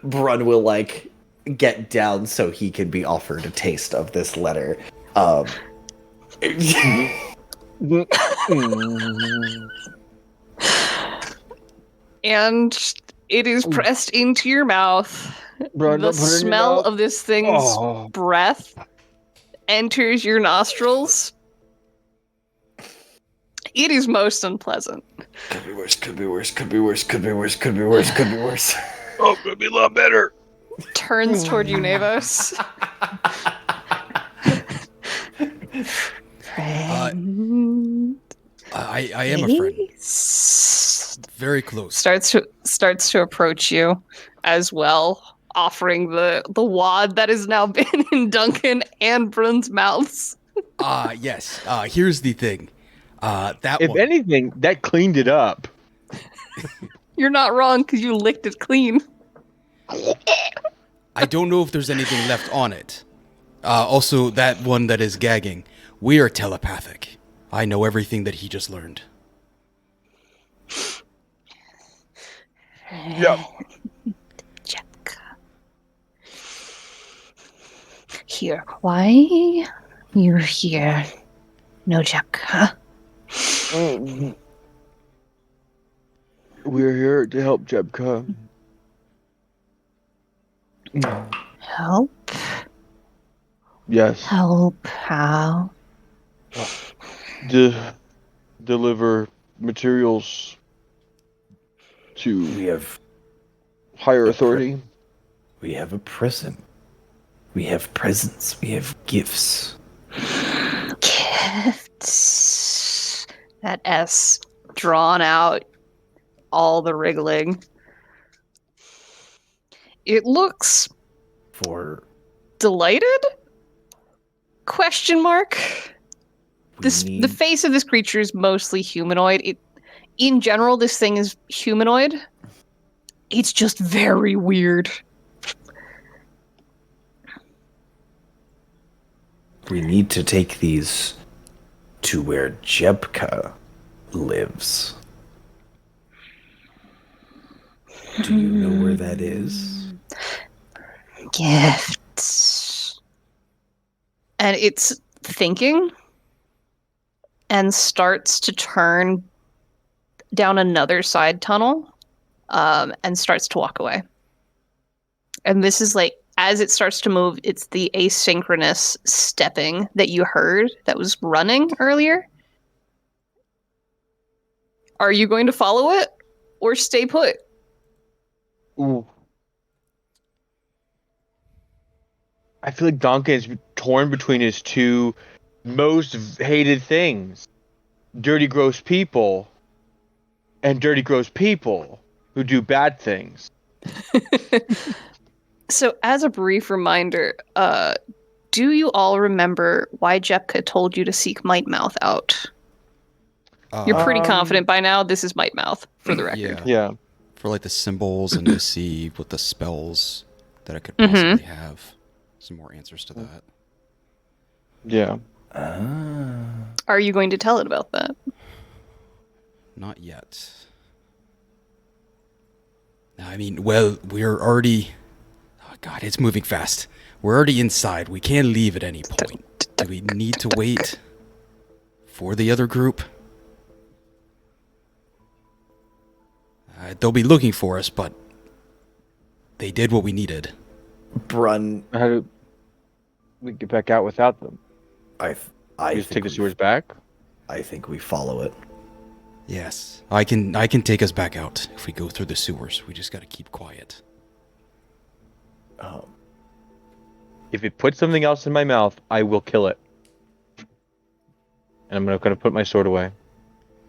Brun will like get down so he can be offered a taste of this letter. And it is pressed into your mouth. Bro, The don't put it in your smell mouth. of this thing's Oh. breath enters your nostrils. It is most unpleasant. Could be worse, could be worse, could be worse, could be worse, could be worse, could be worse. Oh, it's gonna be a lot better. Turns toward you, Navos. Friend. I am a friend. Taste. Very close. Starts to approach you as well, offering the wad that has now been in Duncan and Brun's mouths. Yes. Here's the thing. That If one. anything, that cleaned it up. You're not wrong because you licked it clean. I don't know if there's anything left on it. Also, that one that is gagging. We are telepathic. I know everything that he just learned. Yep. Jepka. Here. Why you're here? No Jepka. We're here to help Jebka. Help. Yes. Help. How? Deliver materials to We have higher authority. We have a present. We have presents. We have gifts. Gifts. That S drawn out, all the wriggling. It looks For delighted? Question mark. we The need, face of this creature is mostly humanoid. In general, this thing is humanoid. It's just very weird. we need to take these to where Jebka lives. Do you know where that is? Gifts. And it's thinking and starts to turn down another side tunnel and starts to walk away. And this is like, as it starts to move, it's the asynchronous stepping that you heard that was running earlier. Are you going to follow it or stay put? Ooh. I feel like Duncan's torn between his two most hated things: dirty, gross people, and dirty, gross people who do bad things. So, as a brief reminder, do you all remember why Jepka told you to seek Might Mouth out? You're pretty confident by now this is Might Mouth, for the record. Yeah. Yeah. For like the symbols and to see what the spells that I could possibly have. Some more answers to that. Yeah. Are you going to tell it about that? Not yet. I mean, well, we're already... Oh, God, it's moving fast. We're already inside. We can't leave at any point. Do we need to wait for the other group? They'll be looking for us, but they did what we needed. Brun, How do we get back out without them? I Just take think the sewers back? I think we follow it. Yes, I can take us back out if we go through the sewers. We just gotta keep quiet. If it puts something else in my mouth, I will kill it. And I'm gonna put my sword away.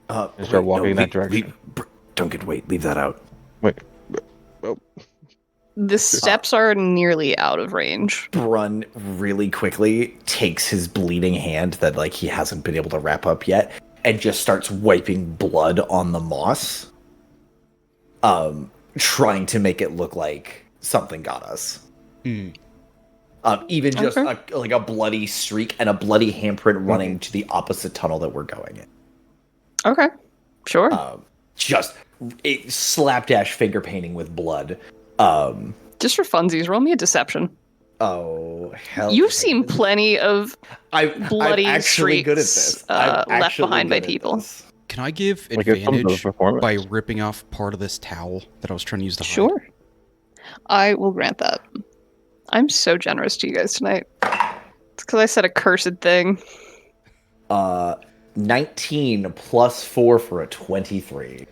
And start walking in that direction. Duncan, wait, leave that out. Wait. Oh. The steps are nearly out of range. Brun really quickly takes his bleeding hand that like he hasn't been able to wrap up yet and just starts wiping blood on the moss. Trying to make it look like something got us. Even just Okay. a bloody streak and a bloody handprint running to the opposite tunnel that we're going in. Okay, sure. Just slapdash finger painting with blood. Just for funsies, roll me a deception. Oh hell! You've seen plenty of bloody I'm actually good at streaks, this. I'm left actually behind by good at people. this. Can I give Like it's some sort of advantage performance. by ripping off part of this towel that I was trying to use to hide? Sure. I will grant that. I'm so generous to you guys tonight. It's because I said a cursed thing. 19 plus 4 for a 23.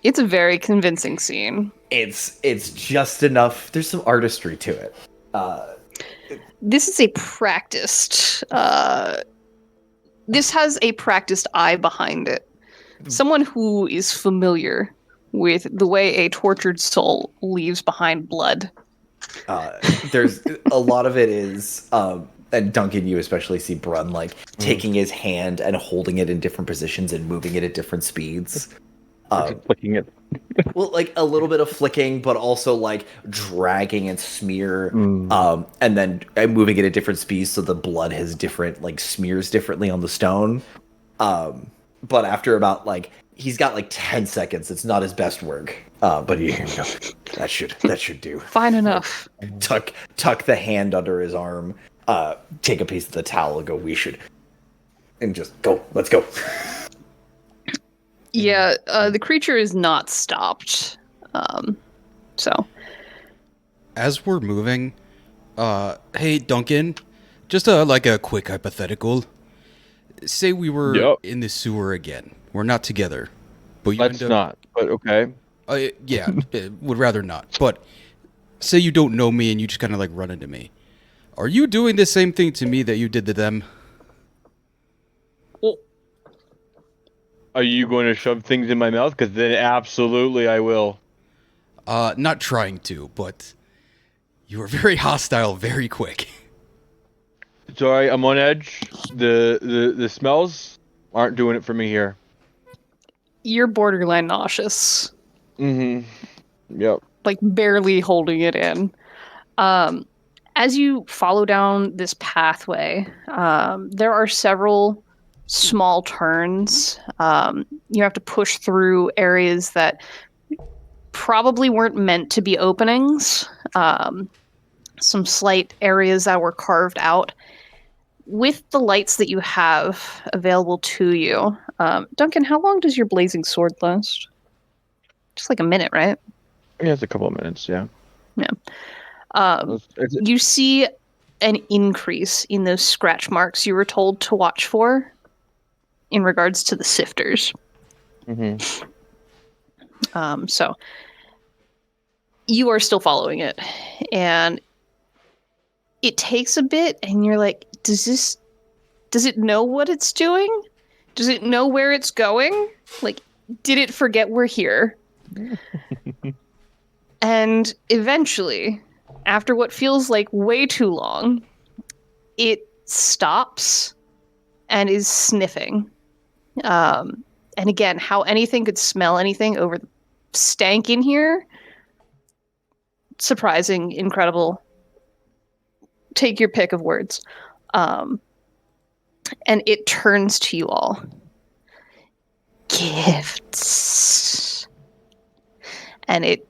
It's a very convincing scene. It's just enough. There's some artistry to it. This is a practiced. This has a practiced eye behind it. Someone who is familiar with the way a tortured soul leaves behind blood. There's a lot of it is, and Duncan, you especially see Brun like taking his hand and holding it in different positions and moving it at different speeds. Flicking it. Well, like a little bit of flicking, but also like dragging and smear, and then moving it at different speeds so the blood has different like smears differently on the stone. But after about like he's got like 10 seconds, it's not his best work. But that should do. Fine enough. Tuck the hand under his arm, take a piece of the towel and go, we should, and just go. Let's go. Yeah, the creature is not stopped. So, As we're moving, hey Duncan, just like a quick hypothetical. Say we were Yep. in the sewer again. We're not together, but you Let's end up, not. But okay. Yeah, would rather not. But say you don't know me and you just kind of like run into me. Are you doing the same thing to me that you did to them? Are you going to shove things in my mouth? Because then absolutely I will. Not trying to, but you were very hostile very quick. Sorry, I'm on edge. The smells aren't doing it for me here. you're borderline nauseous. Mm-hmm. Yep. Like barely holding it in. As you follow down this pathway, there are several small turns. You have to push through areas that probably weren't meant to be openings. Some slight areas that were carved out. With the lights that you have available to you, Duncan, how long does your blazing sword last? Just like a minute, right? Yeah, it's a couple of minutes. Yeah. It's- You see an increase in those scratch marks you were told to watch for in regards to the sifters. mhm. So you are still following it, and it takes a bit, and you're like, does it know what it's doing? Does it know where it's going? Like, did it forget we're here? And eventually, after what feels like way too long, it stops and is sniffing. And again, how anything could smell anything over the stank in here, surprising, incredible. Take your pick of words. And it turns to you all. Gifts. And it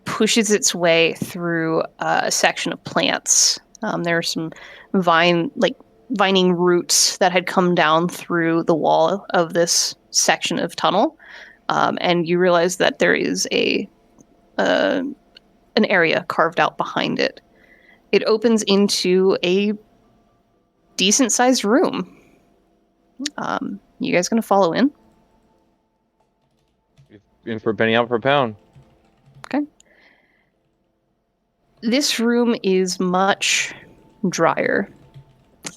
pushes its way through a section of plants. There are some vining roots that had come down through the wall of this section of tunnel, and you realize that there is an area carved out behind it. It opens into a decent-sized room. You guys gonna follow in? In for a penny, out for a pound. Okay. This room is much drier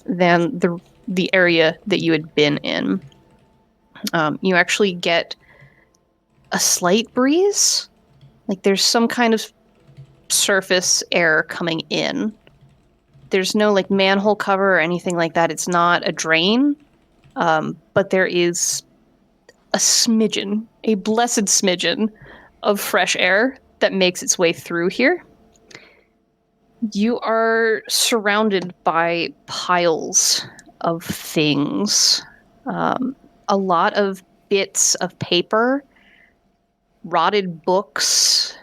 than the area that you had been in. You actually get a slight breeze, like there's some kind of surface air coming in. There's no like manhole cover or anything like that. It's not a drain, but there is a smidgen, a blessed smidgen of fresh air that makes its way through here. You are surrounded by piles of things. A lot of bits of paper, rotted books,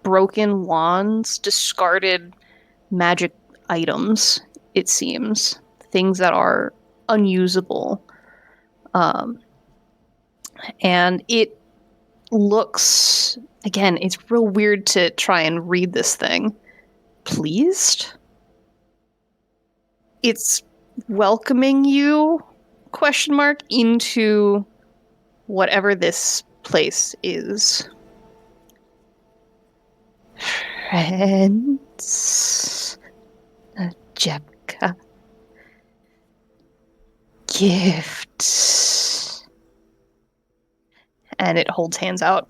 broken wands, discarded magic items, it seems. Things that are unusable. And it looks, again, it's real weird to try and read this thing. Pleased? It's welcoming you, question mark, into whatever this place is. Friends. Jepka. Gifts. And it holds hands out.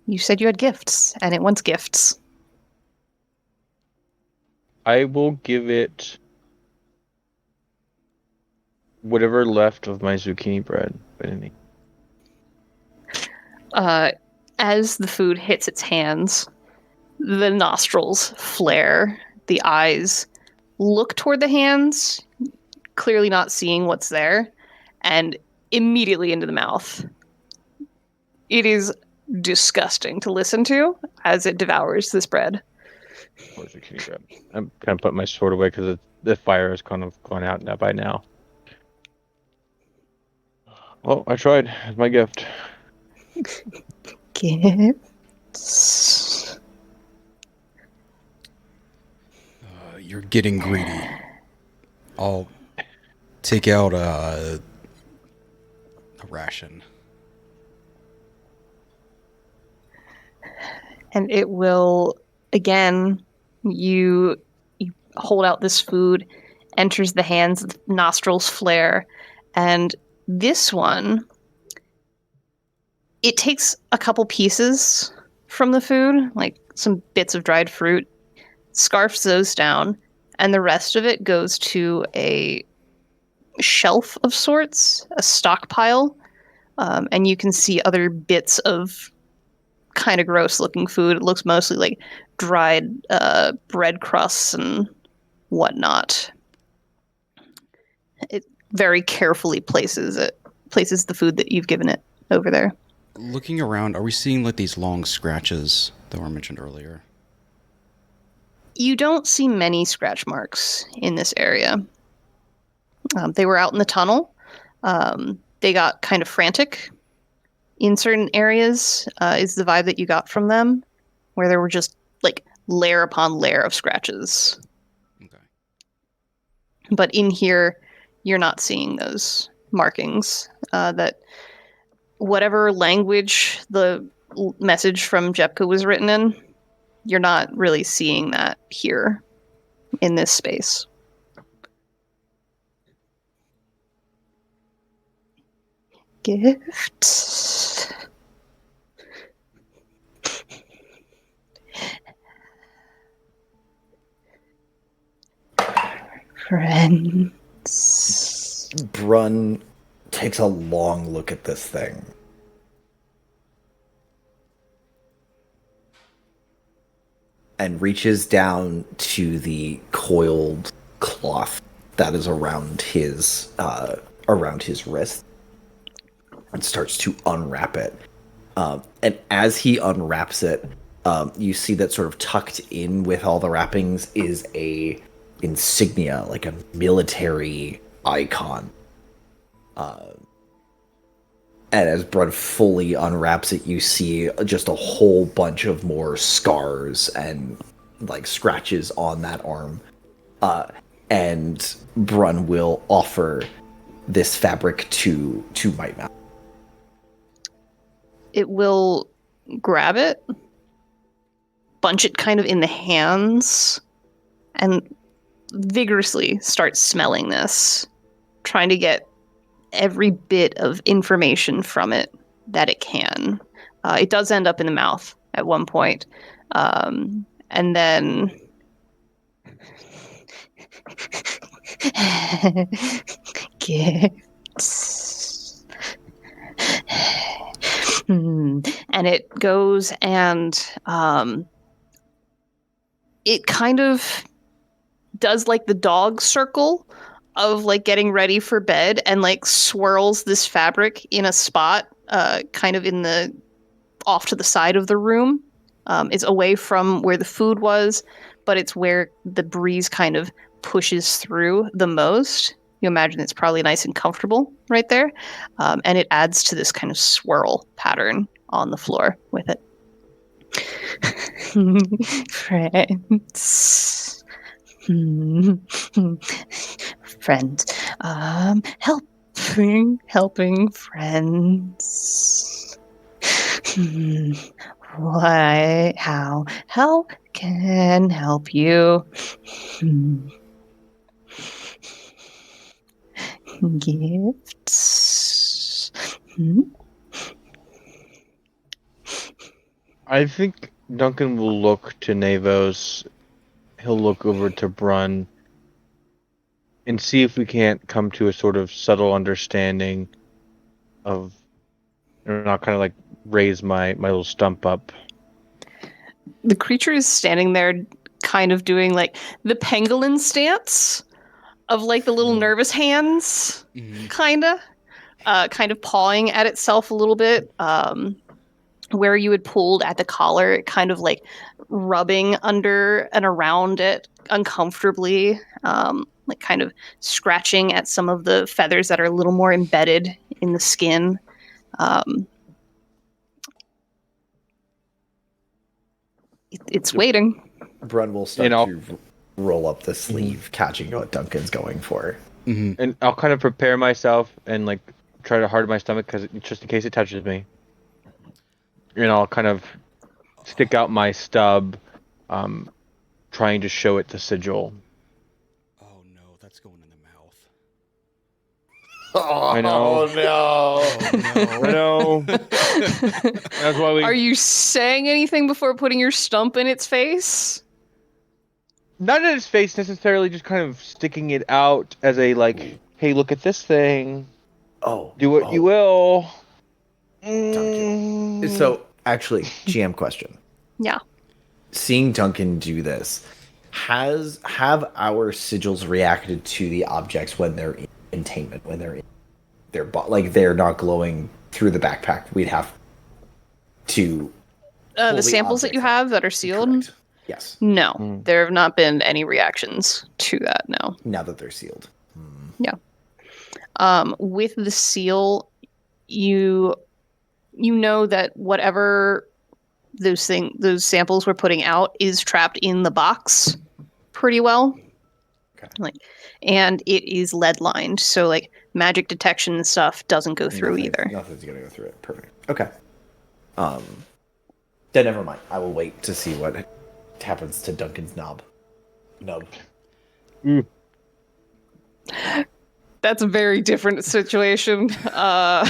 You said you had gifts, and it wants gifts. I will give it whatever left of my zucchini bread. Any. As the food hits its hands, the nostrils flare, the eyes look toward the hands, clearly not seeing what's there, and immediately into the mouth. It is disgusting to listen to as it devours this bread. Or zucchini bread. I'm kind of putting my sword away because the fire has kind of gone out by now. Well, I tried. It's my gift. Gifts. You're getting greedy. I'll take out a ration. And it will, again, you hold out this food, enters the hands, the nostrils flare, and this one, it takes a couple pieces from the food, like some bits of dried fruit, scarfs those down, and the rest of it goes to a shelf of sorts, a stockpile, and you can see other bits of kind of gross looking food. It looks mostly like dried bread crusts and whatnot. It very carefully places the food that you've given it over there. Looking around, are we seeing like these long scratches that were mentioned earlier? You don't see many scratch marks in this area. They were out in the tunnel. They got kind of frantic in certain areas, is the vibe that you got from them, where there were just like layer upon layer of scratches. Okay. But in here, you're not seeing those markings. That whatever language the message from Jepka was written in, you're not really seeing that here in this space. Gifts. Friends. Brun takes a long look at this thing. And reaches down to the coiled cloth that is around his wrist and starts to unwrap it. And as he unwraps it, you see that sort of tucked in with all the wrappings is a insignia, like a military icon. And as Brun fully unwraps it, you see just a whole bunch of more scars and like scratches on that arm. And Brun will offer this fabric to Might Mouse. It will grab it, bunch it kind of in the hands, and vigorously start smelling this, trying to get every bit of information from it that it can. It does end up in the mouth at one point. And then gifts. And it goes and it kind of does like the dog circle of like getting ready for bed and like swirls this fabric in a spot kind of in the off to the side of the room. It's away from where the food was, but it's where the breeze kind of pushes through the most. You imagine it's probably nice and comfortable right there. And it adds to this kind of swirl pattern on the floor with it. Friends. Friends. Helping friends. Why? How can help you? Gifts. I think Duncan will look to Navos. He'll look over to Brun and see if we can't come to a sort of subtle understanding of, and I'll kind of like raise my little stump up. The creature is standing there kind of doing like the pangolin stance of like the little nervous hands, kind of pawing at itself a little bit. Where you had pulled at the collar, kind of like rubbing under and around it uncomfortably, like kind of scratching at some of the feathers that are a little more embedded in the skin. It's waiting. Brun will start to roll up the sleeve, catching what Duncan's going for. And I'll kind of prepare myself and like try to harden my stomach because just in case it touches me. And I'll kind of stick out my stub, trying to show it the sigil. Oh no, that's going in the mouth. I know. No! I know. That's why we. Are you saying anything before putting your stump in its face? Not in its face necessarily, just kind of sticking it out as a like, hey, look at this thing. Oh. Do what you will. Duncan. So, actually, GM question. Yeah. Seeing Duncan do this, have our sigils reacted to the objects when they're in containment, when they're in their like they're not glowing through the backpack? We'd have to The samples that you have that are sealed? Correct. Yes. No, there have not been any reactions to that, no. Now that they're sealed. Yeah. With the seal, you know that whatever those samples we're putting out is trapped in the box pretty well. Okay. And it is lead lined, so like magic detection and stuff doesn't go through either. Nothing's gonna go through it. Perfect. Okay. Then never mind. I will wait to see what happens to Duncan's nub. That's a very different situation. One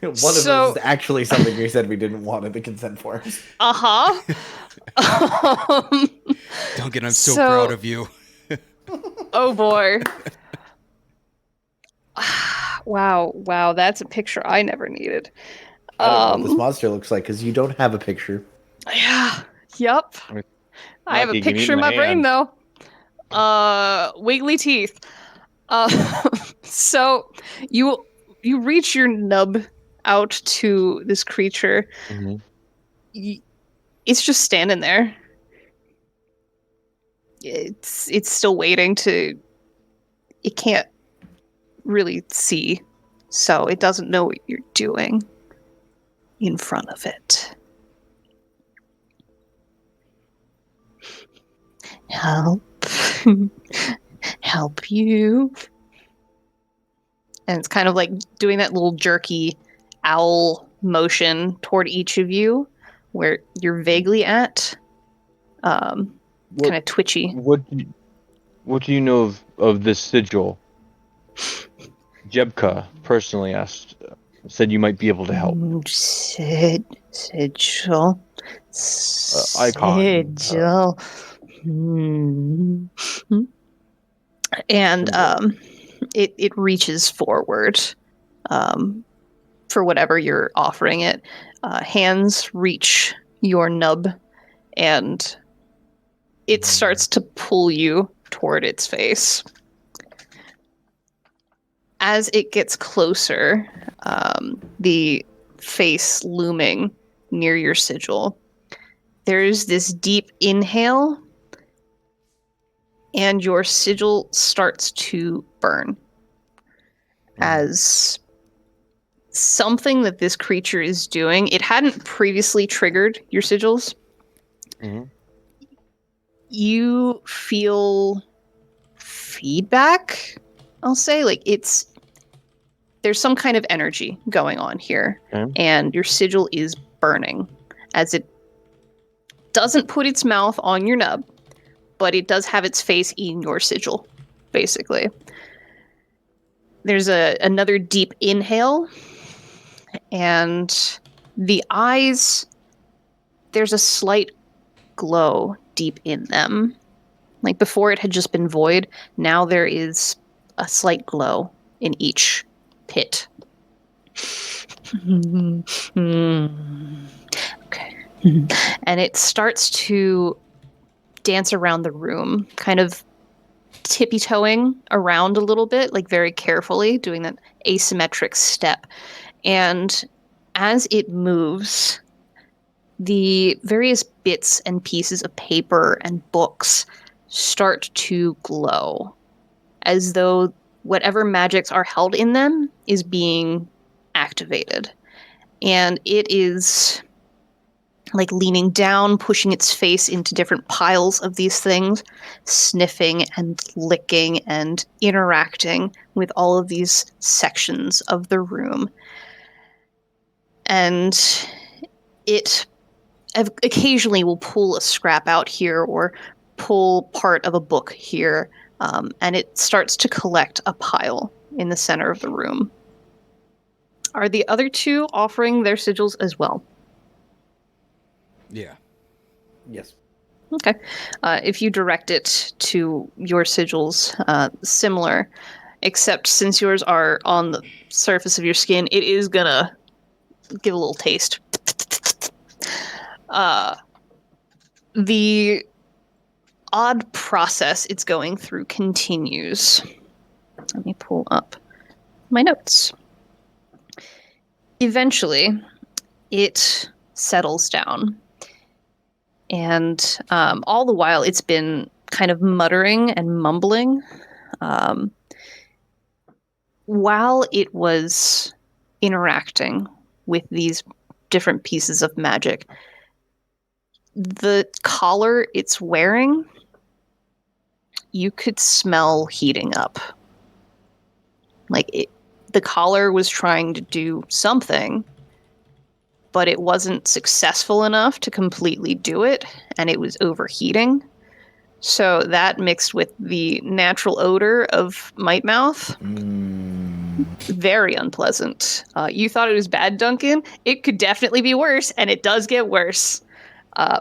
of those is actually something we said we didn't want in the consent forms. Duncan, I'm so proud of you. Oh boy. Wow, that's a picture I never needed. I don't know what this monster looks like because you don't have a picture. Yeah. Yep. I have a Lucky you can eat picture in my my brain hand. though. Wiggly teeth. So you reach your nub out to this creature. Mhm. It's just standing there. It's still waiting to. It can't really see, so it doesn't know what you're doing in front of it. Help. Help you. And it's kind of like doing that little jerky owl motion toward each of you where you're vaguely at. Kind of twitchy. What do you know of this sigil? Jebka personally said you might be able to help. Sigil. Icon. Sigil. And Symbol. it reaches forward for whatever you're offering it. Hands reach your nub, and it starts to pull you toward its face. As it gets closer, the face looming near your sigil, there's this deep inhale, and your sigil starts to burn as something that this creature is doing. It hadn't previously triggered your sigils. Mhm. You feel feedback, I'll say. Like there's some kind of energy going on here, Okay. and your sigil is burning as it doesn't put its mouth on your nub, but it does have its face in your sigil, basically. There's another deep inhale, and the eyes, there's a slight glow deep in them. Like before it had just been void, now there is a slight glow in each pit. Okay. And it starts to dance around the room, kind of tippy-toeing around a little bit, like very carefully, doing that asymmetric step. And as it moves, the various bits and pieces of paper and books start to glow, as though whatever magics are held in them is being activated. And it is like leaning down, pushing its face into different piles of these things, sniffing and licking and interacting with all of these sections of the room. And it occasionally will pull a scrap out here or pull part of a book here, and it starts to collect a pile in the center of the room. Are the other two offering their sigils as well? Yeah. Yes. Okay. If you direct it to your sigils, similar, except since yours are on the surface of your skin, it is gonna give a little taste. The odd process it's going through continues. Let me pull up my notes. Eventually, it settles down. And all the while, it's been kind of muttering and mumbling. While it was interacting with these different pieces of magic, the collar it's wearing, you could smell heating up. Like the collar was trying to do something, but it wasn't successful enough to completely do it, and it was overheating. So that mixed with the natural odor of Might Mouth, very unpleasant. You thought it was bad, Duncan. It could definitely be worse, and it does get worse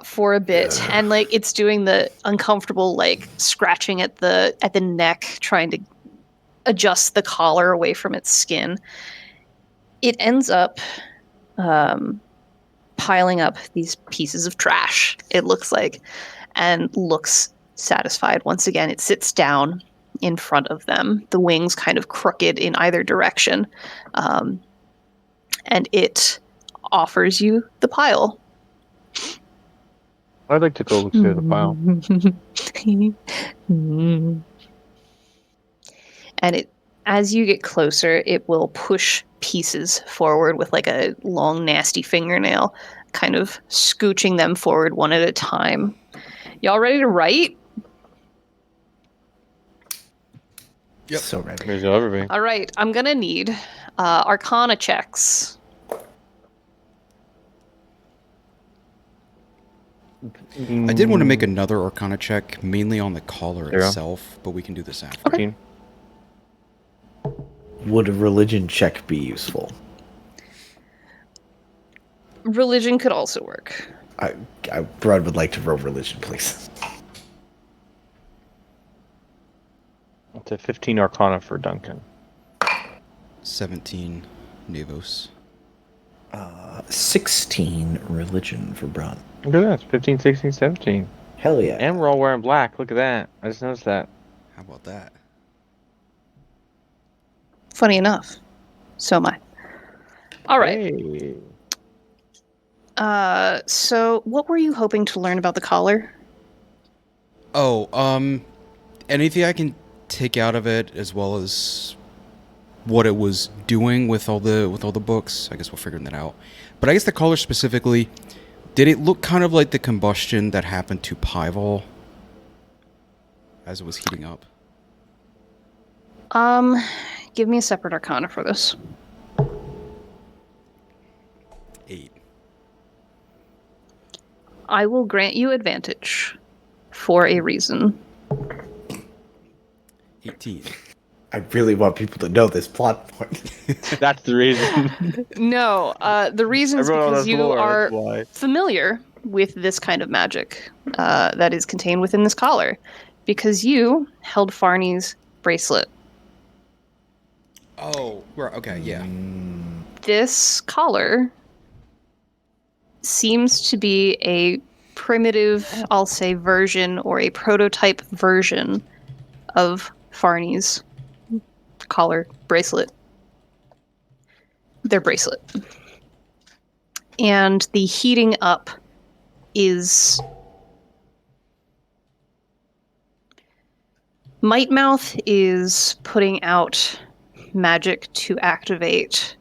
for a bit. And like it's doing the uncomfortable like scratching at the neck, trying to adjust the collar away from its skin. It ends up piling up these pieces of trash, it looks like, and looks satisfied. Once again, it sits down in front of them, the wings kind of crooked in either direction. And it offers you the pile. I'd like to go look through the pile. And it, as you get closer, it will push pieces forward with like a long, nasty fingernail, kind of scooching them forward one at a time. Y'all ready to write? Yep. So ready. Here's everything. All right, I'm gonna need Arcana checks. I did want to make another Arcana check, mainly on the collar Zero. itself, but we can do this after. 15. Would a religion check be useful? Religion could also work. Brad would like to roll religion, please. It's a 15 Arcana for Duncan. 17 Nevos. 16 religion for Bron. Look at that. It's 15, 16, 17. Hell yeah. And we're all wearing black. Look at that. I just noticed that. How about that? Funny enough. So am I. All right. Hey. So what were you hoping to learn about the collar? Oh, anything I can take out of it, as well as what it was doing with all the books. I guess we'll figure that out. But I guess the collar specifically, did it look kind of like the combustion that happened to Pival as it was heating up? Give me a separate Arcana for this. 8. I will grant you advantage for a reason. 18. I really want people to know this plot point. That's the reason. No, the reason is I wrote on because the you floor, are that's why. familiar with this kind of magic that is contained within this collar, because you held Farney's bracelet. Oh, right, okay, yeah. This collar seems to be a primitive, I'll say, version or a prototype version of Farney's collar bracelet. Their bracelet. And the heating up is... Mightmouth is putting out magic to activate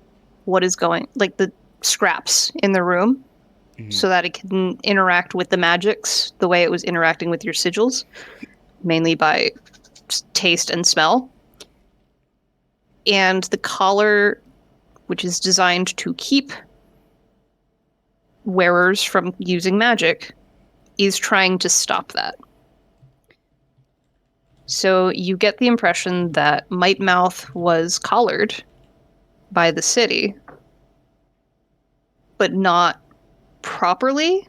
what is going, like the scraps in the room, so that it can interact with the magics the way it was interacting with your sigils, mainly by taste and smell. And the collar, which is designed to keep wearers from using magic, is trying to stop that. So you get the impression that Mightmouth was collared by the city, but not properly.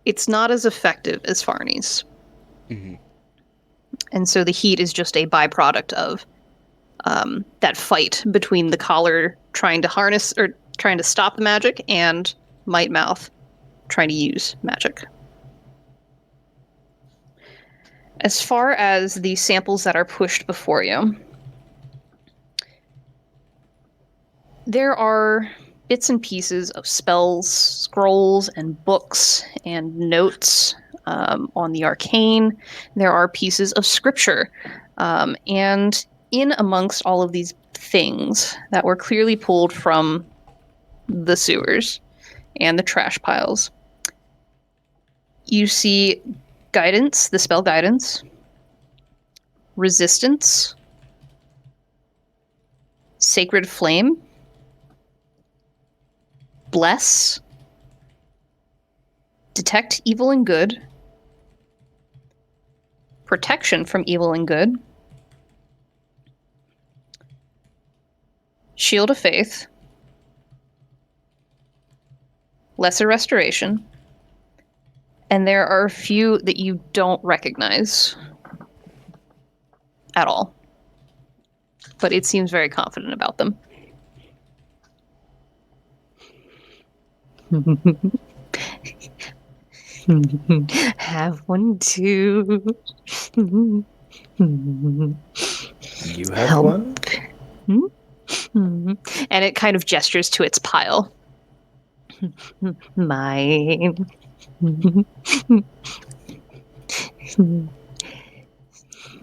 It's not as effective as Farney's. Mhm. And so the heat is just a byproduct of that fight between the collar trying to harness or trying to stop the magic and Mightmouth trying to use magic. As far as the samples that are pushed before you, there are bits and pieces of spells, scrolls, and books and notes on the arcane. There are pieces of scripture. And in amongst all of these things that were clearly pulled from the sewers and the trash piles, you see guidance, the spell guidance, resistance, sacred flame, bless, detect evil and good, protection from evil and good, shield of faith, lesser restoration, and there are a few that you don't recognize at all. But it seems very confident about them. Have one too. You have Help. one? And it kind of gestures to its pile. Mine.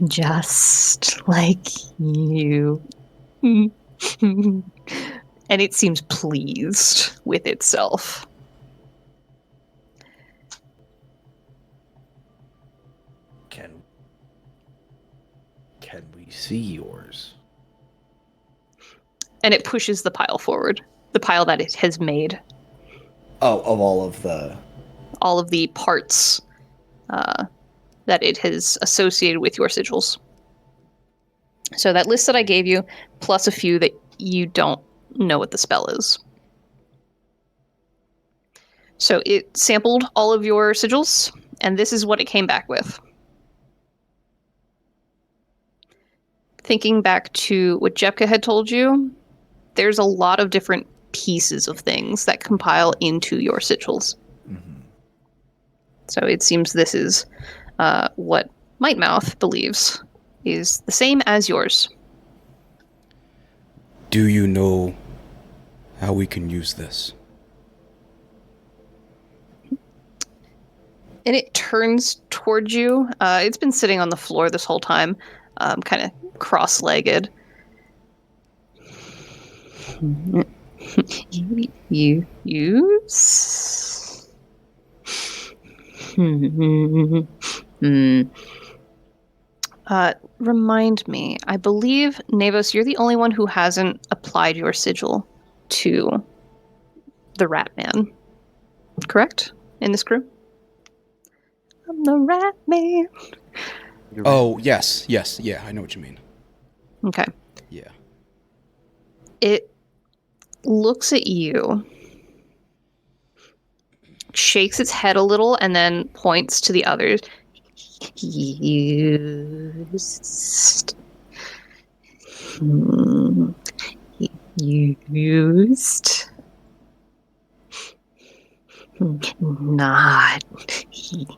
Just like you. And it seems pleased with itself. Can we see yours? And it pushes the pile forward. The pile that it has made. Oh, of all of the... All of the parts that it has associated with your sigils. So that list that I gave you, plus a few that you don't know what the spell is. So it sampled all of your sigils, and this is what it came back with. Thinking back to what Jepka had told you, there's a lot of different pieces of things that compile into your sigils. So it seems this is what Mightmouth believes is the same as yours. Do you know how we can use this? And it turns towards you. It's been sitting on the floor this whole time, kind of cross-legged. You use? Remind me, I believe, Navos, you're the only one who hasn't applied your sigil to the Rat Man. Correct? In this crew? I'm the Rat Man. Oh, yes, yeah, I know what you mean. Okay. Yeah. It looks at you, shakes its head a little, and then points to the others. Used. Used. Not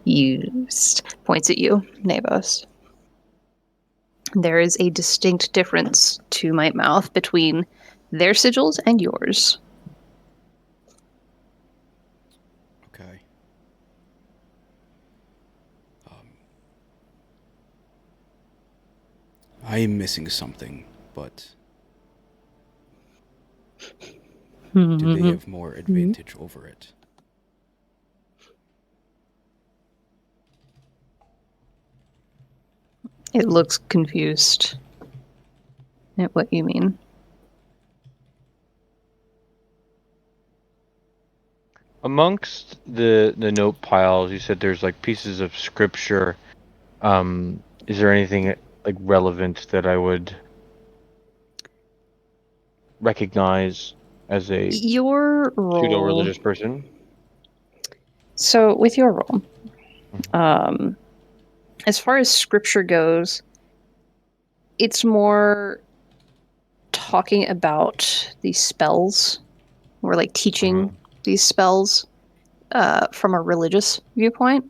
used. Points at you, Navos. There is a distinct difference to Mightmouth between their sigils and yours. Okay. I am missing something, but do they have more advantage over it? It looks confused at what you mean. Amongst the note piles, you said there's like pieces of scripture. Is there anything like relevant that I would recognize as a Your role. pseudo-religious person? So, with your role, as far as scripture goes, it's more talking about these spells, or like teaching these spells from a religious viewpoint.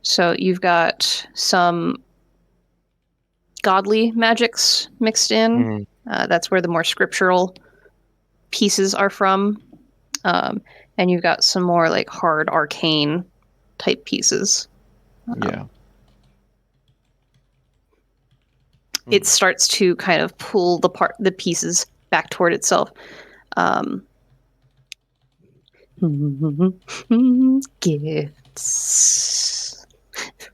So you've got some godly magics mixed in. That's where the more scriptural pieces are from. And you've got some more like hard arcane type pieces. Yeah. It starts to kind of pull the pieces back toward itself. Gifts.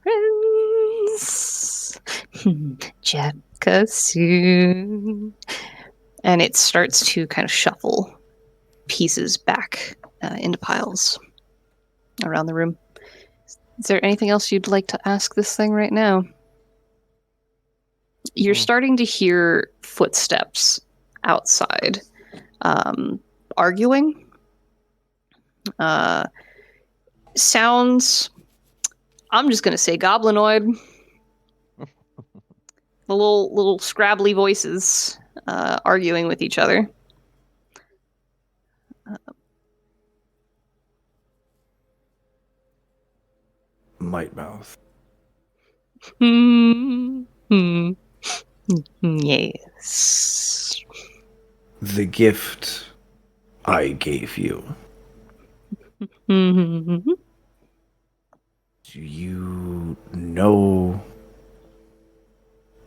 Friends. Jepka soon. And it starts to kind of shuffle pieces back into piles around the room. Is there anything else you'd like to ask this thing right now? You're starting to hear footsteps outside, arguing. Sounds, I'm just going to say goblinoid. The little scrabbly voices arguing with each other. Might Mouth. Hmm. Hmm. Yes. The gift I gave you. Hmm. Do you know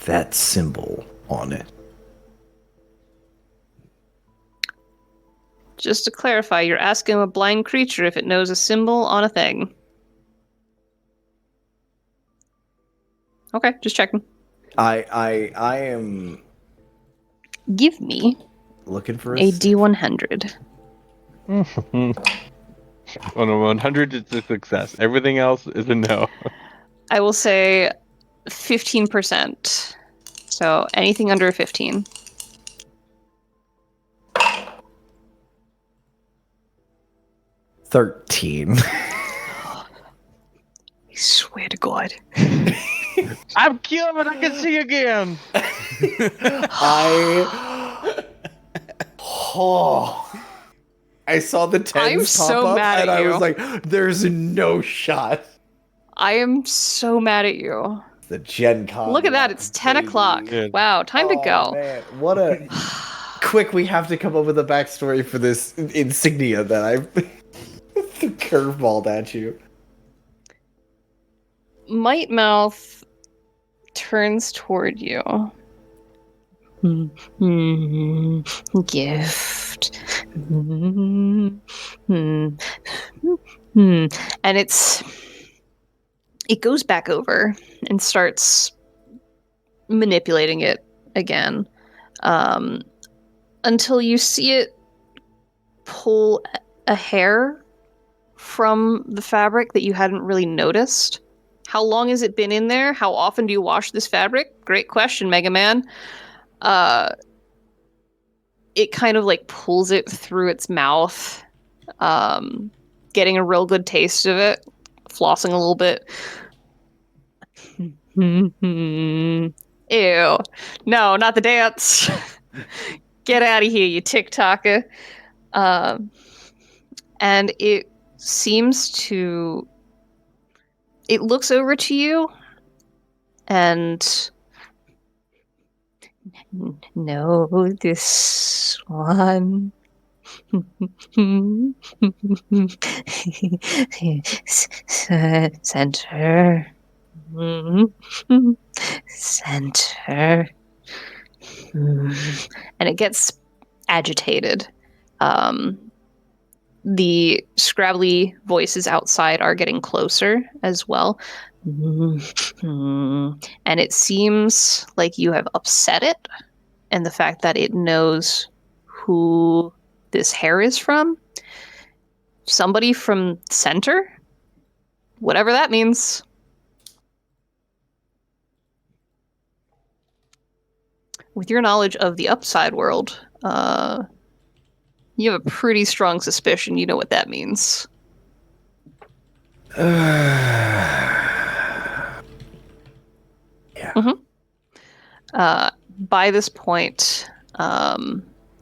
that symbol on it? Just to clarify, you're asking a blind creature if it knows a symbol on a thing. Okay, just checking. I am Give me looking for a D100. On a 100, it's a success. Everything else is a no. I will say 15%. So anything under a 15. $13. I swear to God. I'm cured. I can see again. I saw the tens I'm pop so up mad and at I was you. like, there's no shot. I am so mad at you. The Gen Con. Look at that, luck, it's 10 baby. o'clock. Good. Wow, time to go. Man, what a quick! We have to come up with a backstory for this insignia that I curveballed at you. Might Mouth turns toward you. Gift. And it goes back over and starts manipulating it again, until you see it pull a hair from the fabric that you hadn't really noticed. How long has it been in there? How often do you wash this fabric? Great question, Mega Man. It kind of like pulls it through its mouth, getting a real good taste of it, flossing a little bit. Ew. No, not the dance. Get out of here, you TikToker. And it seems to... It looks over to you, and... No, this one. Center. Center. and it gets agitated. The scrabbly voices outside are getting closer as well. And it seems like you have upset it, and the fact that it knows who this hair is from. Somebody from center? Whatever that means. With your knowledge of the upside world, you have a pretty strong suspicion you know what that means. Yeah. By this point,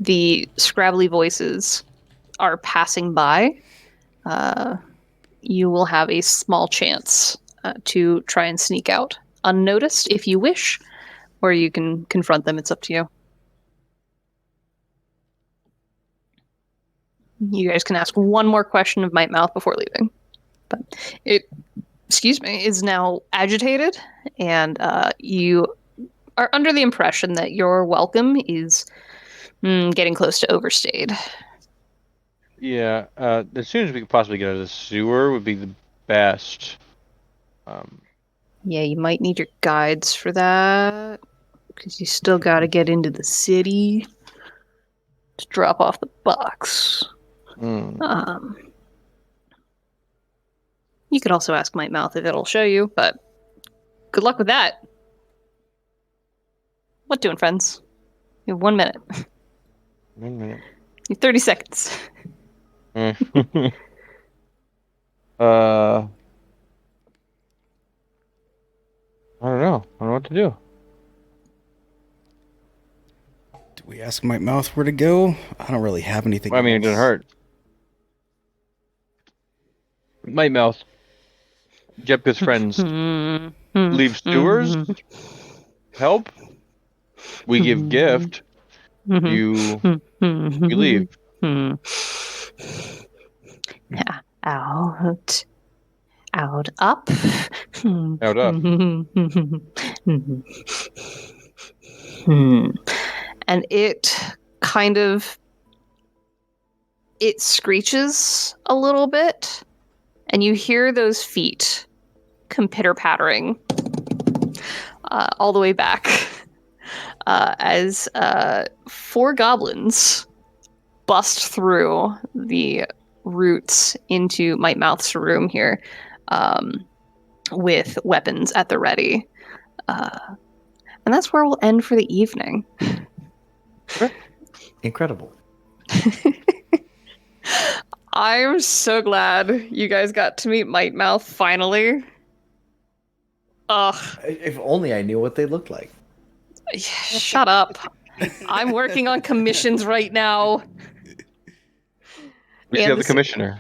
the scrabbly voices are passing by. You will have a small chance to try and sneak out unnoticed if you wish, or you can confront them. It's up to you. You guys can ask one more question of Might Mouth before leaving. But it, is now agitated, and you are under the impression that your welcome is getting close to overstayed. Yeah, as soon as we could possibly get out of the sewer would be the best. Yeah, you might need your guides for that, because you still got to get into the city to drop off the box. You could also ask Might Mouth if it'll show you, but good luck with that. What doing, friends? You have 1 minute. 1 minute. You have 30 seconds. I don't know. I don't know what to do. Do we ask Might Mouth where to go? I don't really have anything. I mean, it else. doesn't hurt. Might Mouth. Jepka's friends Mhm. leave sewers. Help. We give gift. Mhm. You Mhm. leave. Mhm. Out. Out. Up. Out up. And it kind of it screeches a little bit, and you hear those feet come pitter pattering all the way back as 4 goblins bust through the roots into Might Mouth's room here with weapons at the ready. And that's where we'll end for the evening. Incredible. I'm so glad you guys got to meet Might Mouth finally. Ugh, If only I knew what they looked like. shut up. I'm working on commissions right now. We And have the this- commissioner.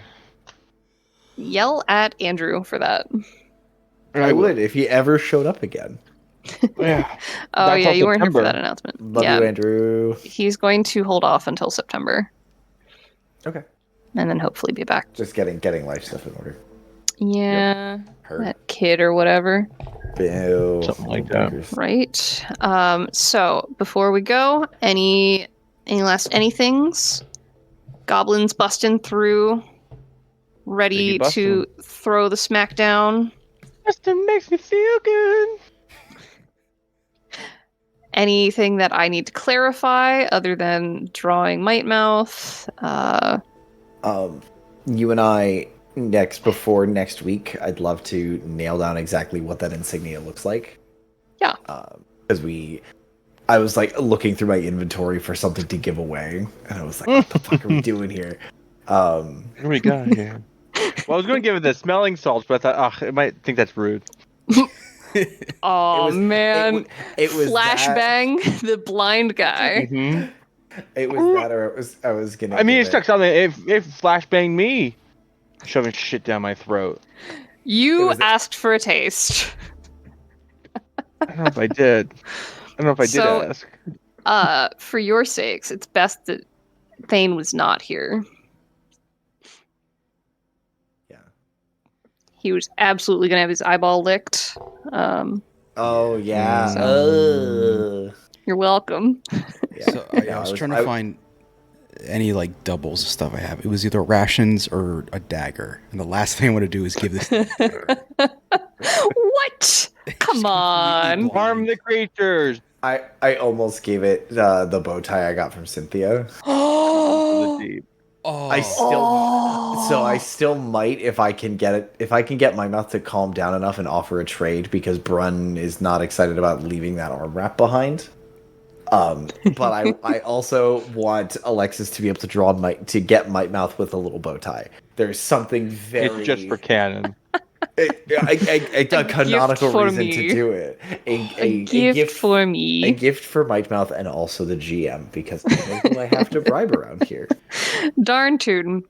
Yell at Andrew for that. I would if he ever showed up again. Yeah. Oh That's yeah, all you weren't here for September. that announcement. Love yeah, you, Andrew. he's going to hold off until September, Okay. and then hopefully be back. Just getting life stuff in order. Yeah, Heard. that kid or whatever, Bill. Something like that. right? So before we go, any last anythings? Goblins busting through, ready Biggie bustin'. to throw the smack down. Justin makes me feel good. Anything that I need to clarify other than drawing Might Mouth? You and I before next week, I'd love to nail down exactly what that insignia looks like. Yeah. Because I was like looking through my inventory for something to give away, and I was like, "What the fuck are we doing here?" What do we got here? Well, I was going to give it the smelling salts, but I thought, it might think that's rude. Oh was- man, it was flashbang the blind guy. Mhm. It was that, or I was gonna. I mean, give it stuck something. It flashbanged me, shoving shit down my throat. You was- asked for a taste. I don't know if I did. I don't know if I did So- ask. For your sakes, it's best that Thane was not here. Yeah. He was absolutely gonna have his eyeball licked. Oh yeah. You're welcome. Yeah. So I Yeah, was trying to find any like doubles of stuff I have. It was either rations or a dagger, and the last thing I want to do is give this. What? Come on. Harm the creatures. I almost gave it the bow tie I got from Cynthia. Oh. Oh, I still so I still might if I can get it if I can get my mouth to calm down enough and offer a trade because Brun is not excited about leaving that arm wrap behind. But I also want Alexis to be able to get Might Mouth with a little bow tie. There's something very It's just for canon. a canonical for reason me. to do it. A gift for A me. gift for Might Mouth and also the GM because I know who I have to bribe around here. Darn tootin'.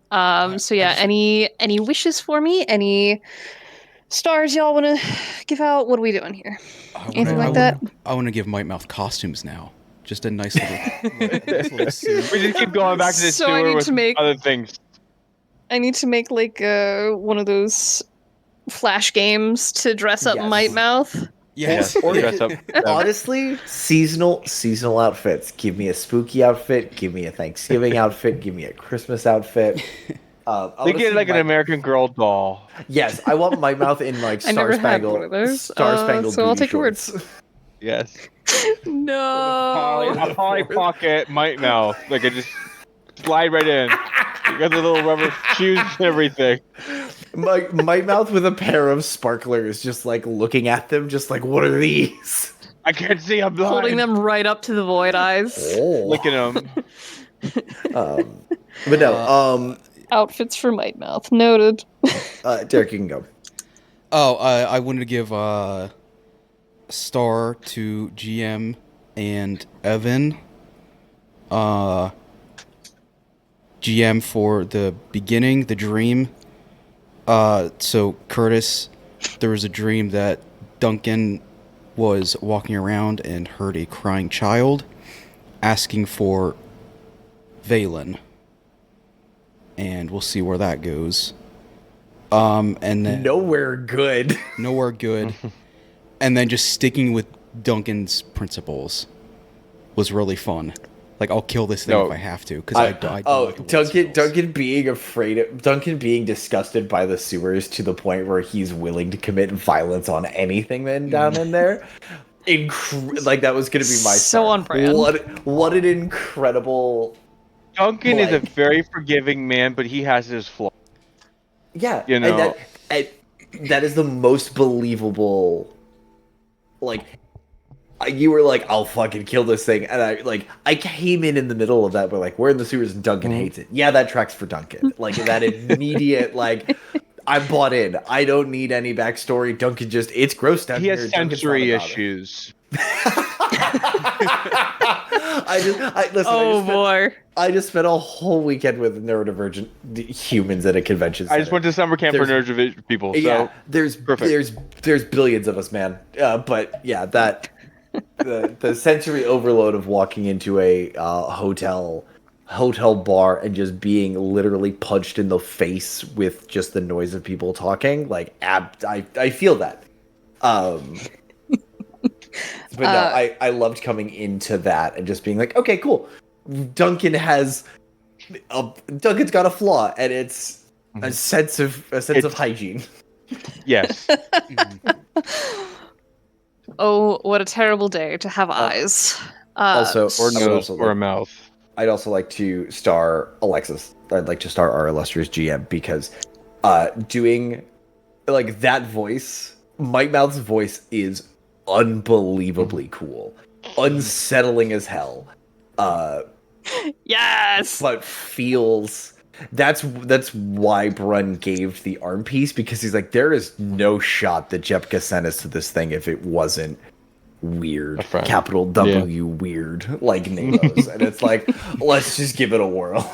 So yeah, any wishes for me? Any stars y'all want to give out? What are we doing here? Anything like that? I want to give Might Mouth costumes now. Just a nice little suit. We just keep going back to the So I sewer need with to make- other things. I need to make like one of those flash games to dress up Yes. Might Mouth. Yes. Or Dress up. honestly, seasonal outfits. Give me a spooky outfit. Give me a Thanksgiving outfit. Give me a Christmas outfit. I They wanna get see like an my- American Girl doll. Yes, I want my mouth in like I never star had spangled one of those, star spangled so I'll booty take your word. shorts. Yes. No. A Polly Pocket Might Mouth. Like it just slide right in. You got the little rubber shoes and everything. My mouth with a pair of sparklers, just like looking at them, just like what are these? I can't see. I'm blind. Holding them right up to the void eyes. Oh. Licking them. But no, Outfits for Might Mouth. Noted. Derek, you can go. Oh, I wanted to give a star to GM and Evan. GM for the beginning, the dream. So Curtis there was a dream that Duncan was walking around and heard a crying child asking for Valen. And we'll see where that goes. And then Nowhere good. nowhere good. And then just sticking with Duncan's principles was really fun. Like, I'll kill this thing No. if I have to, because I don't Oh, like the word skills. Duncan being disgusted by the sewers to the point where he's willing to commit violence on anything then down in there. Like that was gonna be my So start. on brand. What an incredible Duncan is a Like- very forgiving man, but he has his flaws. yeah. You know. and that is the most believable. Like you were like, I'll fucking kill this thing, and I came in the middle of that, but like we're in the sewers and Duncan hates it. Yeah, that tracks for Duncan. Like that immediate like. I'm bought in. I don't need any backstory. Duncan it's gross down He here. has Duncan's sensory not about it. issues. Boy. I just spent a whole weekend with neurodivergent humans at a convention center. I just went to summer camp for There's- neurodivergent people. So Yeah, there's perfect. there's billions of us, man. But yeah, that the sensory overload of walking into a hotel bar and just being literally punched in the face with just the noise of people talking, like I feel that. But no, I loved coming into that and just being like, okay, cool. Duncan's got a flaw, and it's a sense of hygiene. yes, Oh, what a terrible day to have eyes. Also, or I would nose also or a like- mouth. I'd also like to star Alexis. I'd like to star our illustrious GM because doing like that voice, Mike Mouth's voice is unbelievably cool, unsettling as hell, Yes. but feels. That's why Brun gave the arm piece, because he's like, there is no shot that Jepka sent us to this thing if it wasn't weird, A friend. capital W weird, like Namos. And it's like, let's just give it a whirl.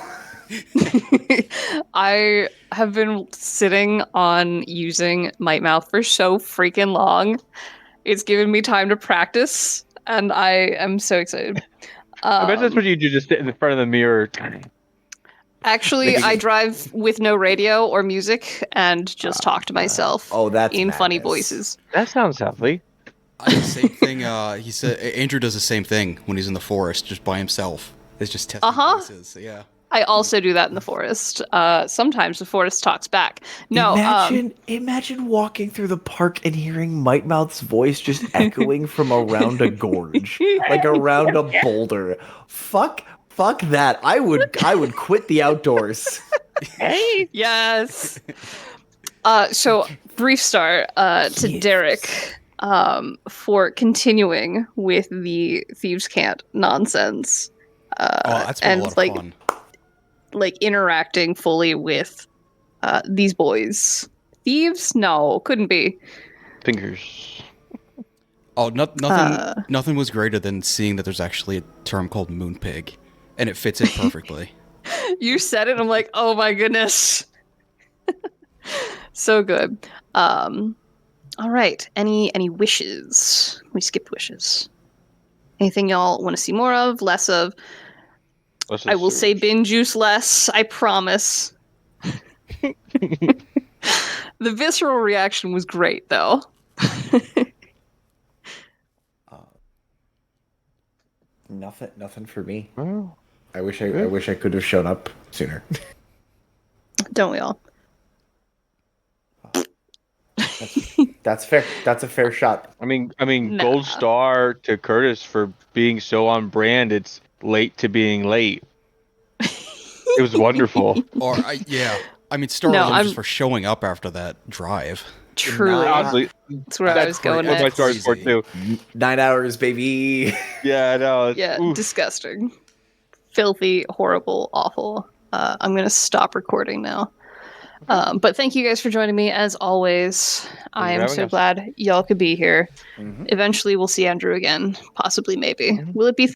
I have been sitting on using Might Mouth for so freaking long. It's given me time to practice, and I am so excited. I bet that's what you do, just sit in the front of the mirror. Actually, I drive with no radio or music and just talk to myself Oh, that's in funny madness. voices. That sounds lovely. I did the same thing. He said Andrew does the same thing when he's in the forest, just by himself. It's just testing Uh-huh. voices. Yeah. I also do that in the forest. Sometimes the forest talks back. No, Imagine walking through the park and hearing Might Mouth's voice just echoing from around a gorge, like around a boulder. Fuck that. I would quit the outdoors. yes. So brief start to Yes. Derek for continuing with the Thieves' Cant nonsense. Oh, that's been and a lot of like fun. like interacting fully with these boys. Thieves? No, couldn't be. Fingers. Oh, nothing was greater than seeing that there's actually a term called moonpig, and it fits it perfectly. You said it, I'm like, oh my goodness. So good. All right. Any wishes? We skipped wishes. Anything y'all want to see more of, less of? I will say bin juice less, I promise. The visceral reaction was great though. Nothing for me. Oh, I wish I could have shown up sooner. Don't we all? That's fair. That's a fair shot. I mean, Nah. gold star to Curtis for being so on brand. It's late to being late. It was wonderful. Yeah. I mean, Star No, Wars I'm- just for showing up after that drive. Truly. Honestly, That's where I that's was going what my next. star is for too. 9 hours, baby. Yeah, I know. It's, Yeah, oof. disgusting. Filthy, horrible, awful. I'm going to stop recording now. But thank you guys for joining me as always. I for am having so us. glad y'all could be here. Mhm. Eventually, we'll see Andrew again. Possibly, maybe. Will it be